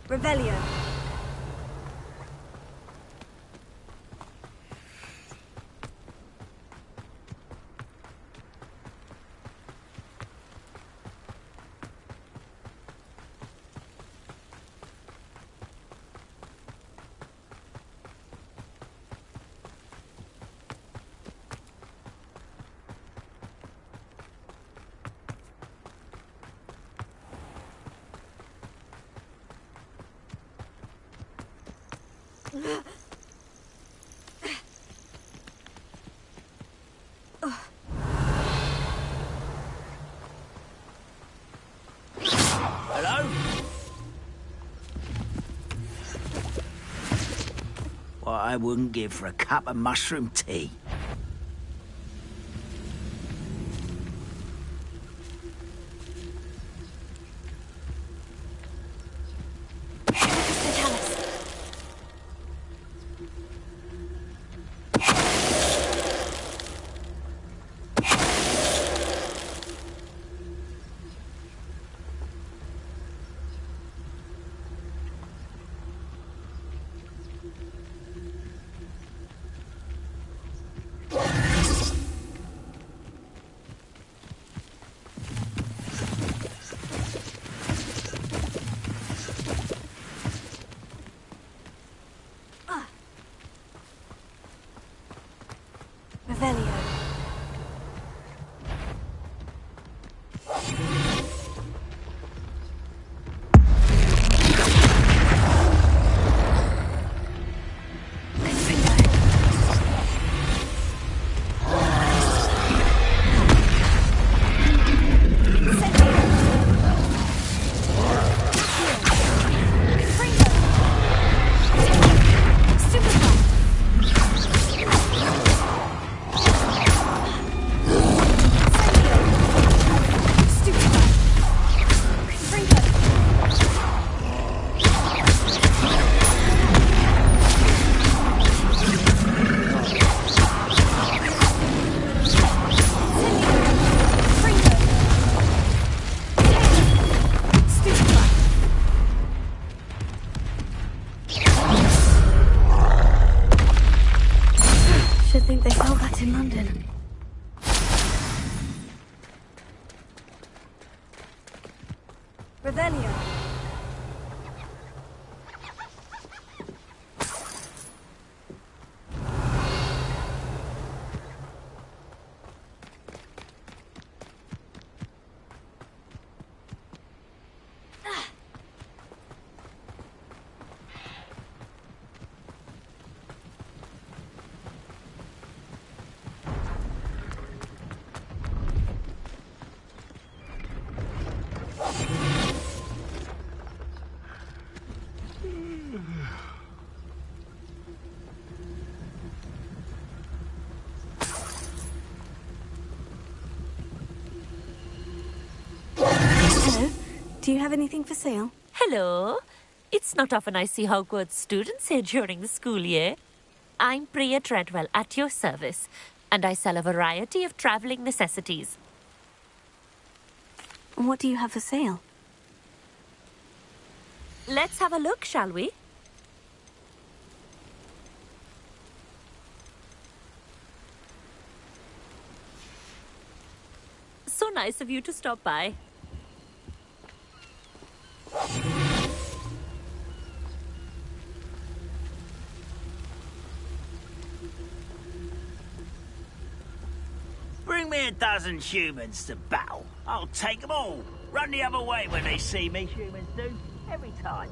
Speaker 2: Revelio.
Speaker 5: Hello? What I wouldn't give for a cup of mushroom tea.
Speaker 2: Revelio. Hello. Do you have anything for sale?
Speaker 18: Hello. It's not often I see Hogwarts students here during the school year. I'm Priya Treadwell, at your service, and I sell a variety of travelling necessities.
Speaker 2: What do you have for sale?
Speaker 18: Let's have a look, shall we? So nice of you to stop by.
Speaker 5: Bring me a dozen humans to battle. I'll take them all. Run the other way when they see me. Humans do. Every time.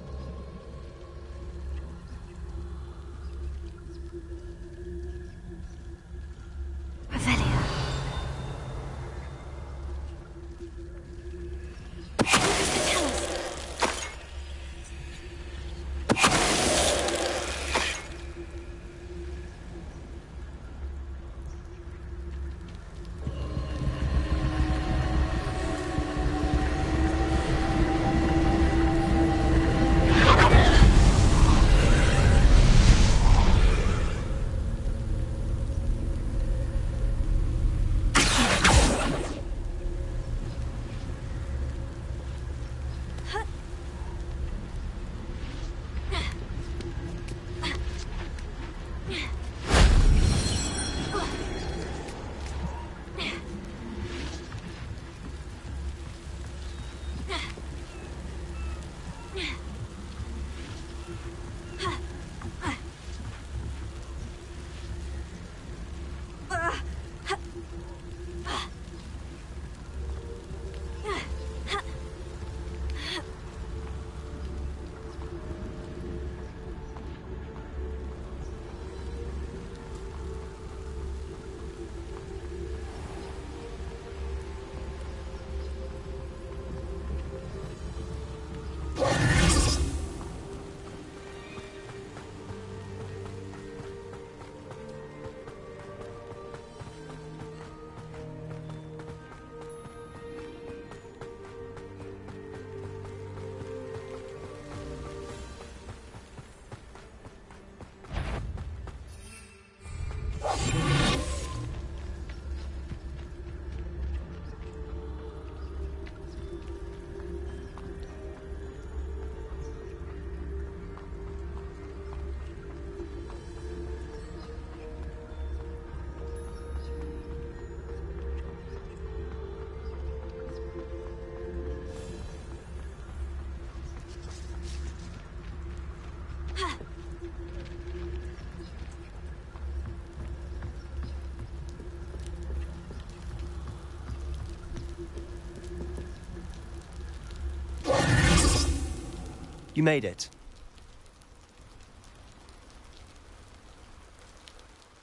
Speaker 11: You made it.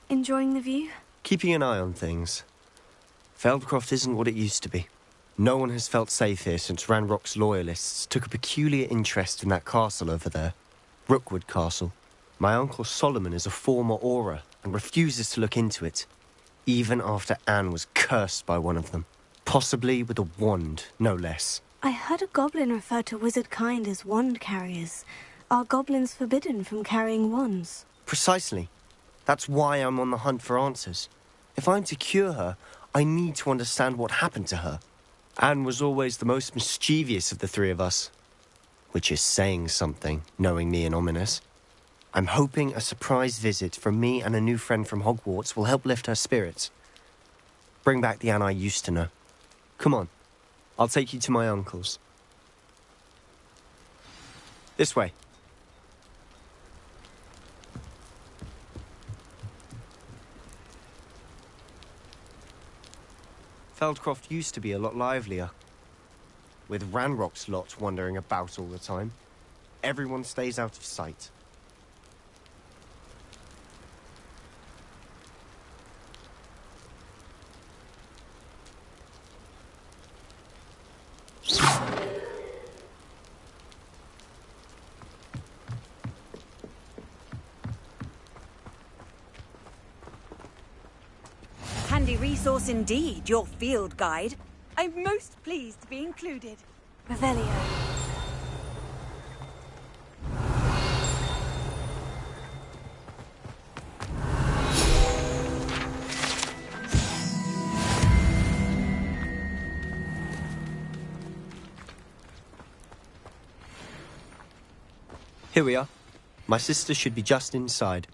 Speaker 2: Enjoying the view?
Speaker 11: Keeping an eye on things. Feldcroft isn't what it used to be. No one has felt safe here since Ranrock's loyalists took a peculiar interest in that castle over there. Rookwood Castle. My uncle Solomon is a former Auror and refuses to look into it, even after Anne was cursed by one of them. Possibly with a wand, no less.
Speaker 2: I heard a goblin refer to wizard kind as wand carriers. Are goblins forbidden from carrying wands?
Speaker 11: Precisely. That's why I'm on the hunt for answers. If I'm to cure her, I need to understand what happened to her. Anne was always the most mischievous of the three of us. Which is saying something, knowing me and Ominous. I'm hoping a surprise visit from me and a new friend from Hogwarts will help lift her spirits. Bring back the Anne I used to know. Come on, I'll take you to my uncle's. This way. Feldcroft used to be a lot livelier, with Ranrock's lot wandering about all the time. Everyone stays out of sight.
Speaker 14: Handy resource indeed, your field guide. I'm most pleased to be included.
Speaker 2: Revelio.
Speaker 11: Here we are. My sister should be just inside.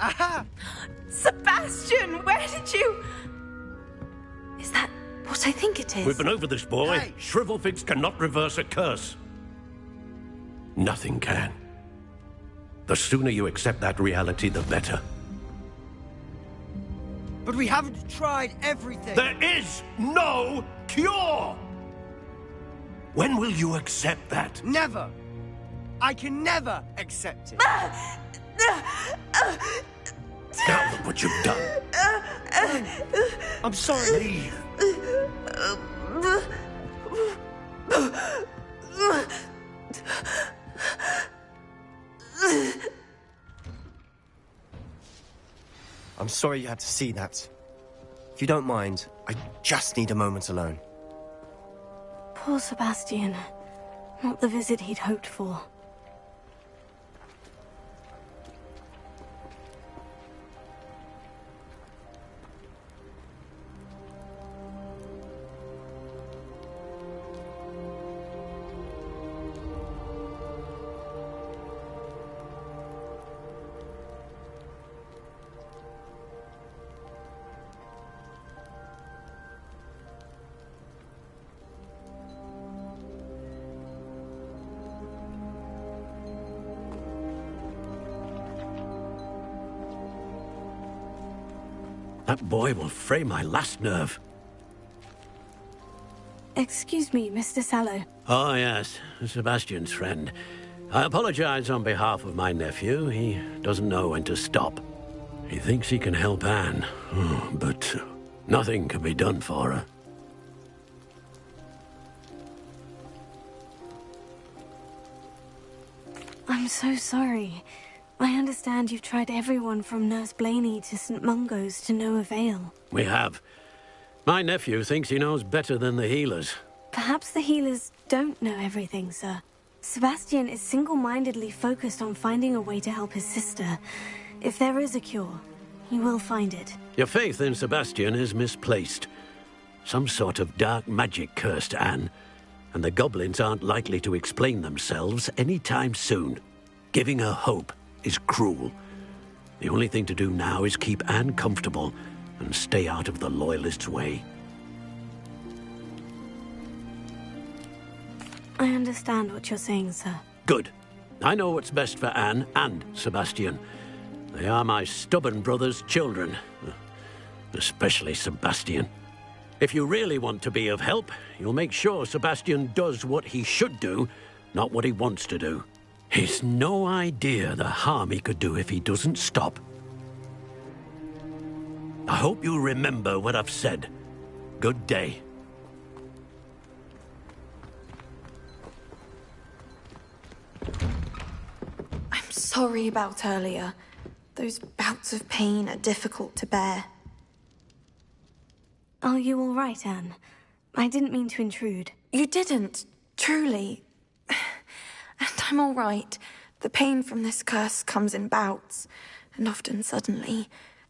Speaker 2: Aha! Sebastian, where did you... Is that what I think it is?
Speaker 3: We've been over this, boy. Hey. Shrivelfigs cannot reverse a curse. Nothing can. The sooner you accept that reality, the better.
Speaker 15: But we haven't tried everything.
Speaker 3: There is no cure! When will you accept that?
Speaker 15: Never! I can never accept it.
Speaker 3: Now look what you've done.
Speaker 15: I'm sorry.
Speaker 3: Leave.
Speaker 11: I'm sorry you had to see that. If you don't mind, I just need a moment alone.
Speaker 2: Poor Sebastian. Not the visit he'd hoped for.
Speaker 3: That boy will fray my last nerve.
Speaker 2: Excuse me, Mr. Sallow.
Speaker 3: Oh, yes. Sebastian's friend. I apologize on behalf of my nephew. He doesn't know when to stop. He thinks he can help Anne, but nothing can be done for her.
Speaker 2: I'm so sorry. I understand you've tried everyone from Nurse Blaney to St. Mungo's to no avail.
Speaker 3: We have. My nephew thinks he knows better than the healers.
Speaker 2: Perhaps the healers don't know everything, sir. Sebastian is single-mindedly focused on finding a way to help his sister. If there is a cure, he will find it.
Speaker 3: Your faith in Sebastian is misplaced. Some sort of dark magic cursed Anne, and the goblins aren't likely to explain themselves anytime soon. Giving her hope is cruel. The only thing to do now is keep Anne comfortable and stay out of the Loyalists' way.
Speaker 2: I understand what you're saying, sir.
Speaker 3: Good. I know what's best for Anne and Sebastian. They are my stubborn brother's children. Especially Sebastian. If you really want to be of help, you'll make sure Sebastian does what he should do, not what he wants to do. He's no idea the harm he could do if he doesn't stop. I hope you remember what I've said. Good day.
Speaker 19: I'm sorry about earlier. Those bouts of pain are difficult to bear.
Speaker 2: Are you all right, Anne? I didn't mean to intrude.
Speaker 19: You didn't, truly. And I'm all right. The pain from this curse comes in bouts, and often suddenly.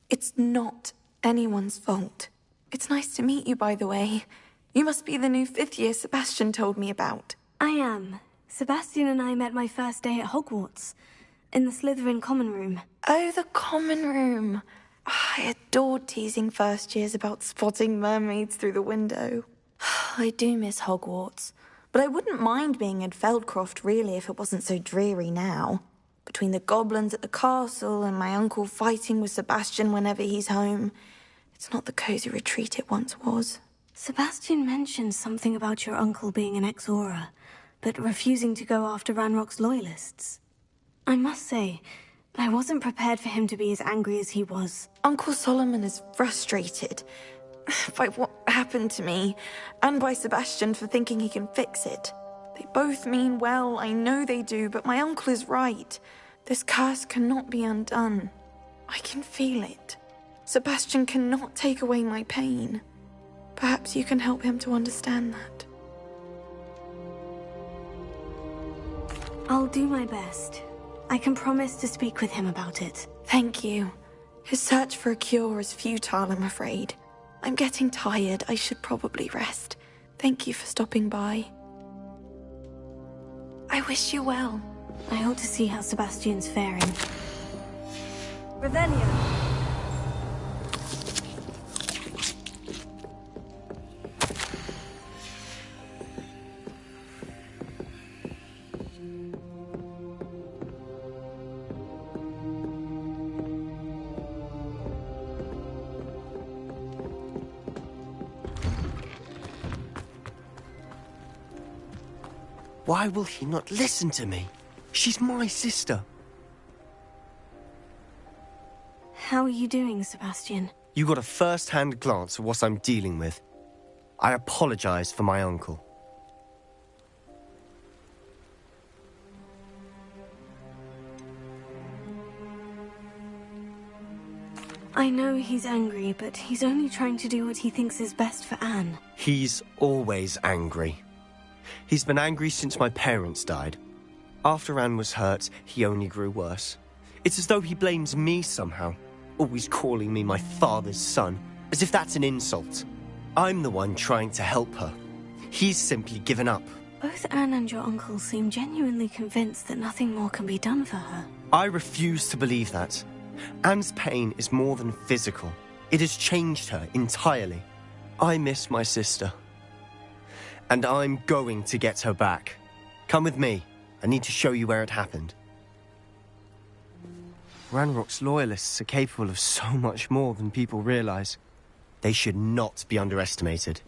Speaker 19: It's not anyone's fault. It's nice to meet you, by the way. You must be the new 5th year Sebastian told me about.
Speaker 2: I am. Sebastian and I met my first day at Hogwarts, in the Slytherin common room.
Speaker 19: Oh, the common room. I adored teasing first years about spotting mermaids through the window. I do miss Hogwarts, but I wouldn't mind being in Feldcroft really if it wasn't so dreary now. Between the goblins at the castle and my uncle fighting with Sebastian whenever he's home, it's not the cosy retreat it once was.
Speaker 2: Sebastian mentioned something about your uncle being an ex-Auror, but refusing to go after Ranrock's loyalists. I must say, I wasn't prepared for him to be as angry as he was.
Speaker 19: Uncle Solomon is frustrated by what happened to me, and by Sebastian for thinking he can fix it. They both mean well, I know they do, but my uncle is right. This curse cannot be undone. I can feel it. Sebastian cannot take away my pain. Perhaps you can help him to understand that.
Speaker 2: I'll do my best. I can promise to speak with him about it.
Speaker 19: Thank you. His search for a cure is futile, I'm afraid. I'm getting tired. I should probably rest. Thank you for stopping by. I wish you well.
Speaker 2: I ought to see how Sebastian's faring.
Speaker 14: Revelio.
Speaker 15: Why will he not listen to me? She's my sister.
Speaker 2: How are you doing, Sebastian?
Speaker 15: You got a first-hand glance at what I'm dealing with. I apologize for my uncle.
Speaker 2: I know he's angry, but he's only trying to do what he thinks is best for Anne.
Speaker 15: He's always angry. He's been angry since my parents died. After Anne was hurt, he only grew worse. It's as though he blames me somehow, always calling me my father's son, as if that's an insult. I'm the one trying to help her. He's simply given up.
Speaker 2: Both Anne and your uncle seem genuinely convinced that nothing more can be done for her.
Speaker 15: I refuse to believe that. Anne's pain is more than physical. It has changed her entirely. I miss my sister. And I'm going to get her back. Come with me. I need to show you where it happened. Ranrock's loyalists are capable of so much more than people realize. They should not be underestimated.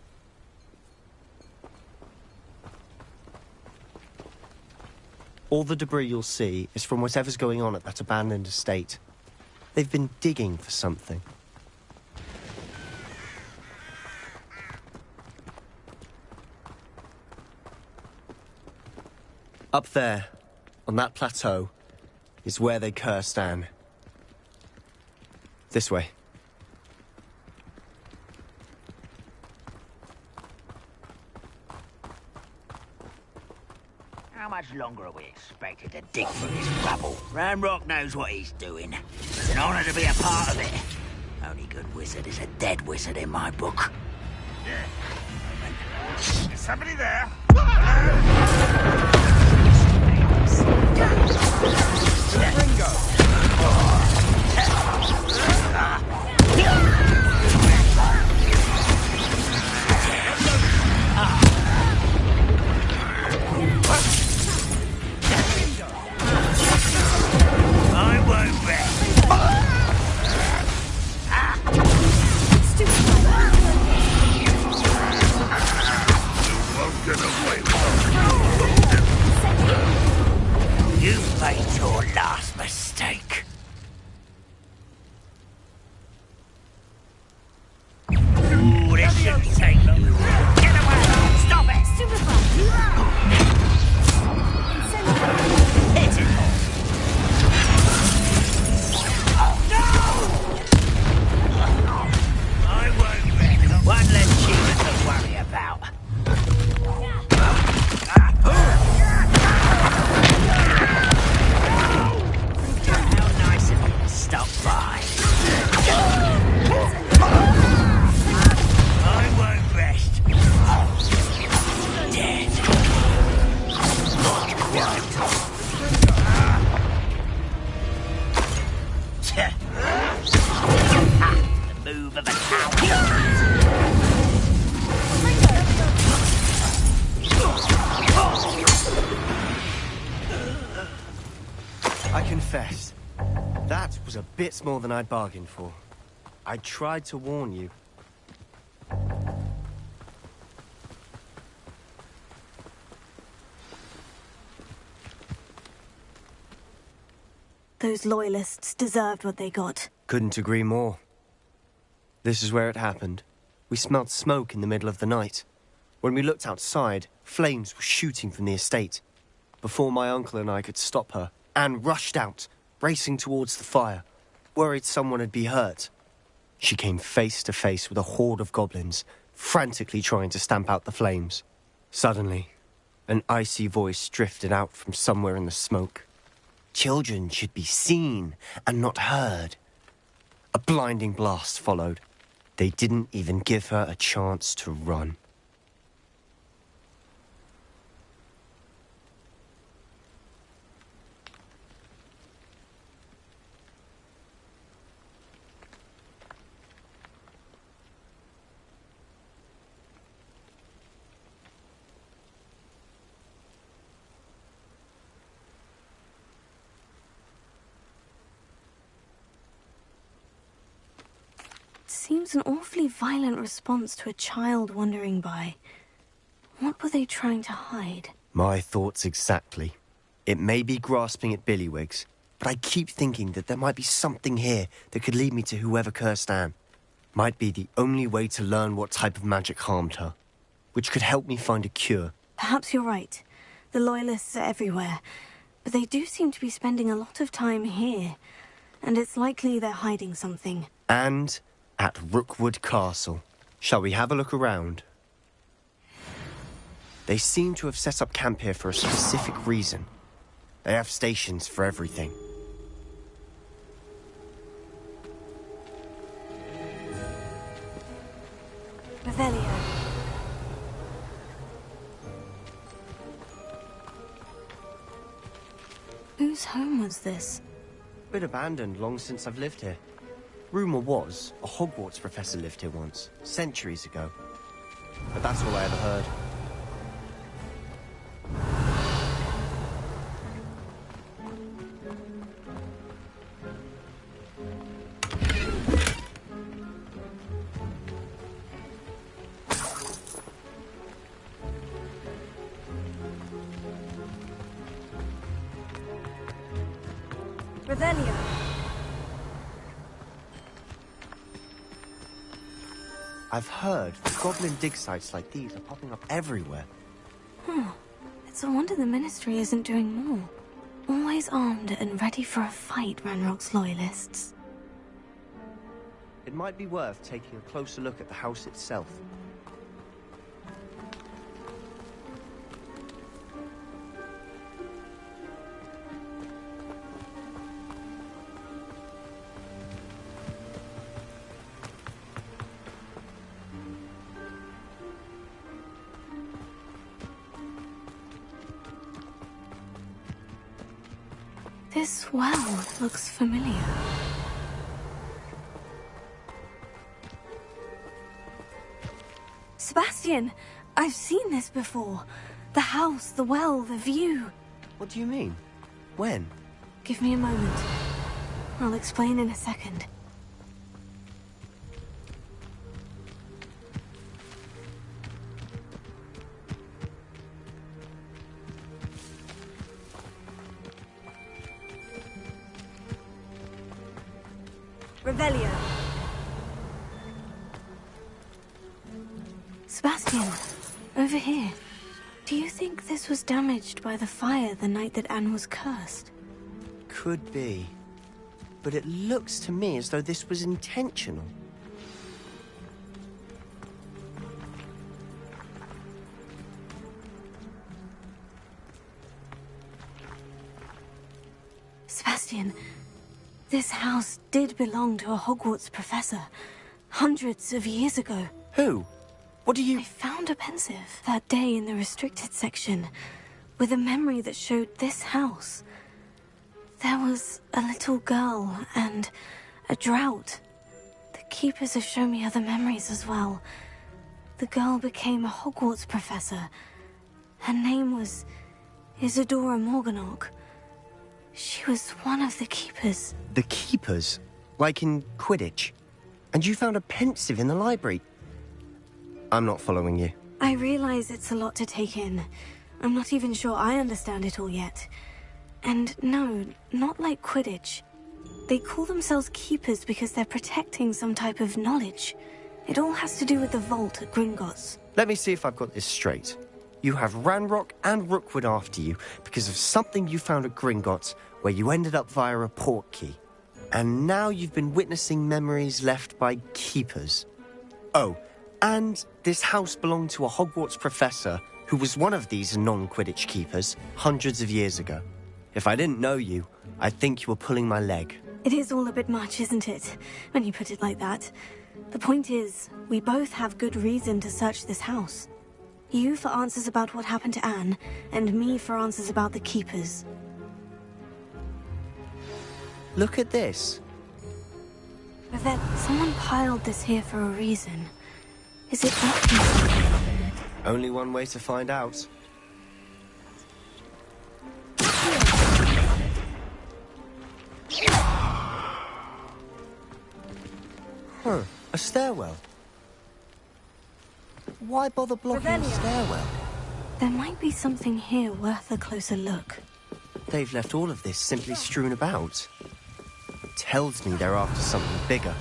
Speaker 15: All the debris you'll see is from whatever's going on at that abandoned estate. They've been digging for something. Up there, on that plateau, is where they cursed Anne. This way.
Speaker 12: How much longer are we expected to dig through this rubble? Ranrock knows what he's doing. It's an honor to be a part of it. Only good wizard is a dead wizard in my book.
Speaker 8: Is somebody there?
Speaker 12: I won't bet.
Speaker 8: Get away with
Speaker 12: You've made your last mistake. Ooh, this shouldn't take long. Get away! Stop it! Hit it! No! I won't bet. One less human to worry about. How nice of you to stop by. I won't rest. Dead. Not quite. The move of a coward.
Speaker 15: I confess, that was a bit more than I'd bargained for. I tried to warn you.
Speaker 2: Those loyalists deserved what they got.
Speaker 15: Couldn't agree more. This is where it happened. We smelled smoke in the middle of the night. When we looked outside, flames were shooting from the estate. Before my uncle and I could stop her, Anne rushed out, racing towards the fire, worried someone had been hurt. She came face to face with a horde of goblins, frantically trying to stamp out the flames. Suddenly, an icy voice drifted out from somewhere in the smoke. Children should be seen and not heard. A blinding blast followed. They didn't even give her a chance to run.
Speaker 2: Seems an awfully violent response to a child wandering by. What were they trying to hide?
Speaker 15: My thoughts exactly. It may be grasping at Billywigs, but I keep thinking that there might be something here that could lead me to whoever cursed Anne. Might be the only way to learn what type of magic harmed her, which could help me find a cure.
Speaker 2: Perhaps you're right. The Loyalists are everywhere, but they do seem to be spending a lot of time here, and it's likely they're hiding something.
Speaker 15: And at Rookwood Castle. Shall we have a look around? They seem to have set up camp here for a specific reason. They have stations for everything.
Speaker 2: Revelio. Whose home was this?
Speaker 15: Been abandoned long since I've lived here. Rumour was, a Hogwarts professor lived here once, centuries ago. But that's all I ever heard.
Speaker 2: Revelio.
Speaker 15: I've heard that goblin dig sites like these are popping up everywhere.
Speaker 2: It's a wonder the Ministry isn't doing more. Always armed and ready for a fight, Ranrock's Loyalists.
Speaker 15: It might be worth taking a closer look at the house itself.
Speaker 2: This well looks familiar. Sebastian, I've seen this before. The house, the well, the view.
Speaker 15: What do you mean? When?
Speaker 2: Give me a moment. I'll explain in a second. Revelio. Sebastian, over here. Do you think this was damaged by the fire the night that Anne was cursed?
Speaker 15: Could be. But it looks to me as though this was intentional.
Speaker 2: Sebastian, this house did belong to a Hogwarts professor, hundreds of years ago.
Speaker 15: Who? What do you...
Speaker 2: I found a pensive that day in the restricted section, with a memory that showed this house. There was a little girl and a drought. The keepers have shown me other memories as well. The girl became a Hogwarts professor. Her name was Isadora Morganach. She was one of the keepers.
Speaker 15: The keepers? Like in Quidditch? And you found a pensive in the library? I'm not following you.
Speaker 2: I realize it's a lot to take in. I'm not even sure I understand it all yet. And no, not like Quidditch. They call themselves keepers because they're protecting some type of knowledge. It all has to do with the vault at Gringotts.
Speaker 15: Let me see if I've got this straight. You have Ranrock and Rookwood after you because of something you found at Gringotts where you ended up via a port key. And now you've been witnessing memories left by keepers. Oh, and this house belonged to a Hogwarts professor who was one of these non-Quidditch keepers hundreds of years ago. If I didn't know you, I'd think you were pulling my leg.
Speaker 2: It is all a bit much, isn't it? When you put it like that. The point is, we both have good reason to search this house. You for answers about what happened to Anne, and me for answers about the keepers.
Speaker 15: Look at this.
Speaker 2: Vivette, someone piled this here for a reason. Is it blocking?
Speaker 15: Only one way to find out. Huh, a stairwell. Why bother blocking a stairwell?
Speaker 2: There might be something here worth a closer look.
Speaker 15: They've left all of this simply strewn about. It tells me they're after something bigger.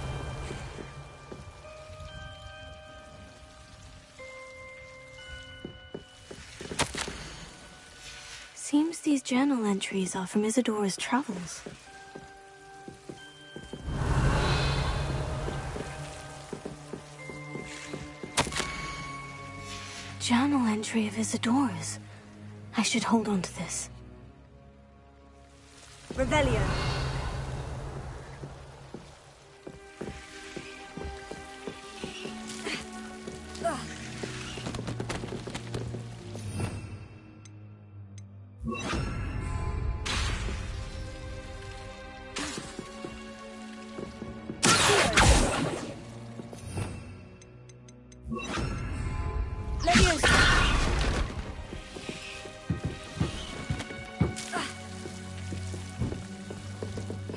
Speaker 2: Seems these journal entries are from Isadora's travels. Journal entry of Isadora's. I should hold on to this.
Speaker 14: Revelio.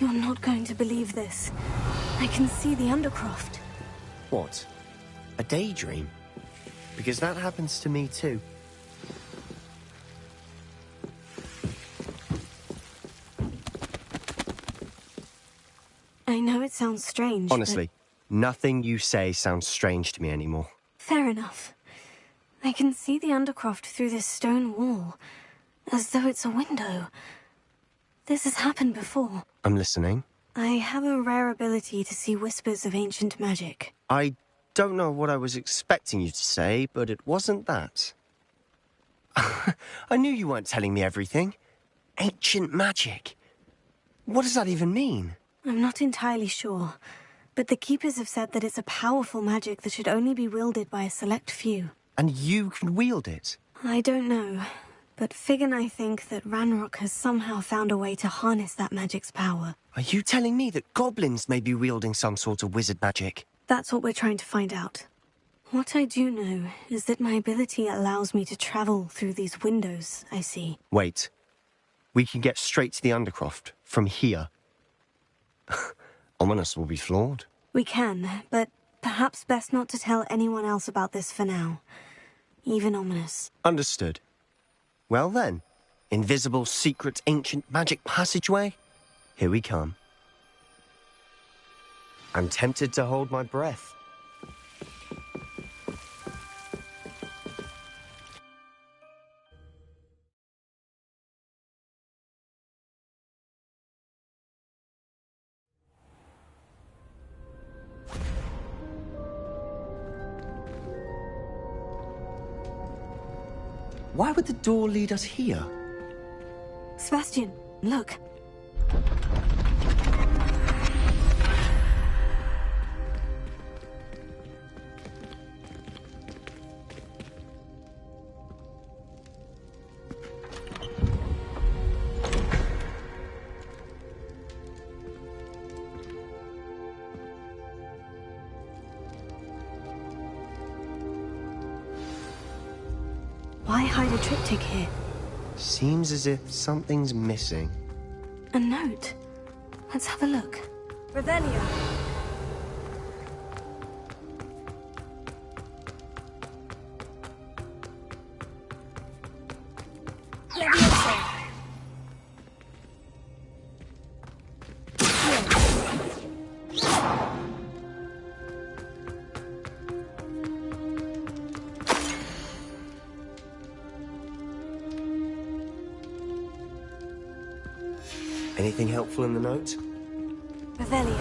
Speaker 2: You're not going to believe this. I can see the Undercroft.
Speaker 15: What? A daydream? Because that happens to me too.
Speaker 2: I know it sounds strange,
Speaker 15: Honestly, nothing you say sounds strange to me anymore.
Speaker 2: Fair enough. I can see the Undercroft through this stone wall, as though it's a window. This has happened before.
Speaker 15: I'm listening.
Speaker 2: I have a rare ability to see whispers of ancient magic.
Speaker 15: I don't know what I was expecting you to say, but it wasn't that. I knew you weren't telling me everything. Ancient magic. What does that even mean?
Speaker 2: I'm not entirely sure, but the Keepers have said that it's a powerful magic that should only be wielded by a select few.
Speaker 15: And you can wield it?
Speaker 2: I don't know, but Fig and I think that Ranrock has somehow found a way to harness that magic's power.
Speaker 15: Are you telling me that goblins may be wielding some sort of wizard magic?
Speaker 2: That's what we're trying to find out. What I do know is that my ability allows me to travel through these windows I see.
Speaker 15: Wait. We can get straight to the Undercroft from here. Ominous will be flawed.
Speaker 2: We can, but perhaps best not to tell anyone else about this for now. Even Ominous.
Speaker 15: Understood. Well then, invisible, secret, ancient magic passageway? Here we come. I'm tempted to hold my breath. Why would the door lead us here?
Speaker 2: Sebastian, look. Why hide a triptych here?
Speaker 15: Seems as if something's missing.
Speaker 2: A note. Let's have a look.
Speaker 14: Revelio. Leviosa.
Speaker 15: Anything helpful in the note?
Speaker 2: Revelio.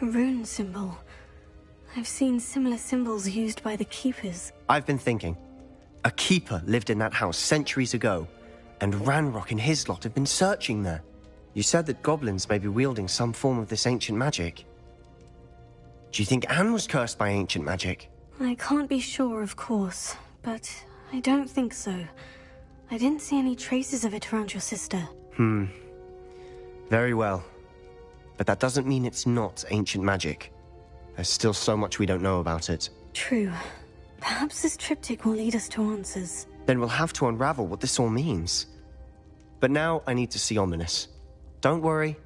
Speaker 2: A rune symbol. I've seen similar symbols used by the Keepers.
Speaker 15: I've been thinking. A keeper lived in that house centuries ago, and Ranrock and his lot have been searching there. You said that goblins may be wielding some form of this ancient magic. Do you think Anne was cursed by ancient magic?
Speaker 2: I can't be sure, of course, but I don't think so. I didn't see any traces of it around your sister.
Speaker 15: Very well. But that doesn't mean it's not ancient magic. There's still so much we don't know about it.
Speaker 2: True. Perhaps this triptych will lead us to answers.
Speaker 15: Then we'll have to unravel what this all means. But now I need to see Ominous. Don't worry,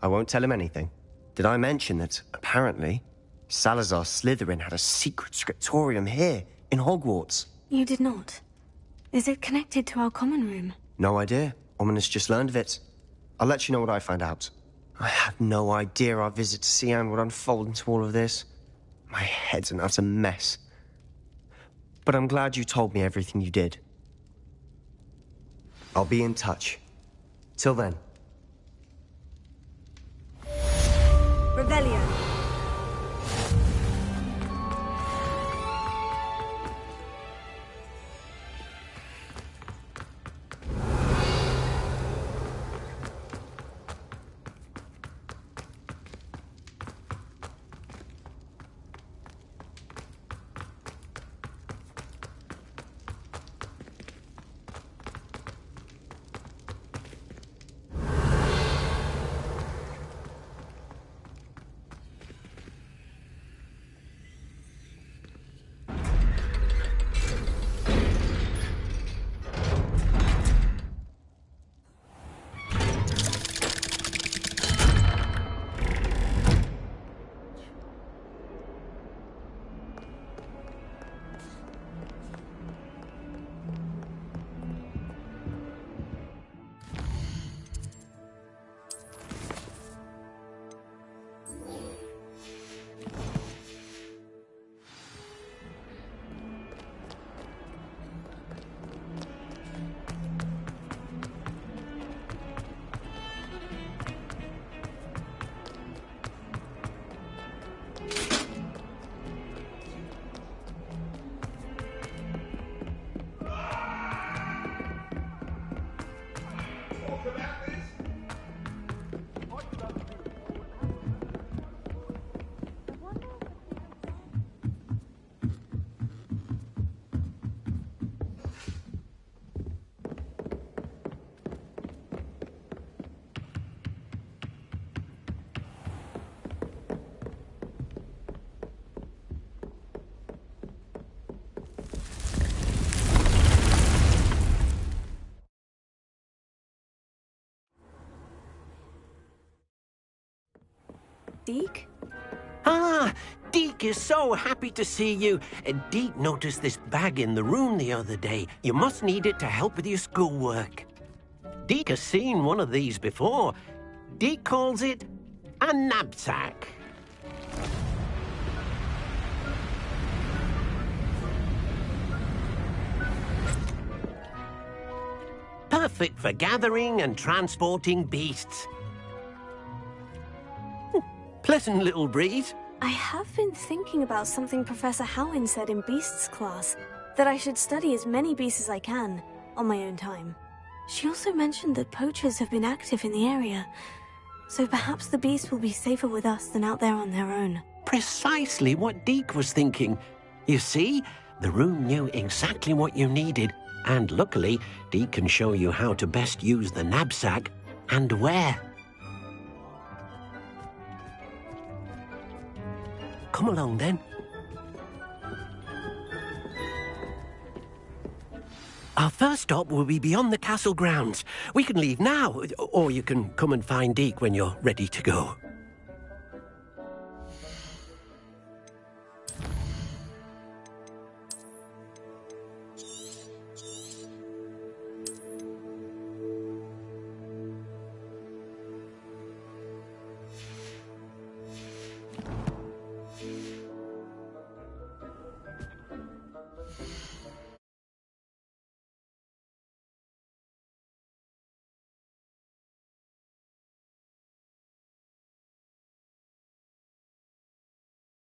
Speaker 15: I won't tell him anything. Did I mention that, apparently, Salazar Slytherin had a secret scriptorium here, in Hogwarts?
Speaker 2: You did not. Is it connected to our common room?
Speaker 15: No idea. Ominous just learned of it. I'll let you know what I find out. I had no idea our visit to Cian would unfold into all of this. My head's an utter mess. But I'm glad you told me everything you did. I'll be in touch. Till then.
Speaker 14: Revelio.
Speaker 2: Deke?
Speaker 3: Ah, Deke is so happy to see you. Deke noticed this bag in the room the other day. You must need it to help with your schoolwork. Deke has seen one of these before. Deke calls it a knapsack. Perfect for gathering and transporting beasts. Pleasant little breeze.
Speaker 2: I have been thinking about something Professor Howin said in Beasts class, that I should study as many beasts as I can, on my own time. She also mentioned that poachers have been active in the area, so perhaps the beasts will be safer with us than out there on their own.
Speaker 3: Precisely what Deke was thinking. You see, the room knew exactly what you needed, and luckily, Deke can show you how to best use the knapsack and where.
Speaker 7: come along then. Our first stop will be beyond the castle grounds. We can leave now, or you can come and find Deke when you're ready to go.